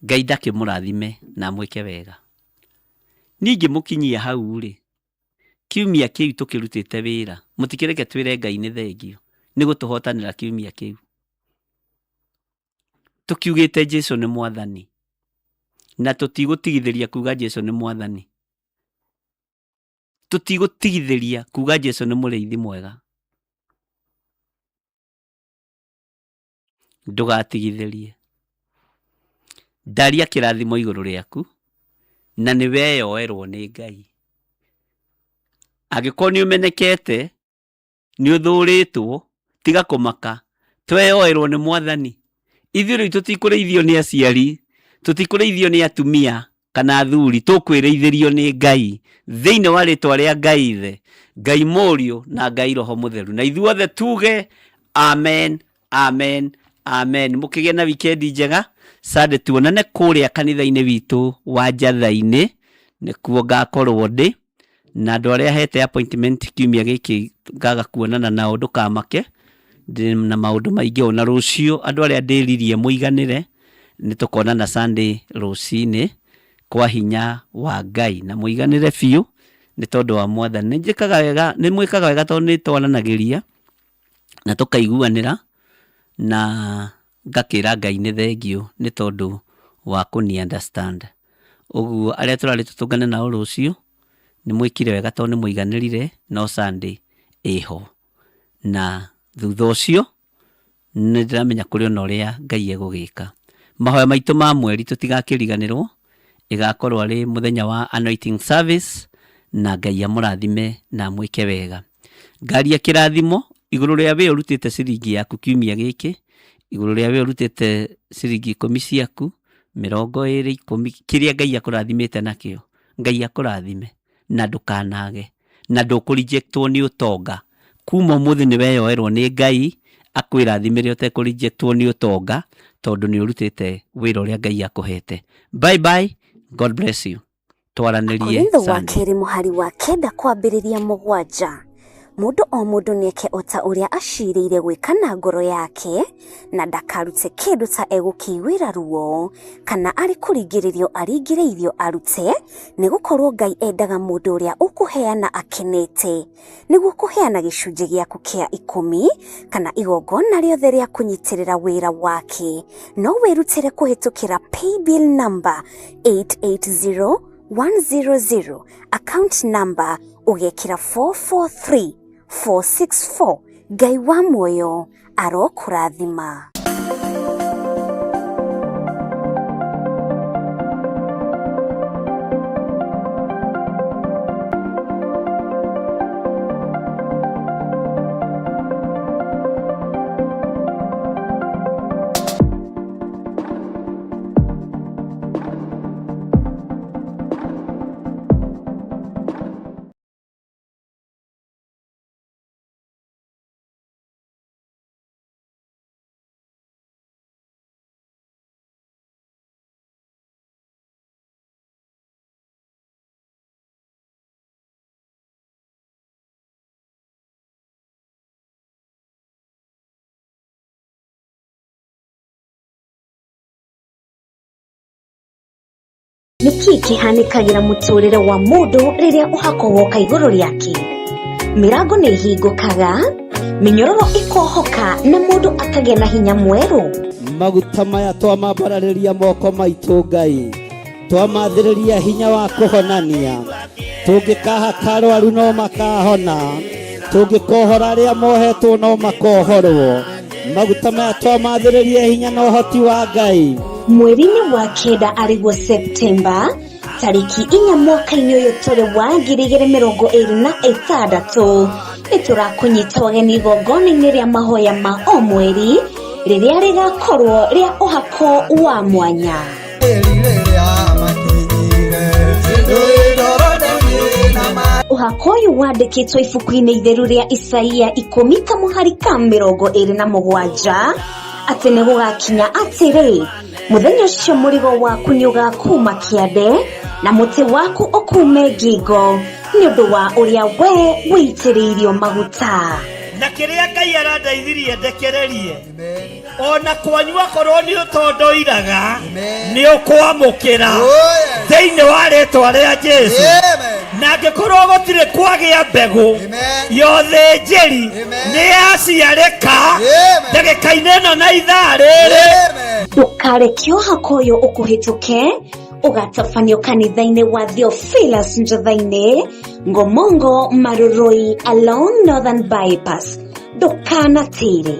Ngai ndakĩmũrathime na mwĩke wega. Ningĩ mũkinyia hau rĩ, kiumia kĩu tũkĩrutĩte wĩra, mũtikĩreke twĩre Ngai nĩ thengio nĩ gũtũhotanĩra kiumia kĩu. Tũkiugĩte Jesũ nĩ mwathani na tũtigũtigithĩria kuga Jesũ nĩ mwathani. Tũtigũtigithĩria kuga Jesũ nĩ mũrĩithi mwega. Ndũgatigithĩrie. Ndaria kĩrathimo igũrũ rĩaku na nĩ weyoerwo nĩ Ngai. Angĩkorwo nĩ ũmenekete, nĩ ũthũrĩtwo, tiga kũmaka, tweyoerwo nĩ mwathani. Ithuĩ rĩu tũtikũrĩithio nĩ aciari, tũtikũrĩithio nĩ atumia kana athuri, tũkwĩrĩithĩrio nĩ Ngai thĩinĩ wa rĩtwa rĩa Ngai Ithe, Ngai Mũriũ na Ngai Roho Mũtheru. Na ithuothe tuge amen, amen, amen. Mũkĩgĩa na wikendi njega. Sunday tuonane kũrĩa kanitha-inĩ witũ wa Njatha-inĩ, nĩkuo ngakorwo ndĩ. Na andũ arĩa hete appointment kiumia gĩkĩ ngaga kuonana nao ndũkamake, ndĩ na maũndũ maingĩ. Ona rũciũ andũ arĩa ndĩririe mũiganĩre, nĩtũkonana Sunday rũcinĩ kwa hinya wa Ngai, na mũiganĩre biũ nĩ tondũ wa mwathani. Njĩkaga wega, nĩ mwĩkaga wega tondũ nĩ twaranagĩria na tũkaiguanĩra, na ngakĩra Ngai nĩ thengio nĩ tondũ wa kũni understand. Ũguo arĩa tũrarĩ tũtũngane nao rũciũ, nĩ mwĩkire wega tondũ nĩ mũiganĩrire, no Sunday ĩho. Na thutha ũcio nĩ ndĩramenya kũrĩ ona ũrĩa Ngai egũgĩka. Mahoya maitũ ma mweri tũtigakĩriganĩrwo, ĩgakorwo arĩ mũthenya wa anointing service, na Ngai amũrathime na mwĩke wega. Ngaria kĩrathimo igũrũ rĩa wĩ ũrutĩte ciringi yaku kiumia gĩkĩ, igũrũ rĩa wĩ ũrutĩte ciringi 10 ciaku, 20, 10, kĩrĩa Ngai akũrathimĩte nakĩo. Ngai akũrathime na ndũkanage, na ndũkũrejectwo nĩ ũtonga. Kuma ũmũthĩ nĩ weyoerwo nĩ Ngai, akwĩrathimĩre ũtekũrejectwo nĩ ũtonga, tondũ nĩ ũrutĩte wĩra ũrĩa Ngai akũhete. Bye bye, God bless you. Twaranĩrie Sunday. Wa kerĩ mũhari wa 9 kwambĩrĩria 7. Mũndũ o mũndũ nĩeke ota ũrĩa acirĩire gwĩka na ngoro yake, na ndakarute kĩndũ ta egũkĩiguĩra ruo, kana arĩ kũringĩrĩrio aringĩrĩirio arute, nĩ gũkorwo Ngai endaga mũndũ ũrĩa ũkũheana akenete, nĩguo kũheana gĩcunjĩ gĩaku kĩa 10 kana igongona rĩothe rĩa kũnyitĩrĩra wĩra wake. No wĩrutĩre kũhĩtũkĩra paybill number 880100, account number ũgekĩra 443464. Ngai wa muoyo arokũrathima. Nĩkĩ kĩhanĩkagĩra mũtũrĩre wa mũndũ rĩrĩa ũhako woka igũrũ rĩake? Mĩrango nĩ ĩhingũkaga, mĩnyororo ĩkohoka na mũndũ akagĩa na hinya mwerũ. Maguta maya twamambararĩria moko maitũ Ngai, twamathĩrĩria hinya wa kũhonania. Tũngĩkaha karwaru no makahona, tũngĩkohora arĩa mohetwo no makohorwo. Maguta maya twamathĩrĩria hinya na ũhoti wa Ngai. Mweri-inĩ wa 9 arĩguo Septemba, tarĩki 4 mwaka-inĩ ũyũ tũrĩ wa 2026, nĩtũrakũnyita ũgeni igongona-inĩ rĩa mahoya ma o mweri, rĩrĩa rĩgakorwo rĩa ũhako wa mwanya. Ũhako ũyũ wandĩkĩtwo ibuku-inĩ itheru rĩa Isaia 10 kamũhari ka 27, ati nĩ gũgakinya atĩrĩ mũthenya ũcio mũrigo waku nĩ ũgakuma kĩande na mũtĩ waku ũkume ngingo nĩ ũndũ wa ũrĩa we wĩitĩrĩirio maguta. Na kĩrĩa Ngai arandeithirie ndekererie ona kwanyua korwo nĩ ũtondoiraga nĩ ũkwamũkĩra thĩinĩ wa rĩĩtwa rĩa Jesũ. Na angĩkorwo gũtirĩ kwagĩa mbegũ yothe njĩri nĩ yaciarĩka ndagĩka-inĩ ĩno na ithaa rĩrĩ. Ndũkareke ũhaka ũyũ ũkũhĩtũke ũgatabanio kanitha-inĩ wa Theophilus Njatha-inĩ Ngomongo Maruroi along Northern Bypass. Ndũkanatĩre.